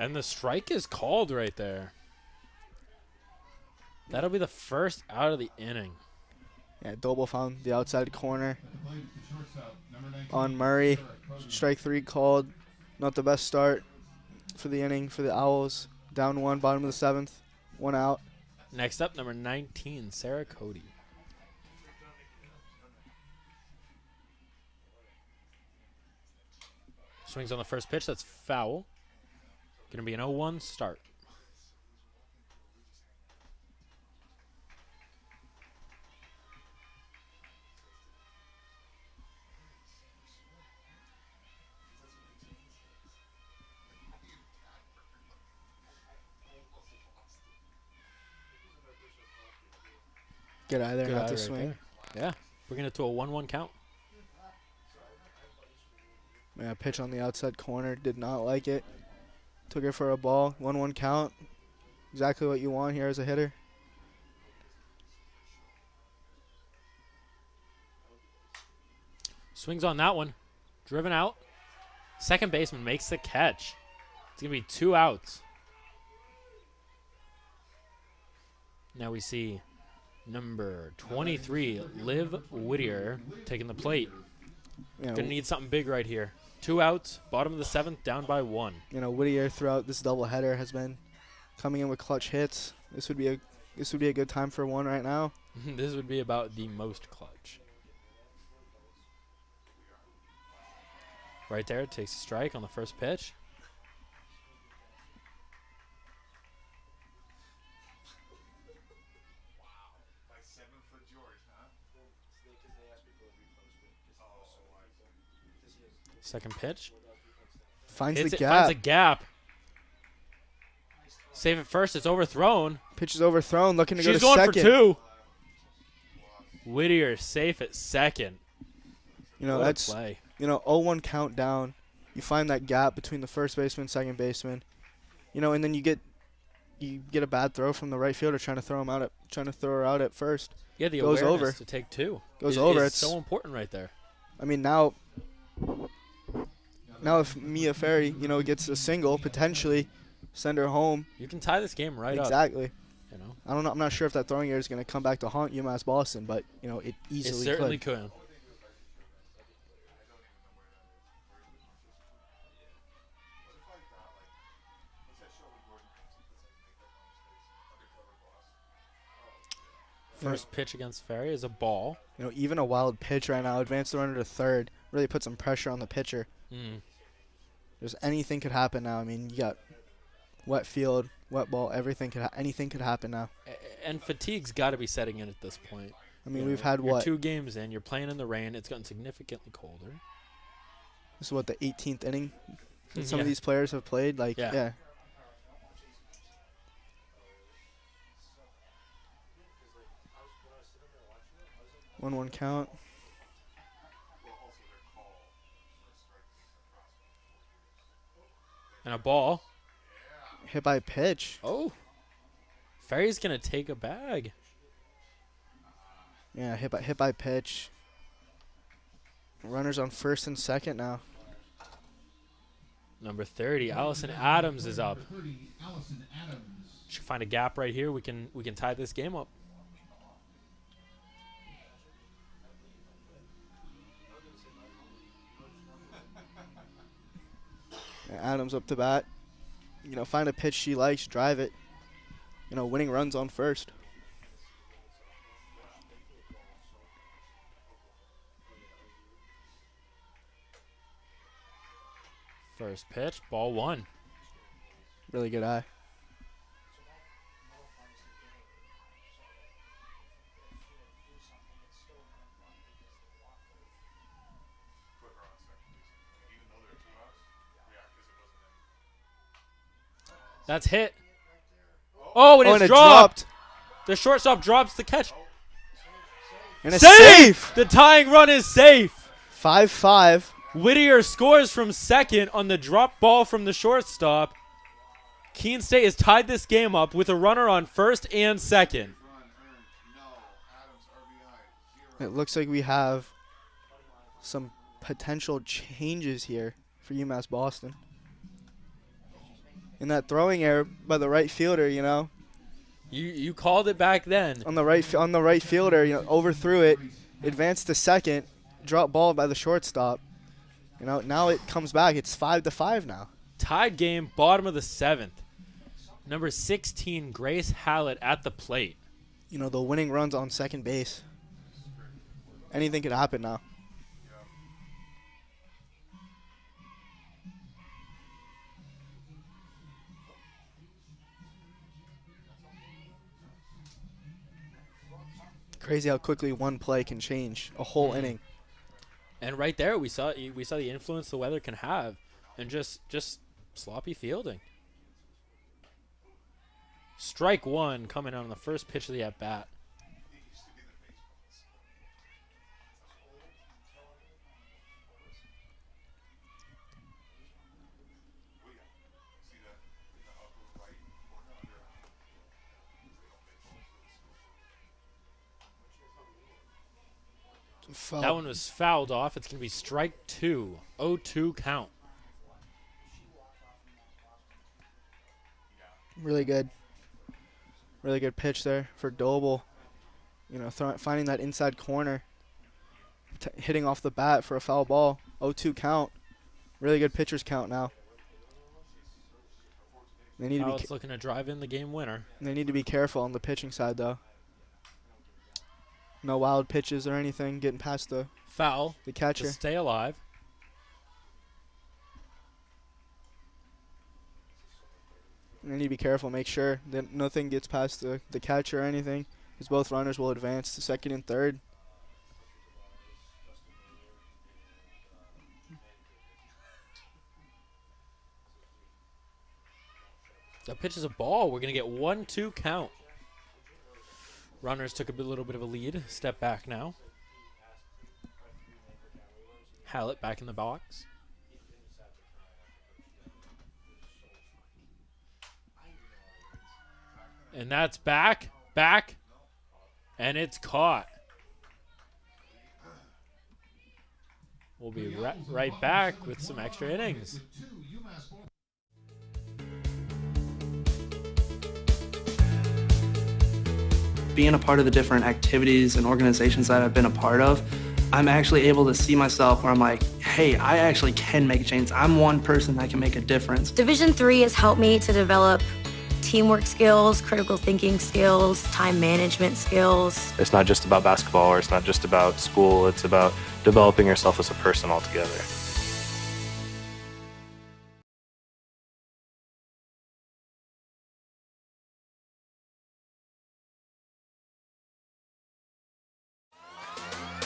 And the strike is called right there. That'll be the first out of the inning. Yeah, Doble found the outside corner on Murray. Strike 3 called. Not the best start for the inning for the Owls. Down 1, bottom of the 7th. 1 out. Next up, number 19, Sarah Cody. Swings on the first pitch. That's foul. Going to be an 0-1 start. Good eye there, not to swing. Yeah, bringing it to a 1-1 count. Yeah, pitch on the outside corner. Did not like it. Took it for a ball. 1-1 count. Exactly what you want here as a hitter. Swings on that one. Driven out. Second baseman makes the catch. It's going to be 2 outs. Now we see number 23, Liv Whittier, taking the plate. You know, Gonna need something big right here. 2 outs, bottom of the 7th, down by 1. You know, Whittier throughout this doubleheader has been coming in with clutch hits. This would be a good time for one right now. This would be about the most clutch. Right there, takes a strike on the first pitch. Second pitch. Finds Finds the a gap. Save it first. It's overthrown. Pitch is overthrown. Looking to go to second. second. She's going for 2. Whittier safe at second. You know, What a that's play. You know, 0-1 count down. You find that gap between the first baseman, second baseman. You know, and then you get a bad throw from the right fielder trying to throw her out at first. Yeah, the goes awareness over. to take 2 Goes over. It's so important right there. I mean, now if Mia Ferry, you know, gets a single, potentially send her home. You can tie this game right up. Exactly. You know, I don't know. I'm not sure if that throwing error is going to come back to haunt UMass-Boston, but you know, it easily it certainly could. First pitch against Ferry is a ball. You know, even a wild pitch right now, advance the runner to third, really put some pressure on the pitcher. There's anything could happen now. I mean, you got wet field, wet ball, anything could happen now. And fatigue's got to be setting in at this point. I mean, we've had you're what? 2 games in. You're playing in the rain. It's gotten significantly colder. This is what, the 18th inning that some of these players have played. Like, yeah. 1-1 count. And a ball. Hit by pitch. Oh. Ferry's going to take a bag. Yeah, hit by pitch. Runners on first and second now. Number 30, Allison Adams is up. Should find a gap right here. We can tie this game up. Adams up to bat. You know, find a pitch she likes, drive it. You know, winning runs on first. First pitch, ball 1. Really good eye. That's hit. Oh, and it's dropped. The shortstop drops the catch. And it's safe. The tying run is safe. 5-5. Whittier scores from second on the drop ball from the shortstop. Keene State has tied this game up with a runner on first and second. It looks like we have some potential changes here for UMass-Boston. In that throwing error by the right fielder, you know. You called it back then. On the right fielder, you know, overthrew it, advanced to second, dropped ball by the shortstop. You know, now it comes back. It's 5-5 now. Tied game, bottom of the 7th. Number 16, Grace Hallett at the plate. You know, the winning runs on second base. Anything could happen now. Crazy how quickly one play can change a whole inning. And right there, we saw the influence the weather can have, and just sloppy fielding. Strike 1 coming out on the first pitch of the at bat. Foul. That one was fouled off. It's going to be strike 2. 0-2 count. Really good. Really good pitch there for Doble. You know, finding that inside corner. Hitting off the bat for a foul ball. 0-2 count. Really good pitcher's count now. They need Now it's looking to drive in the game winner. They need to be careful on the pitching side, though. No wild pitches or anything getting past the foul. The catcher. To stay alive. They need to be careful. Make sure that nothing gets past the catcher or anything, because both runners will advance to second and third. That pitch is a ball. We're going to get 1-2 count. Runners took a little bit of a lead. Step back now. Hallett back in the box. And that's back, and it's caught. We'll be right back with some extra innings. Being a part of the different activities and organizations that I've been a part of, I'm actually able to see myself where I'm like, hey, I actually can make change. I'm one person that can make a difference. Division III has helped me to develop teamwork skills, critical thinking skills, time management skills. It's not just about basketball, or it's not just about school. It's about developing yourself as a person altogether.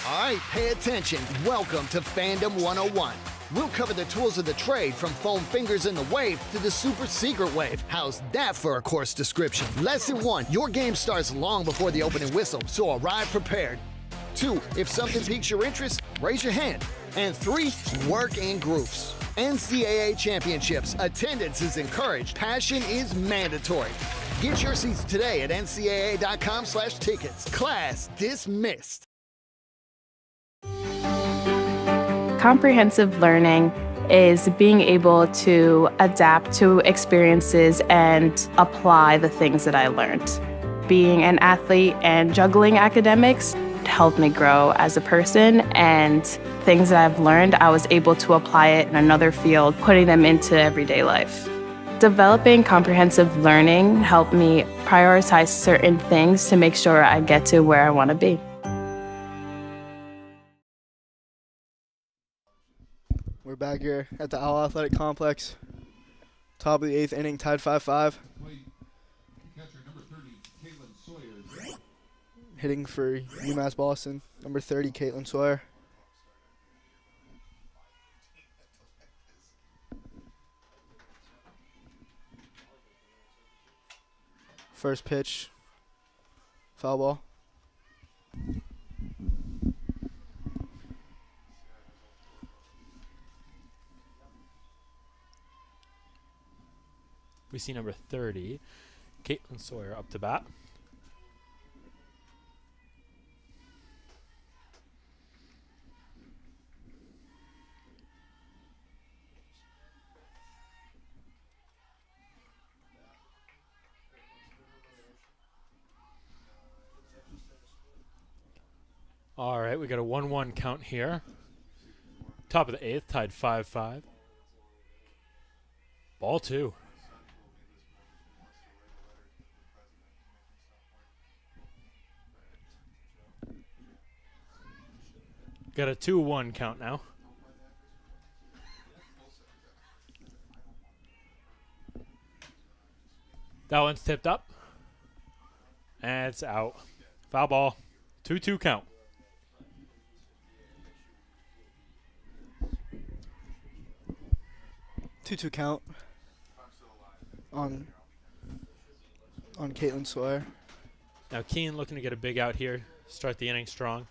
All right, pay attention. Welcome to Fandom 101. We'll cover the tools of the trade, from foam fingers in the wave to the super secret wave. How's that for a course description? Lesson 1, your game starts long before the opening whistle, so arrive prepared. 2, if something piques your interest, raise your hand. And 3, work in groups. NCAA championships, attendance is encouraged, passion is mandatory. Get your seats today at ncaa.com/tickets. Class dismissed. Comprehensive learning is being able to adapt to experiences and apply the things that I learned. Being an athlete and juggling academics helped me grow as a person, and things that I've learned, I was able to apply it in another field, putting them into everyday life. Developing comprehensive learning helped me prioritize certain things to make sure I get to where I want to be. We're back here at the Owl Athletic Complex. Top of the 8th inning, tied 5-5. Hitting for UMass-Boston, number 30, Caitlin Sawyer. First pitch, foul ball. We see number 30, Caitlin Sawyer, up to bat. All right, we got a 1-1 count here. Top of the 8th, tied 5-5. Ball 2. Got a 2-1 count now. That one's tipped up. And it's out. Foul ball. 2-2 count. Two count on Caitlin Sawyer. Now Keene looking to get a big out here. Start the inning strong.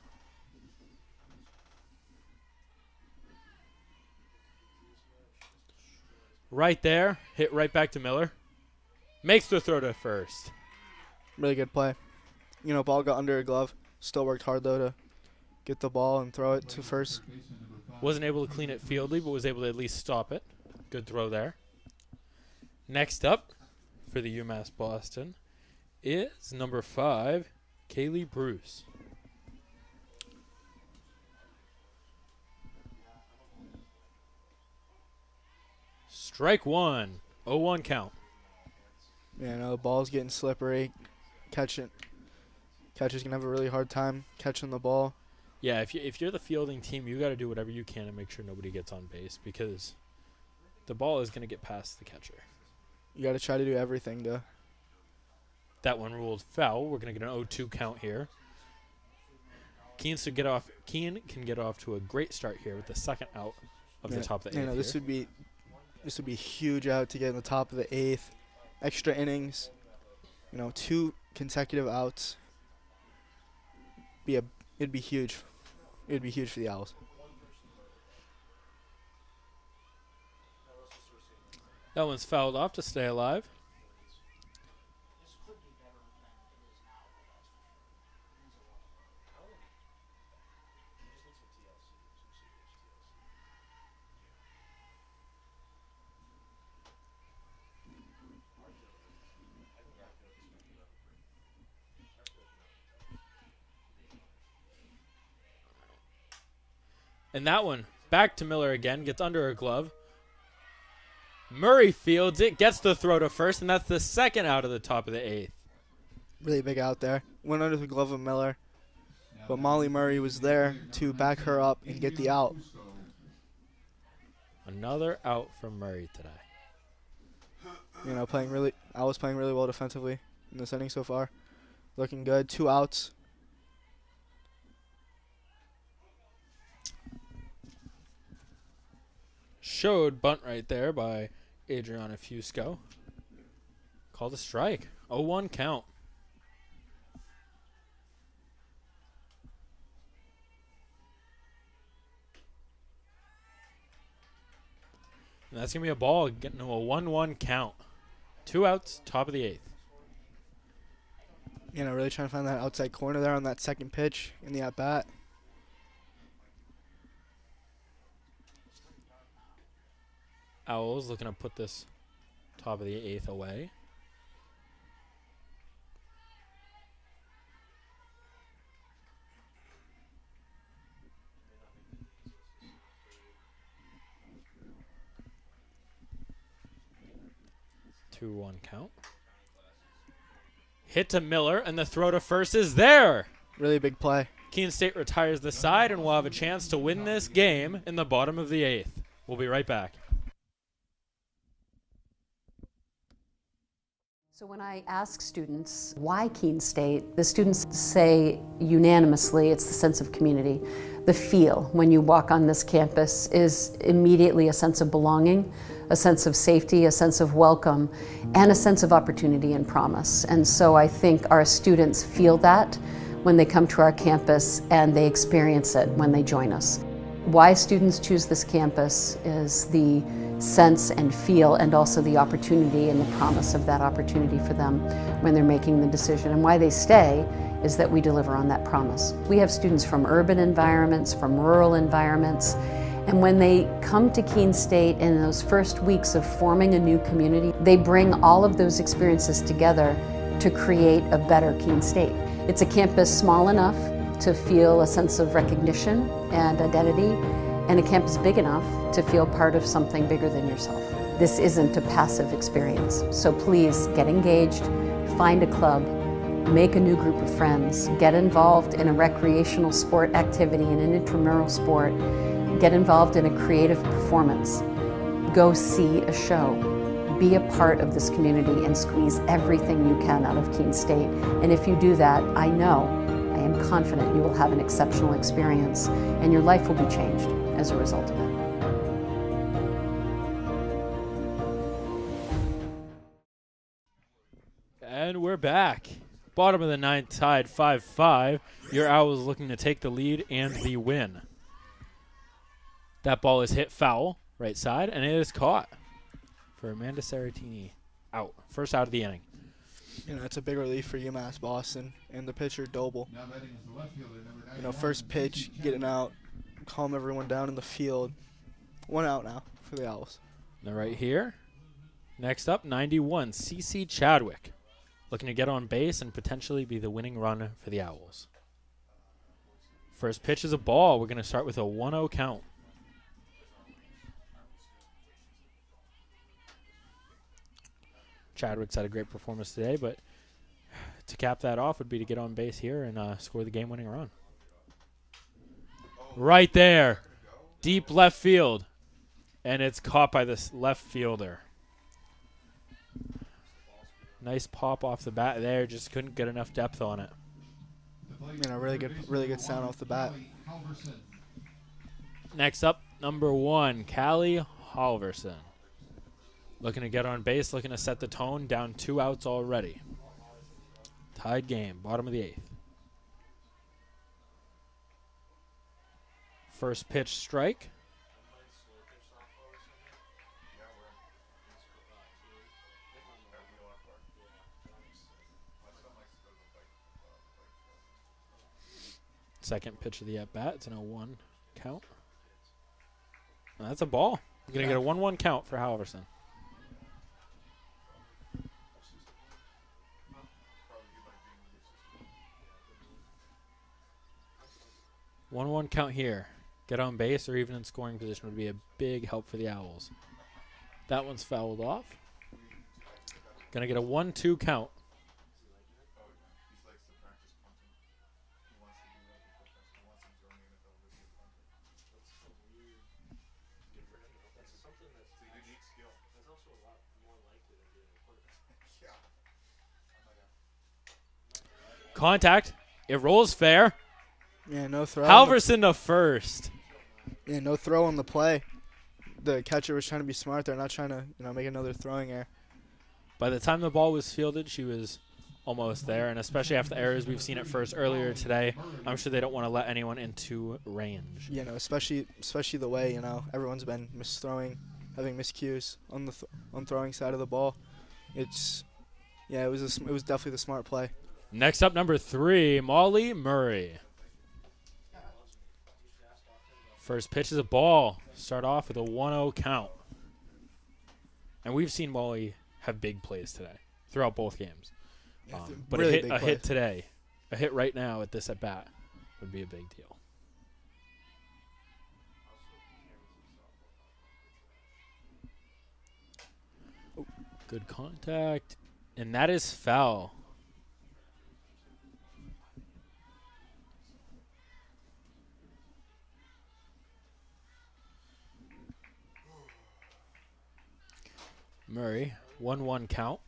Right there. Hit right back to Miller. Makes the throw to first. Really good play. You know, ball got under her glove. Still worked hard, though, to get the ball and throw it to first. Wasn't able to clean it fieldly, but was able to at least stop it. Good throw there. Next up for the UMass-Boston is number 5, Kaylee Bruce. Strike one. 0-1 count. Yeah, no, the ball's getting slippery. Catcher's gonna have a really hard time catching the ball. Yeah, if you're the fielding team, you got to do whatever you can to make sure nobody gets on base because the ball is going to get past the catcher. You got to try to do everything to. That one ruled foul. We're going to get an 0-2 count here. Keene can get off to a great start here with the second out of the top of the 8th. You know, this would be huge out to get in the top of the 8th. Extra innings. 2 consecutive outs. It'd be huge. It'd be huge for the Owls. That one's fouled off to stay alive. And that one, back to Miller again, gets under her glove. Murray fields it, gets the throw to first, and that's the second out of the top of the 8th. Really big out there. Went under the glove of Miller. But Molly Murray was there to back her up and get the out. Another out from Murray today. I was playing really well defensively in this inning so far. Looking good. 2 outs. Showed bunt right there by Adriana Fusco. Called a strike. 0-1 count. And that's going to be a ball getting to a 1-1 count. 2 outs, top of the 8th. Really trying to find that outside corner there on that second pitch in the at-bat. Owls looking to put this top of the 8th away. Two 1 count. Hit to Miller, and the throw to first is there. Really big play. Keene State retires the side, and will have a chance to win this game in the bottom of the 8th. We'll be right back. So when I ask students why Keene State, the students say unanimously it's the sense of community. The feel when you walk on this campus is immediately a sense of belonging, a sense of safety, a sense of welcome, and a sense of opportunity and promise. And so I think our students feel that when they come to our campus and they experience it when they join us. Why students choose this campus is the sense and feel and also the opportunity and the promise of that opportunity for them when they're making the decision. And why they stay is that we deliver on that promise. We have students from urban environments, from rural environments, and when they come to Keene State in those first weeks of forming a new community, they bring all of those experiences together to create a better Keene State. It's a campus small enough to feel a sense of recognition and identity, and a campus big enough to feel part of something bigger than yourself. This isn't a passive experience, so please get engaged, find a club, make a new group of friends, get involved in a recreational sport activity, in an intramural sport, get involved in a creative performance, go see a show, be a part of this community and squeeze everything you can out of Keene State. And if you do that, I am confident you will have an exceptional experience and your life will be changed as a result of it. And we're back. Bottom of the 9th, tied 5-5. Your Owls looking to take the lead and the win. That ball is hit foul, right side, and it is caught for Amanda Saratini. Out. First out of the inning. It's a big relief for UMass-Boston and the pitcher, Doble. First pitch, getting out, calm everyone down in the field. 1 out now for the Owls. Now right here. Next up, 91, CC Chadwick. looking to get on base and potentially be the winning run for the Owls. First pitch is a ball. We're going to start with a 1-0 count. Chadwick's had a great performance today, but to cap that off would be to get on base here and score the game-winning run. Right there. Deep left field. And it's caught by this left fielder. Nice pop off the bat there. Just couldn't get enough depth on it. Really good sound off the bat. Next up, number 1, Callie Halverson. Looking to get on base, looking to set the tone. Down 2 outs already. Tied game, bottom of the 8th. First pitch strike. Second pitch of the at-bat. It's an 0-1 count. And that's a ball. You're going to get a 1-1 count for Halverson. One count here. Get on base or even in scoring position would be a big help for the Owls. That one's fouled off. Going to get a 1-2 count. Contact. It rolls fair. Yeah, no throw. Halverson to first. Yeah, no throw on the play. The catcher was trying to be smart. They're not trying to, make another throwing error. By the time the ball was fielded, she was almost there, and especially after the errors we've seen at first earlier today, I'm sure they don't want to let anyone into range. Especially the way, everyone's been misthrowing, having miscues on the on throwing side of the ball. It was definitely the smart play. Next up, number 3, Molly Murray. First pitch is a ball. Start off with a 1-0 count. And we've seen Molly have big plays today throughout both games. But really a hit today, a hit right now at this at-bat would be a big deal. Good contact. And that is foul. Murray, 1-1 count.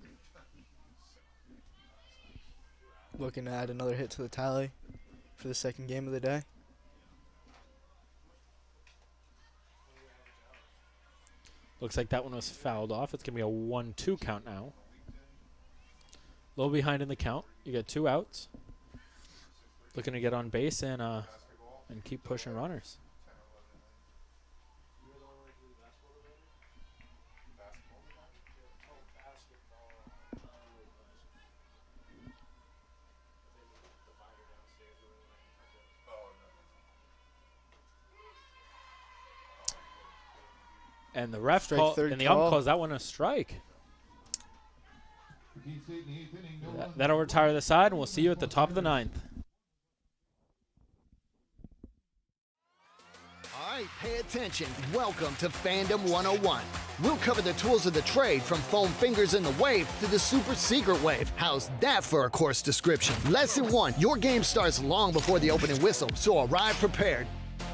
Looking to add another hit to the tally for the second game of the day. Looks like that one was fouled off. It's going to be a 1-2 count now. A little behind in the count. You got 2 outs. Looking to get on base and keep pushing runners. And the ref calls that one a strike. That'll retire the side, and we'll see you at the top of the 9th. All right, pay attention. Welcome to Fandom 101. We'll cover the tools of the trade from foam fingers in the wave to the super secret wave. How's that for a course description? Lesson 1, your game starts long before the opening whistle, so arrive prepared.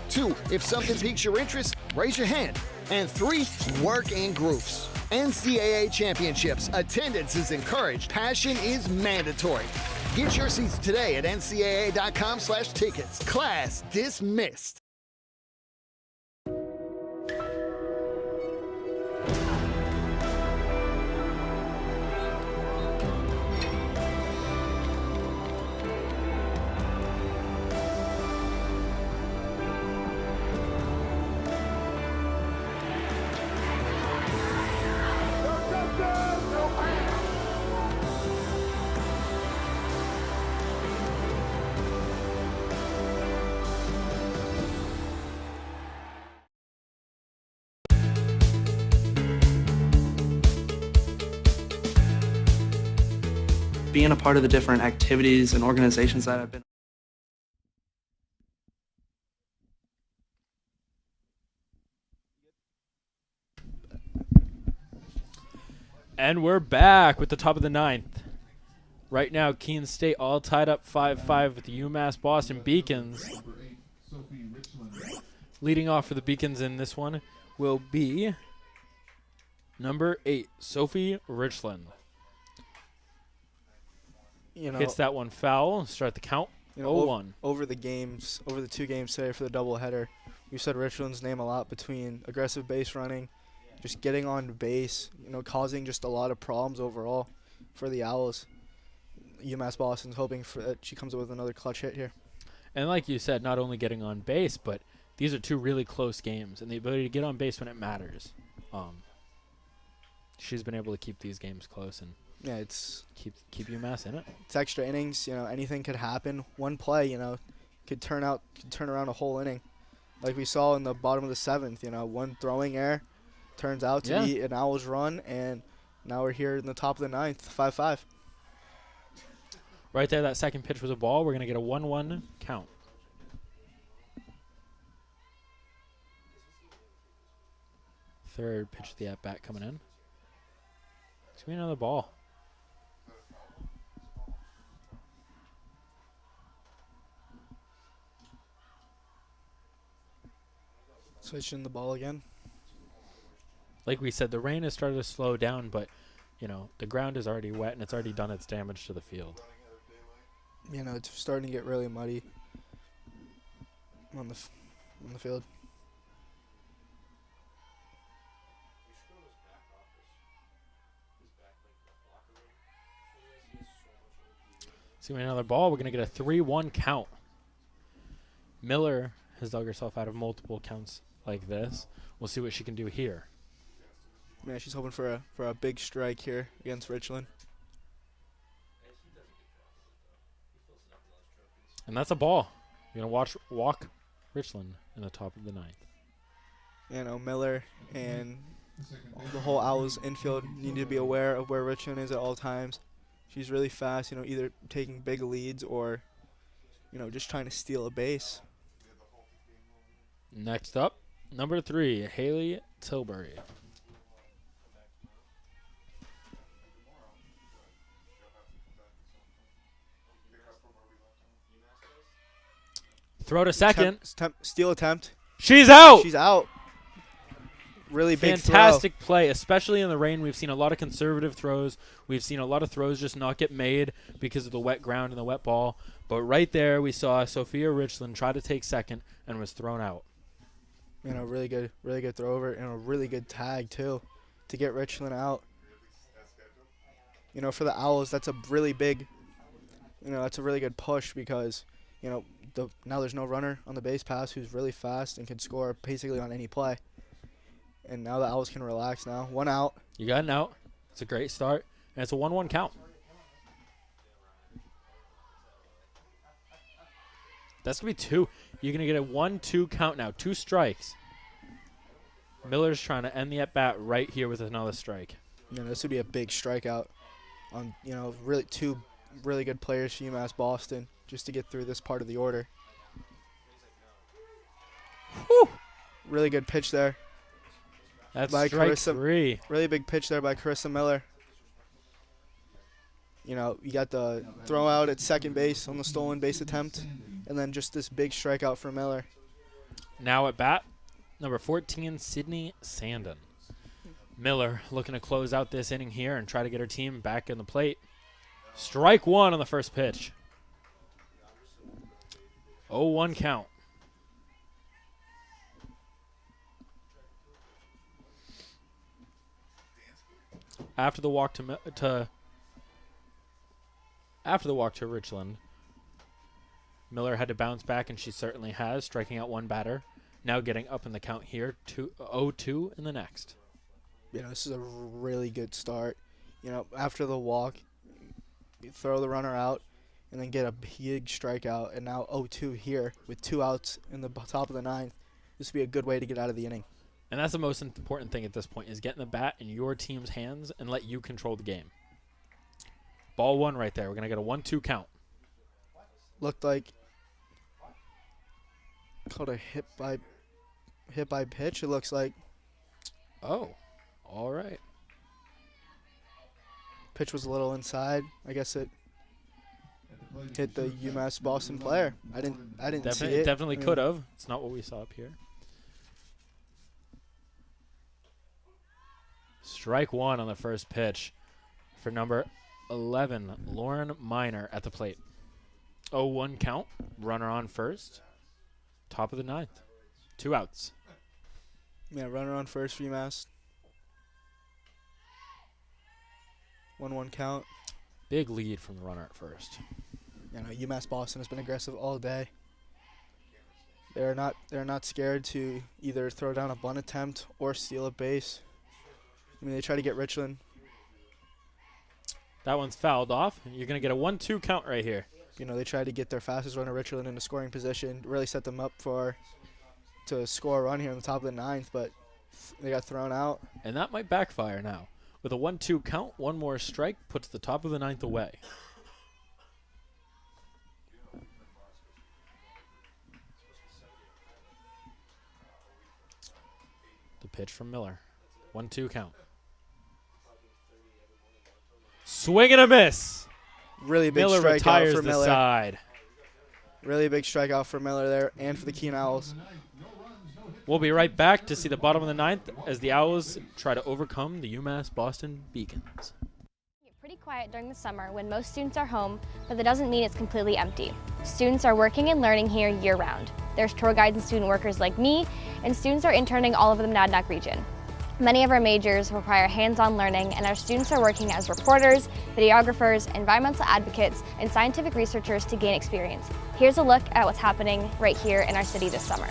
2, if something piques your interest, raise your hand. And 3, work in groups. NCAA championships. Attendance is encouraged. Passion is mandatory. Get your seats today at ncaa.com/tickets. Class dismissed. being a part of the different activities and organizations that I've been. And we're back with the top of the ninth. Right now, Keene State all tied up 5-5 with the UMass-Boston Beacons. Leading off for the Beacons in this one will be number 8, Sophie Richland. Hits that one foul. Start the count. 0-1. Over the 2 games today for the doubleheader, we said Richland's name a lot between aggressive base running, just getting on base, causing just a lot of problems overall for the Owls. UMass-Boston's hoping that she comes up with another clutch hit here. And like you said, not only getting on base, but these are 2 really close games, and the ability to get on base when it matters. She's been able to keep these games close and it's keep UMass in it. It's extra innings. Anything could happen. One play, could turn around a whole inning, like we saw in the bottom of the 7th. One throwing error turns out to be an Owls run, and now we're here in the top of the 9th, 5-5. Right there, that second pitch was a ball. We're gonna get a 1-1 count. Third pitch of the at-bat coming in. It's gonna be another ball. Switching the ball again. Like we said, the rain has started to slow down, but the ground is already wet and it's already done its damage to the field. It's starting to get really muddy on the field. See another ball. We're going to get a 3-1 count. Miller has dug herself out of multiple counts like this. We'll see what she can do here. Yeah, she's hoping for a big strike here against Richland. And that's a ball. You're going to walk Richland in the top of the 9th. Miller and the whole Owls infield need to be aware of where Richland is at all times. She's really fast, either taking big leads or, just trying to steal a base. Next up, number 3, Haley Tilbury. Throw to second. Steal attempt. She's out. She's out. Really big Fantastic throw. play, especially in the rain. We've seen a lot of conservative throws. We've seen a lot of throws just not get made because of the wet ground and the wet ball. But right there, we saw Sophia Richland try to take second and was thrown out. Really good throw over and a really good tag too to get Richland out. For the Owls, that's a really big, that's a really good push because, now there's no runner on the base pass who's really fast and can score basically on any play. And now the Owls can relax now. 1 out. You got an out. It's a great start. And it's a 1-1 count. That's going to be 2. You're going to get a 1-2 count now. 2 strikes. Miller's trying to end the at-bat right here with another strike. This would be a big strikeout on, really 2 really good players for UMass-Boston just to get through this part of the order. Whew. Really good pitch there. That's strike 3. Really big pitch there by Carissa Miller. You got the throw out at second base on the stolen base attempt, and then just this big strikeout for Miller. Now at bat, number 14, Sydney Sandon. Miller looking to close out this inning here and try to get her team back in the plate. Strike 1 on the first pitch. 0-1 count. After the walk to Richland, Miller had to bounce back, and she certainly has, striking out 1 batter. Now getting up in the count here, 0-2 in the next. This is a really good start. After the walk, you throw the runner out, and then get a big strikeout, and now 0-2 here with 2 outs in the top of the 9th. This would be a good way to get out of the inning. And that's the most important thing at this point, is getting the bat in your team's hands and let you control the game. Ball one right there. We're going to get a 1-2 count. Looked like called a hit by pitch, it looks like. Oh, all right. Pitch was a little inside. I guess it hit the UMass-Boston player. I didn't see it. Definitely could have. It's not what we saw up here. Strike one on the first pitch for number 11, Lauren Miner at the plate. 0-1 count. Runner on first. Top of the ninth. 2 outs. Yeah, runner on first for UMass. 1-1 count. Big lead from the runner at first. You know, UMass-Boston has been aggressive all day. They're not scared to either throw down a bunt attempt or steal a base. I mean, they try to get Richland. That one's fouled off. You're going to get a 1-2 count right here. You know, they tried to get their fastest runner, Richland, in a scoring position, really set them up to score a run here in the top of the ninth, but they got thrown out. And that might backfire now. With a 1-2 count, one more strike puts the top of the ninth away. The pitch from Miller. 1-2 count. Swing and a miss. Really big Miller strikeout retires for the Miller. side. Really big strikeout for Miller there and for the Keene Owls. We'll be right back to see the bottom of the ninth as the Owls try to overcome the UMass-Boston Beacons. Pretty quiet during the summer when most students are home, but that doesn't mean it's completely empty. Students are working and learning here year-round. There's tour guides and student workers like me, and students are interning all over the Monadnock region. Many of our majors require hands-on learning, and our students are working as reporters, videographers, environmental advocates, and scientific researchers to gain experience. Here's a look at what's happening right here in our city this summer.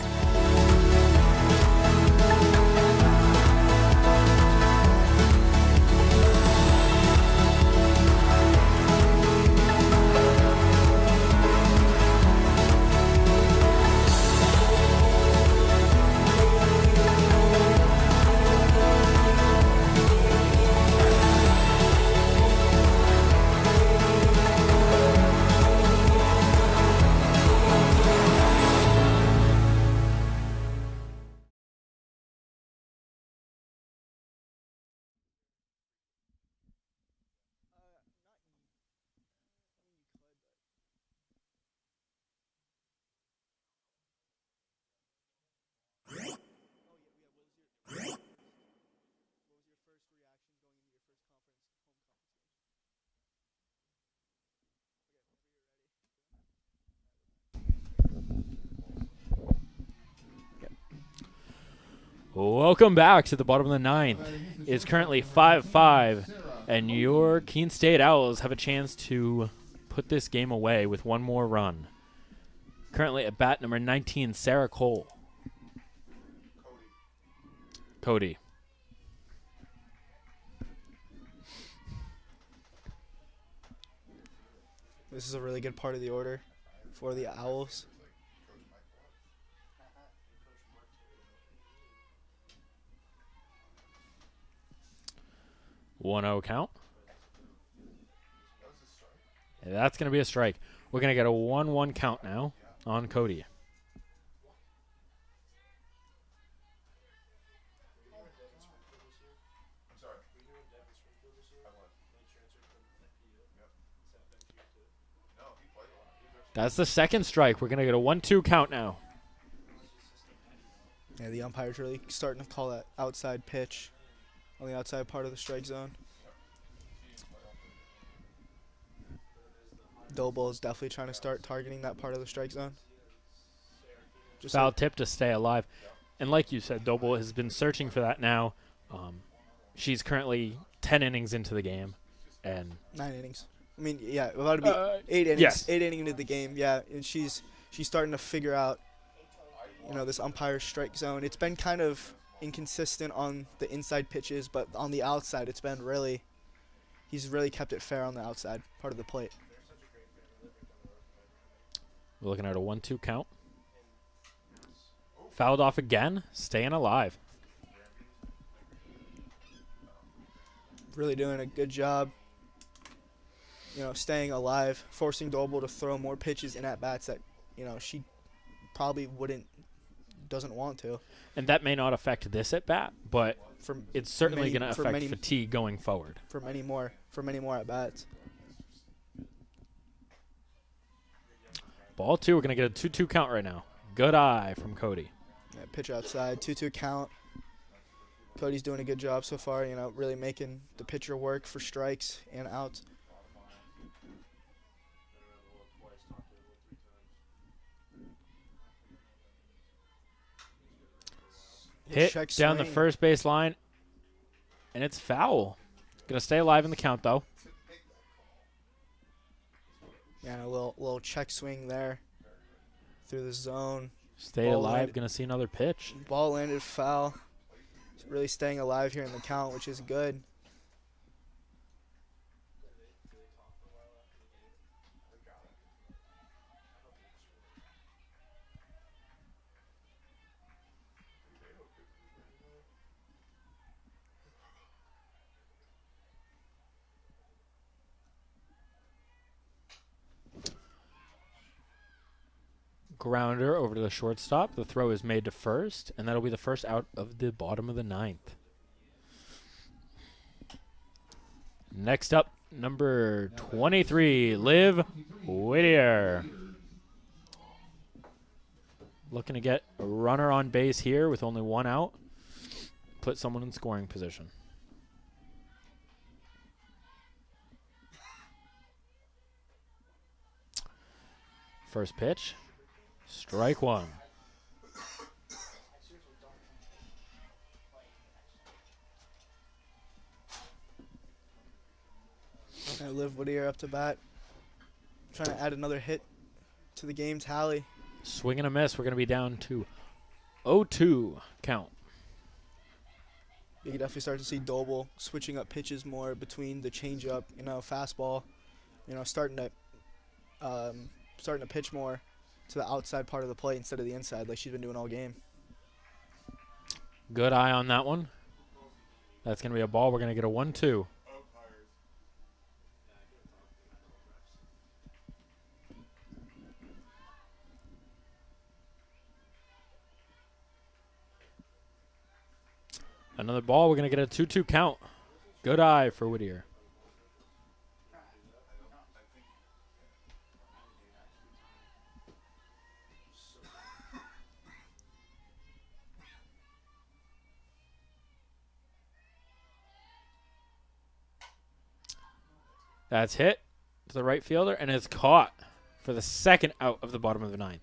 Welcome back to the bottom of the ninth. It's currently 5-5, and your Keene State Owls have a chance to put this game away with one more run. Currently at bat number 19, Sarah Cole. Cody. This is a really good part of the order for the Owls. One-0 count. And that's going to be a strike. We're going to get a 1-1 count now on Cody. That's the second strike. We're going to get a 1-2 count now. Yeah, the umpire's really starting to call that outside pitch on the outside part of the strike zone. Doble is definitely trying to start targeting that part of the strike zone. Just foul tip to stay alive. And like you said, Doble has been searching for that now. She's currently 10 innings into the game. And 9 innings. I mean, yeah, about to be 8 innings. Yes. 8 innings into the game, yeah. And she's starting to figure out, you know, this umpire strike zone. It's been kind of inconsistent on the inside pitches, but on the outside, it's been really, he's really kept it fair on the outside part of the plate. We're looking at a 1-2 count. Fouled off again, staying alive. Really doing a good job. staying alive, forcing Doble to throw more pitches in at-bats that, she probably doesn't want to. And that may not affect this at-bat, but it's certainly going to affect fatigue going forward. For many more at-bats. Ball 2, we're going to get a 2-2 count right now. Good eye from Cody. Yeah, pitch outside, 2-2 count. Cody's doing a good job so far, really making the pitcher work for strikes and outs. Hit down the first base line, and it's foul. Going to stay alive in the count, though. Yeah, a little check swing there through the zone. Stay alive, going to see another pitch. Ball landed foul. Really staying alive here in the count, which is good. Grounder over to the shortstop. The throw is made to first, and that'll be the first out of the bottom of the 9th. Next up, number 23, Liv Whittier. Looking to get a runner on base here with only one out. Put someone in scoring position. First pitch. Strike one. Liv Whittier up to bat. Trying to add another hit to the game tally. Swing and a miss. We're going to be down to 0-2 count. You can definitely start to see Doble switching up pitches more between the changeup, fastball, starting to pitch more to the outside part of the plate instead of the inside like she's been doing all game. Good eye on that one. That's going to be a ball. We're going to get a 1-2. Another ball. We're going to get a 2-2 count. Good eye for Whittier. That's hit to the right fielder, and it's caught for the second out of the bottom of the 9th.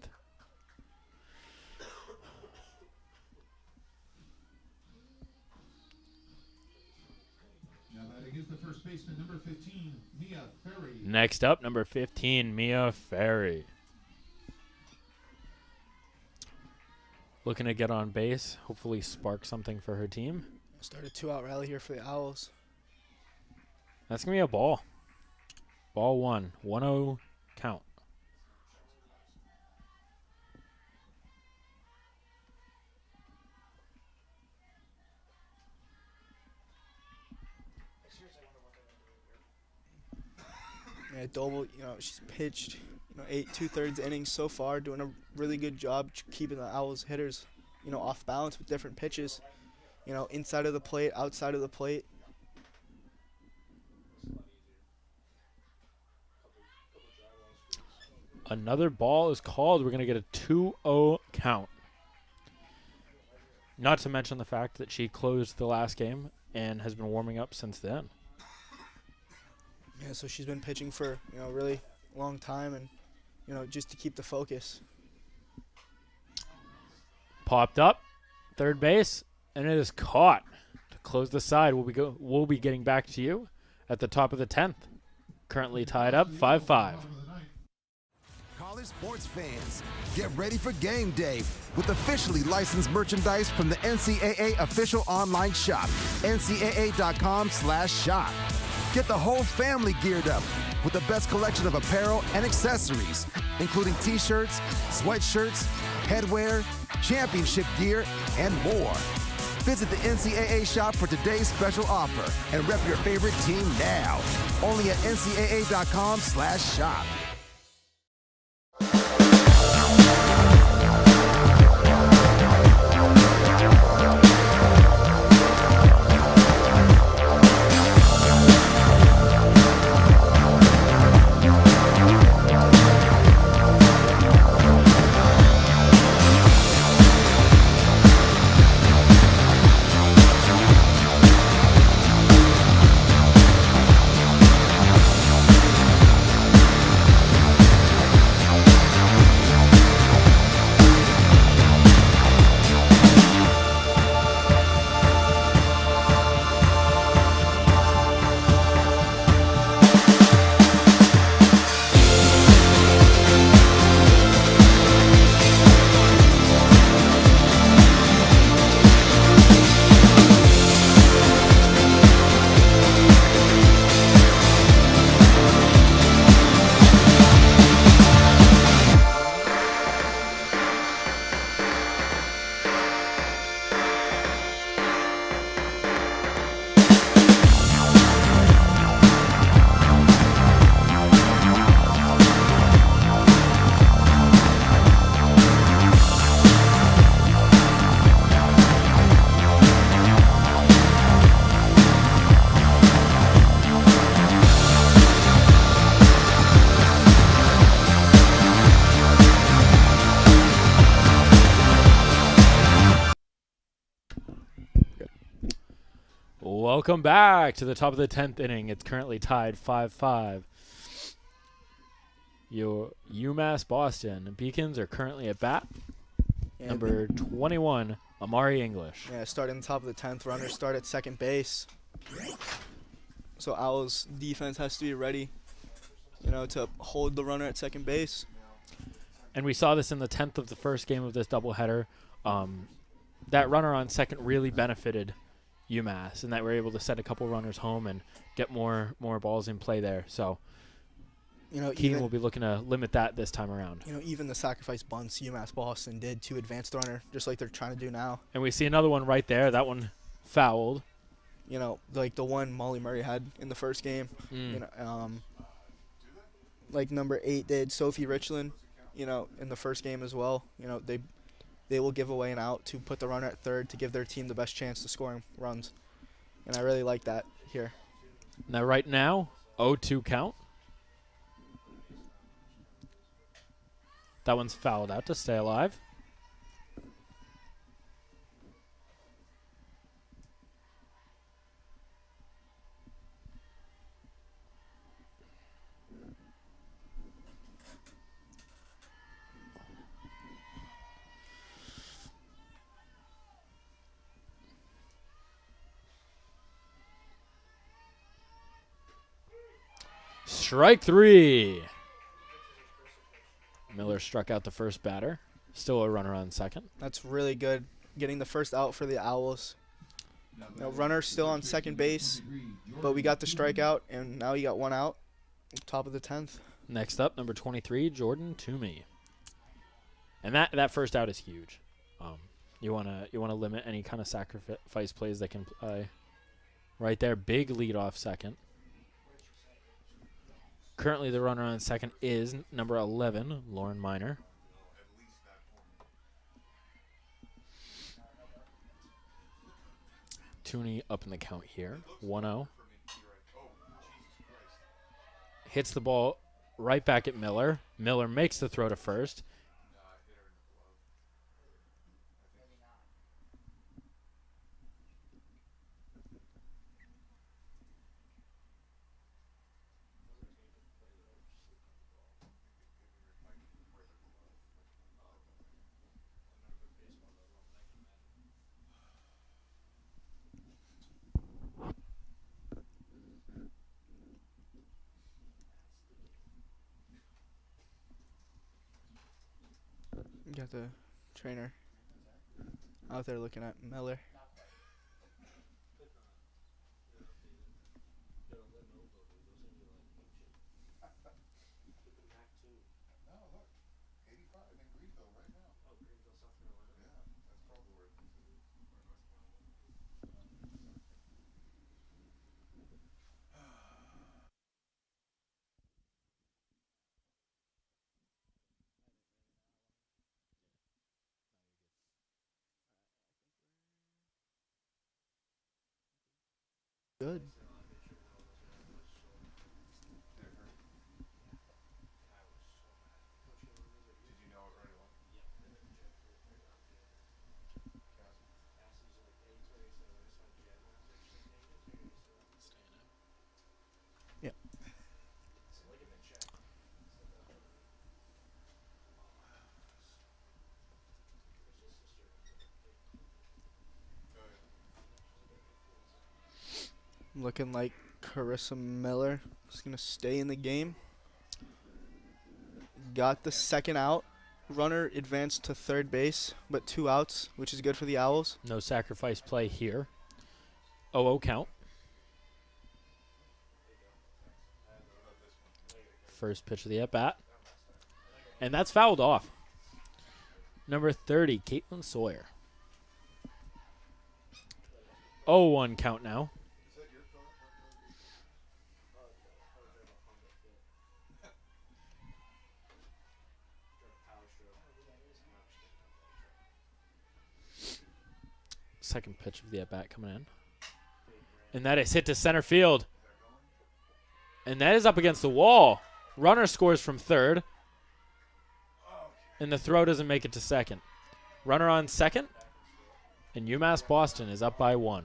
Now batting is the first baseman, number 15, Mia Ferry. Next up, number 15, Mia Ferry. Looking to get on base, hopefully spark something for her team. Start a 2-out rally here for the Owls. That's going to be a ball. Ball 1, 1-0 count. Yeah, Doble, she's pitched, 8 2/3 innings so far, doing a really good job keeping the Owls hitters, off balance with different pitches, inside of the plate, outside of the plate. Another ball is called. We're going to get a 2-0 count. Not to mention the fact that she closed the last game and has been warming up since then. Yeah, so she's been pitching for, a really long time and, just to keep the focus. Popped up, third base, and it is caught. To close the side, we'll be getting back to you at the top of the 10th. Currently tied up 5-5. College sports fans, get ready for game day with officially licensed merchandise from the NCAA official online shop, ncaa.com/shop. Get the whole family geared up with the best collection of apparel and accessories, including t-shirts, sweatshirts, headwear, championship gear, and more. Visit the NCAA shop for today's special offer and rep your favorite team now. Only at ncaa.com/shop. Welcome back to the top of the 10th inning. It's currently tied 5-5. Your UMass-Boston Beacons are currently at bat. Yeah, Number 21, Amari English. Yeah, starting top of the 10th. Runners start at second base. So Owls defense has to be ready, to hold the runner at second base. And we saw this in the 10th of the first game of this doubleheader. That runner on second really benefited UMass, and that we're able to send a couple runners home and get more balls in play there. So Keene will be looking to limit that this time around. Even the sacrifice bunts UMass-Boston did to advance the runner, just like they're trying to do now. And we see another one right there. That one fouled. Like the one Molly Murray had in the first game. Like number 8 did, Sophie Richland, in the first game as well. They will give away an out to put the runner at third to give their team the best chance to scoring runs. And I really like that here. Now right now, 0-2 count. That one's fouled out to stay alive. Strike 3. Miller struck out the first batter. Still a runner on second. That's really good, getting the first out for the Owls. Runner still on second base, but we got the strikeout, and now you got one out. Top of the 10th. Next up, number 23, Jordan Toomey. And that first out is huge. You wanna limit any kind of sacrifice plays that can play. Right there, big lead off second. Currently, the runner on second is number 11, Lauren Miner. Tooney up in the count here, 1-0. Hits the ball right back at Miller. Miller makes the throw to first. Got the trainer out there looking at Miller. Good. Yeah. Looking like Carissa Miller is going to stay in the game. Got the second out. Runner advanced to third base, but 2 outs, which is good for the Owls. No sacrifice play here. 0-0 count. First pitch of the at-bat. And that's fouled off. Number 30, Caitlin Sawyer. 0-1 count now. Second pitch of the at-bat coming in. And that is hit to center field. And that is up against the wall. Runner scores from third. And the throw doesn't make it to second. Runner on second. And UMass-Boston is up by 1.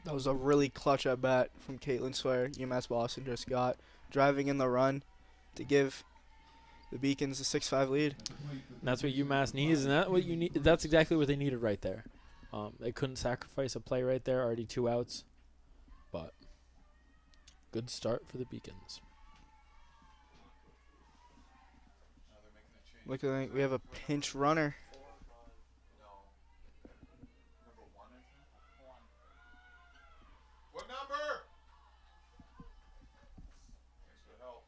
That was a really clutch at-bat from Caitlin Sawyer. UMass-Boston just got driving in the run to give the Beacons a 6-5 lead. And that's what UMass needs, and that's exactly what they needed right there. They couldn't sacrifice a play right there, already 2 outs. But good start for the Beacons. Looking like we have a pinch runner. What number? Thanks for the help.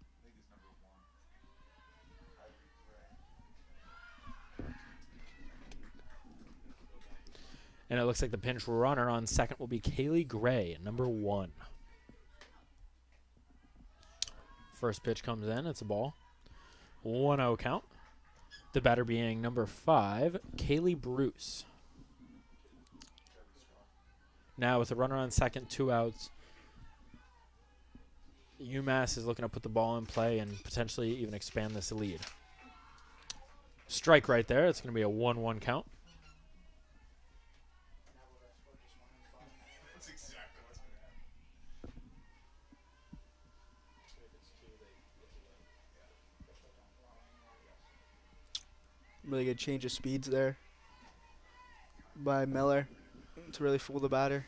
I think it's number 1. And it looks like the pinch runner on second will be Kaylee Gray, number 1. First pitch comes in. It's a ball. 1-0 count. The batter being number 5, Kaylee Bruce. Now with a runner on second, 2 outs, UMass is looking to put the ball in play and potentially even expand this lead. Strike right there. It's going to be a 1-1 count. That's exactly what's going to happen. Really good change of speeds there by Miller to really fool the batter.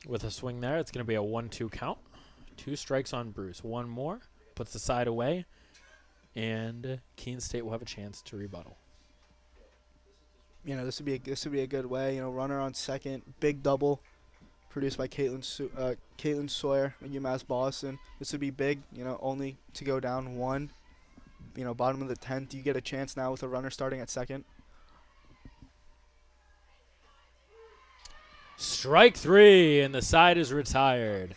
With a swing there, it's going to be a 1-2 count. 2 strikes on Bruce. One more, puts the side away, and Keene State will have a chance to rebuttal. You know, this would be a good way. You know, runner on second, big double, produced by Caitlin Sawyer at UMass-Boston. This would be big. You know, only to go down 1. You know, bottom of the 10th, you get a chance now with a runner starting at second. Strike 3, and the side is retired.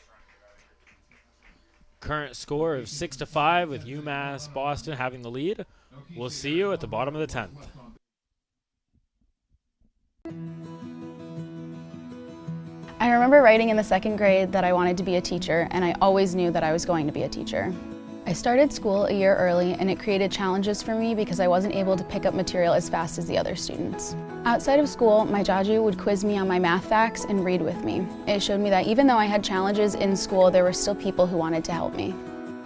Current score of 6-5 with UMass-Boston having the lead. We'll see you at the bottom of the 10th. I remember writing in the 2nd grade that I wanted to be a teacher, and I always knew that I was going to be a teacher. I started school a year early, and it created challenges for me because I wasn't able to pick up material as fast as the other students. Outside of school, my Jaju would quiz me on my math facts and read with me. It showed me that even though I had challenges in school, there were still people who wanted to help me.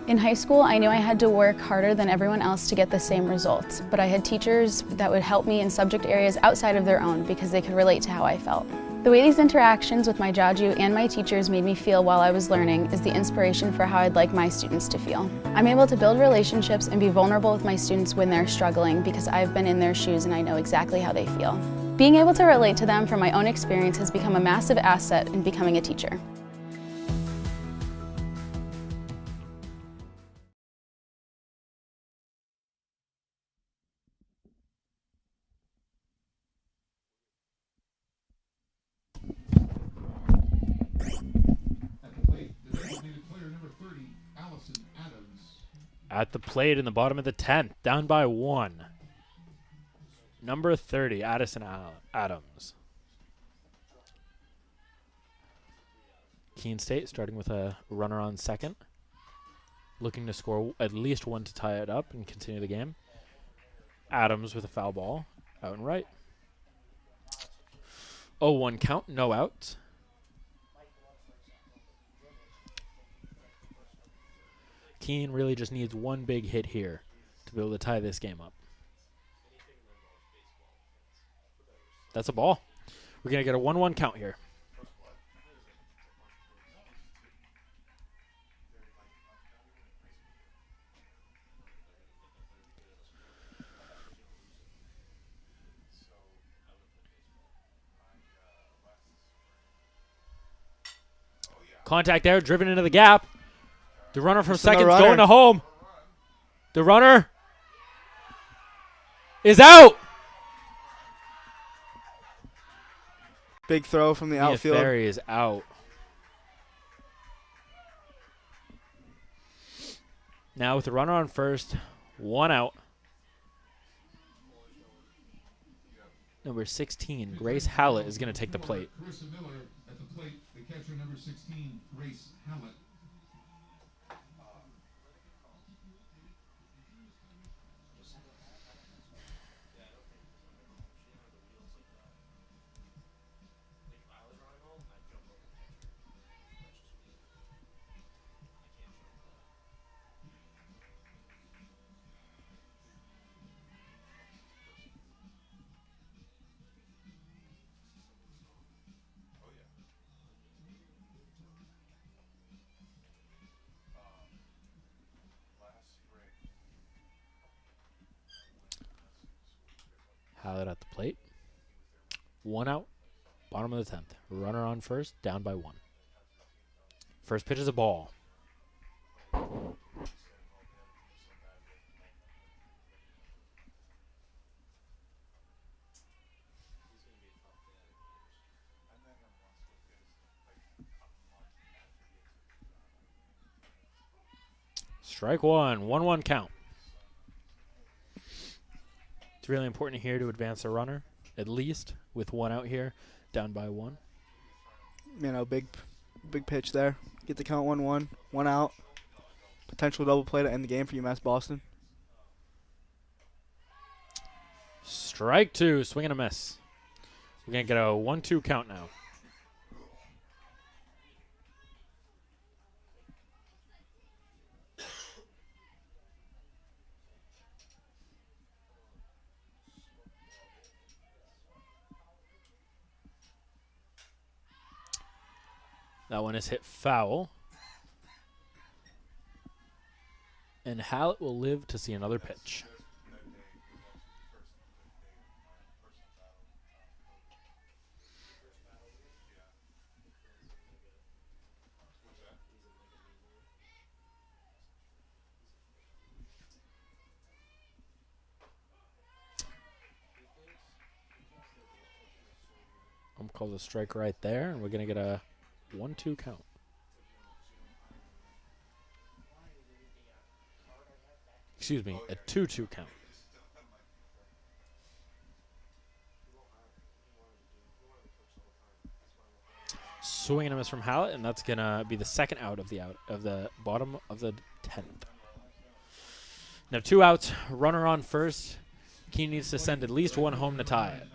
In high school, I knew I had to work harder than everyone else to get the same results, but I had teachers that would help me in subject areas outside of their own because they could relate to how I felt. The way these interactions with my Jaju and my teachers made me feel while I was learning is the inspiration for how I'd like my students to feel. I'm able to build relationships and be vulnerable with my students when they're struggling because I've been in their shoes and I know exactly how they feel. Being able to relate to them from my own experience has become a massive asset in becoming a teacher. At the plate in the bottom of the 10th, down by 1. Number 30, Addison Adams. Keene State starting with a runner on second, looking to score at least one to tie it up and continue the game. Adams with a foul ball, out and right. 0-1 count, no outs. Keene really just needs one big hit here to be able to tie this game up. That's a ball. We're going to get a 1-1 count here. Contact there, driven into the gap. The runner from second's going to home. The runner is out. Big throw from the outfield. Ferry is out. Now with the runner on first, one out. Number 16, Grace Hallett is going to take the plate. Carissa Miller at the plate. The catcher, number 16, Grace Hallett. Hallett at the plate. One out, bottom of the 10th. Runner on first, down by one. First pitch is a ball. Strike one, 1-1 count. It's really important here to advance a runner, at least, with one out here, down by one. You know, big pitch there. Get the count 1-1, one out. Potential double play to end the game for UMass-Boston. Strike two, swing and a miss. We're going to get a 1-2 count now. That one is hit foul. And Hallett will live to see another pitch. I'm called a strike right there, and we're going to get a 1-2 count. Excuse me, a 2-2 count. Swing and a miss from Hallett, and that's gonna be the second out of the bottom of the 10th. Now 2 outs, runner on first. Keene needs to send at least one home to tie it.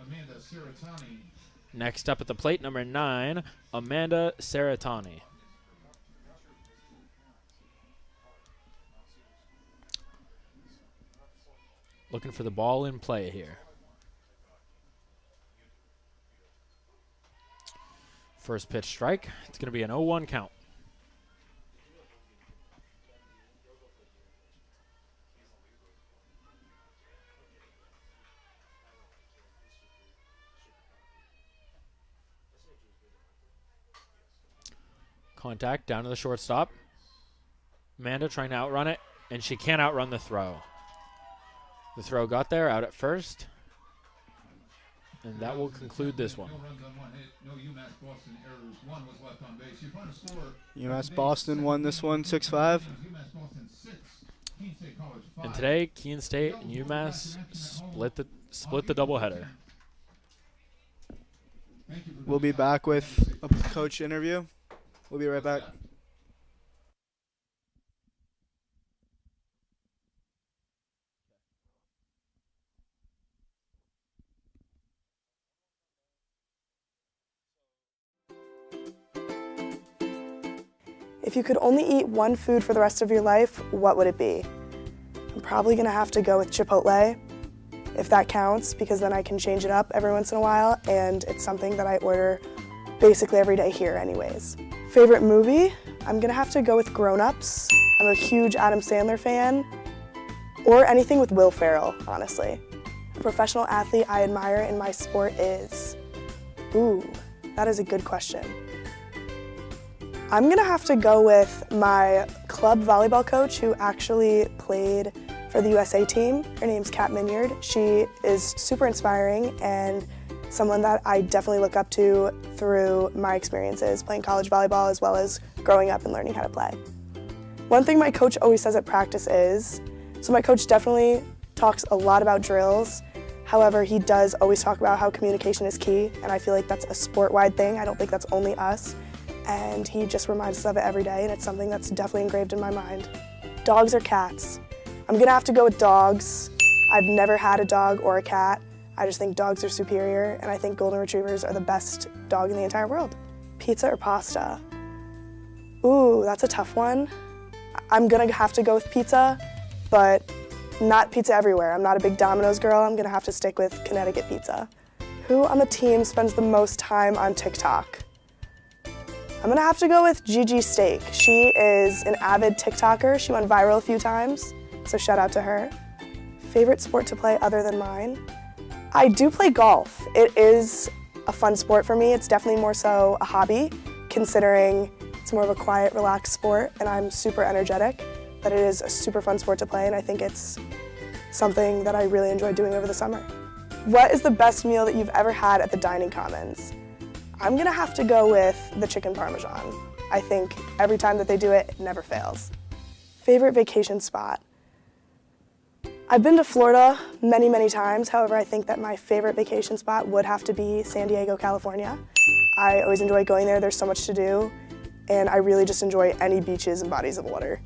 Next up at the plate, number 9, Amanda Saratani. Looking for the ball in play here. First pitch strike. It's going to be an 0-1 count. Contact down to the shortstop. Amanda trying to outrun it, and she can't outrun the throw. The throw got there, out at first. And that will conclude this one. UMass-Boston won this one 6-5. And today, Keene State and UMass split the doubleheader. We'll be back with a coach interview We'll be right back. If you could only eat one food for the rest of your life, what would it be? I'm probably gonna have to go with Chipotle, if that counts, because then I can change it up every once in a while, and it's something that I order basically every day here anyways. Favorite movie? I'm gonna have to go with Grown Ups. I'm a huge Adam Sandler fan, or anything with Will Ferrell, honestly. A professional athlete I admire in my sport is, ooh, that is a good question. I'm gonna have to go with my club volleyball coach who actually played for the USA team. Her name's Kat Minyard. She is super inspiring and someone that I definitely look up to through my experiences playing college volleyball as well as growing up and learning how to play. One thing my coach always says at practice is, so my coach definitely talks a lot about drills. However, he does always talk about how communication is key, and I feel like that's a sport-wide thing. I don't think that's only us. And he just reminds us of it every day, and it's something that's definitely engraved in my mind. Dogs or cats? I'm gonna have to go with dogs. I've never had a dog or a cat. I just think dogs are superior, and I think golden retrievers are the best dog in the entire world. Pizza or pasta? Ooh, that's a tough one. I'm gonna have to go with pizza, but not pizza everywhere. I'm not a big Domino's girl. I'm gonna have to stick with Connecticut pizza. Who on the team spends the most time on TikTok? I'm gonna have to go with Gigi Steak. She is an avid TikToker. She went viral a few times, so shout out to her. Favorite sport to play other than mine? I do play golf. It is a fun sport for me. It's definitely more so a hobby, considering it's more of a quiet, relaxed sport, and I'm super energetic, but it is a super fun sport to play, and I think it's something that I really enjoy doing over the summer. What is the best meal that you've ever had at the Dining Commons? I'm gonna have to go with the chicken parmesan. I think every time that they do it, it never fails. Favorite vacation spot? I've been to Florida many, many times. However, I think that my favorite vacation spot would have to be San Diego, California. I always enjoy going there. There's so much to do, and I really just enjoy any beaches and bodies of water.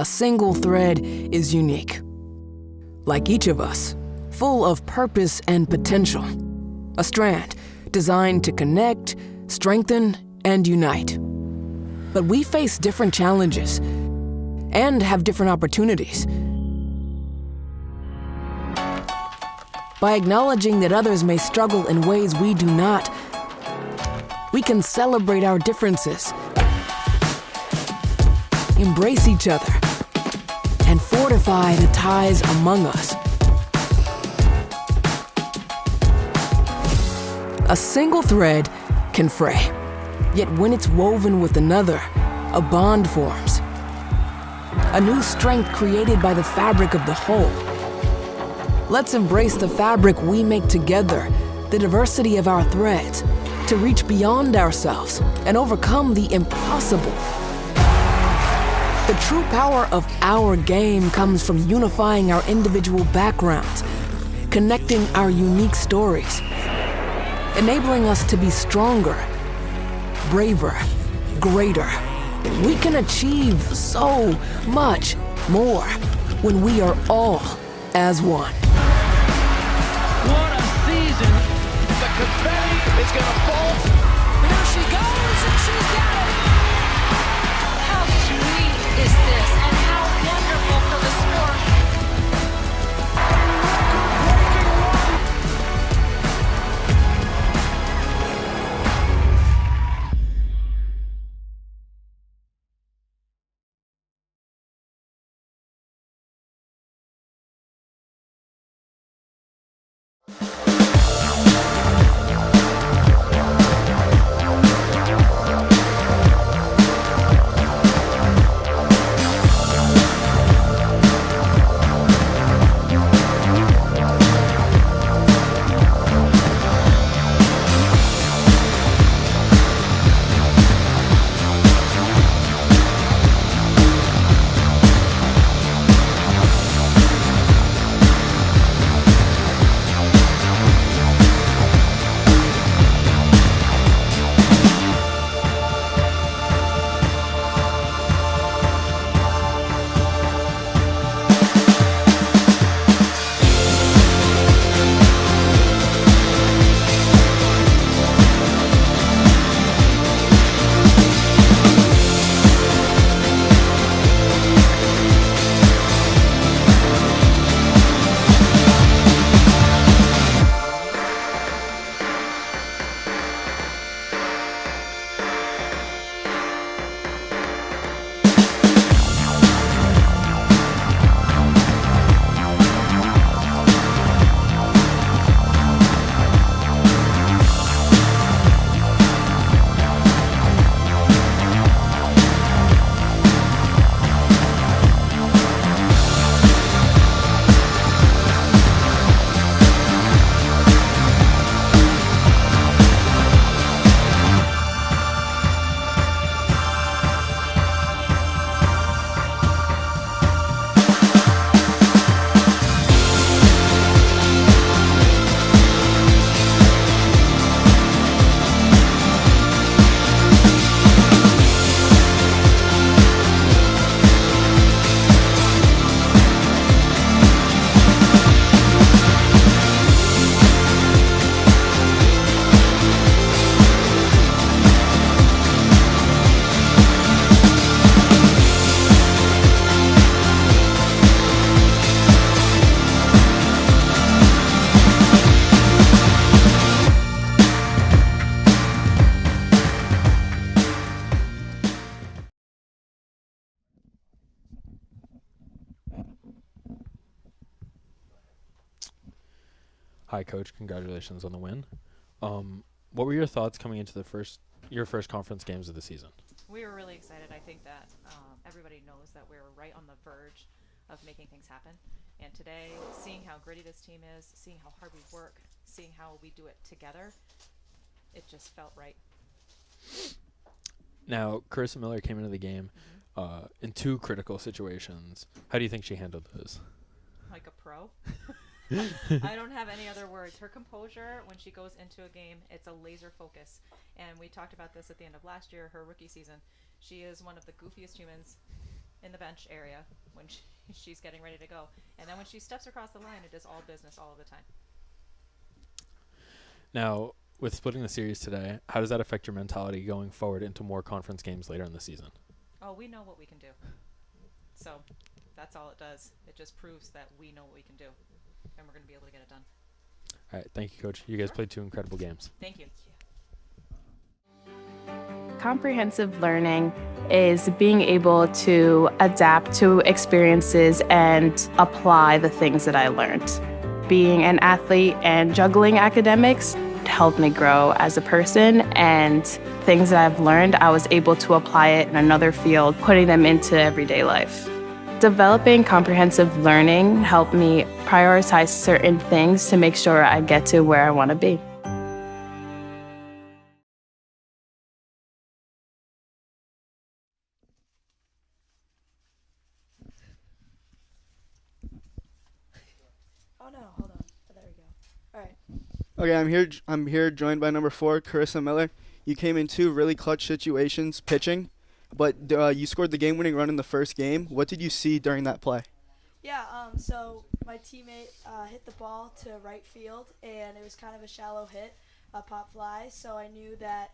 a single thread is unique. Like each of us, full of purpose and potential. A strand designed to connect, strengthen, and unite. But we face different challenges and have different opportunities. By acknowledging that others may struggle in ways we do not, we can celebrate our differences, embrace each other, and fortify the ties among us. A single thread can fray, yet when it's woven with another, a bond forms. A new strength created by the fabric of the whole. Let's embrace the fabric we make together, the diversity of our threads, to reach beyond ourselves and overcome the impossible. The true power of our game comes from unifying our individual backgrounds, connecting our unique stories, enabling us to be stronger, braver, greater. We can achieve so much more when we are all as one. What a season! The confetti is gonna fall. There she goes, and she's got it! How sweet is this, and how wonderful for the sport! Hi, Coach. Congratulations on the win. What were your thoughts coming into your first conference games of the season? We were really excited. I think that everybody knows that we're right on the verge of making things happen. And today, seeing how gritty this team is, seeing how hard we work, seeing how we do it together, it just felt right. Now, Carissa Miller came into the game in two critical situations. How do you think she handled those? Like a pro. I don't have any other words. Her composure when she goes into a game, it's a laser focus. And we talked about this at the end of last year, her rookie season. She is one of the goofiest humans in the bench area when she's getting ready to go. And then when she steps across the line, it is all business all of the time. Now, with splitting the series today, how does that affect your mentality going forward into more conference games later in the season? Oh, we know what we can do. So that's all it does. It just proves that we know what we can do, and we're going to be able to get it done. All right, thank you, Coach. You guys played 2 incredible games. Thank you. Comprehensive learning is being able to adapt to experiences and apply the things that I learned. Being an athlete and juggling academics helped me grow as a person, and things that I've learned, I was able to apply it in another field, putting them into everyday life. Developing comprehensive learning helped me prioritize certain things to make sure I get to where I want to be. Oh no, hold on. Oh, there we go. All right. Okay, I'm here joined by number 4, Carissa Miller. You came in 2 really clutch situations pitching, but you scored the game-winning run in the first game. What did you see during that play? Yeah, so my teammate hit the ball to right field, and it was kind of a shallow hit, a pop fly, so I knew that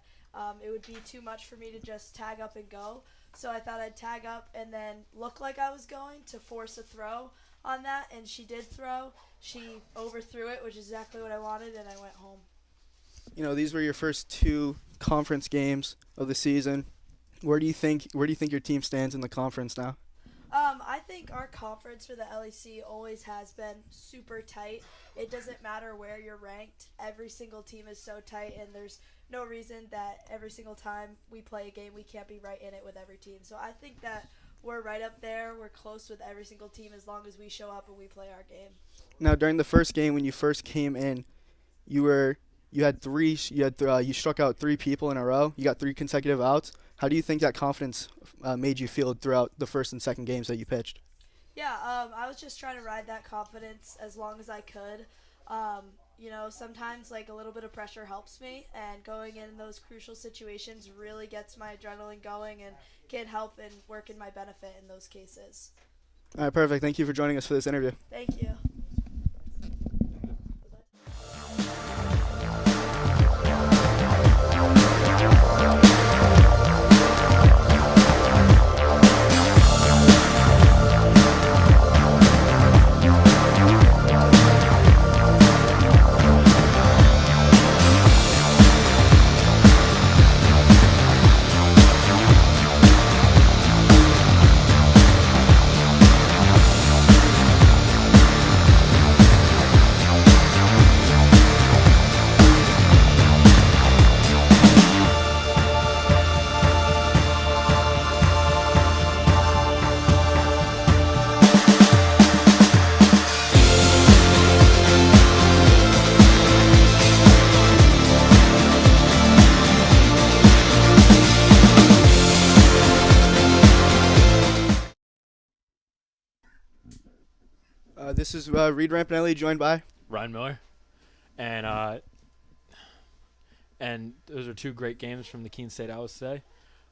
it would be too much for me to just tag up and go. So I thought I'd tag up and then look like I was going to force a throw on that, and she did throw. She overthrew it, which is exactly what I wanted, and I went home. You know, these were your first 2 conference games of the season. Where do you think your team stands in the conference now? I think our conference for the LEC always has been super tight. It doesn't matter where you're ranked. Every single team is so tight, and there's no reason that every single time we play a game we can't be right in it with every team. So I think that we're right up there. We're close with every single team as long as we show up and we play our game. Now, during the first game when you first came in, you struck out 3 people in a row. You got 3 consecutive outs. How do you think that confidence made you feel throughout the first and second games that you pitched? Yeah, I was just trying to ride that confidence as long as I could. You know, sometimes like a little bit of pressure helps me, and going in those crucial situations really gets my adrenaline going and can help and work in my benefit in those cases. All right, perfect. Thank you for joining us for this interview. Thank you. This is Reed Rampanelli, joined by Ryan Miller, and those are 2 great games from the Keene State Owls today,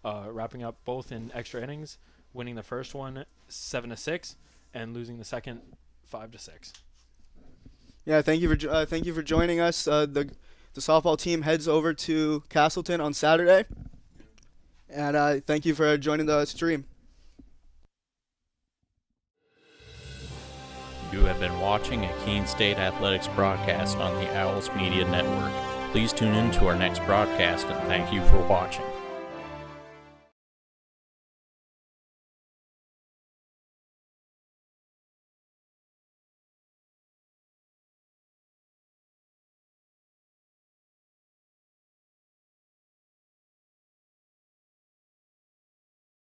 wrapping up both in extra innings, winning the first one 7-6, and losing the second 5-6. Yeah, thank you for joining us. The softball team heads over to Castleton on Saturday, and thank you for joining the stream. You have been watching a Keene State Athletics broadcast on the Owls Media Network. Please tune in to our next broadcast, and thank you for watching.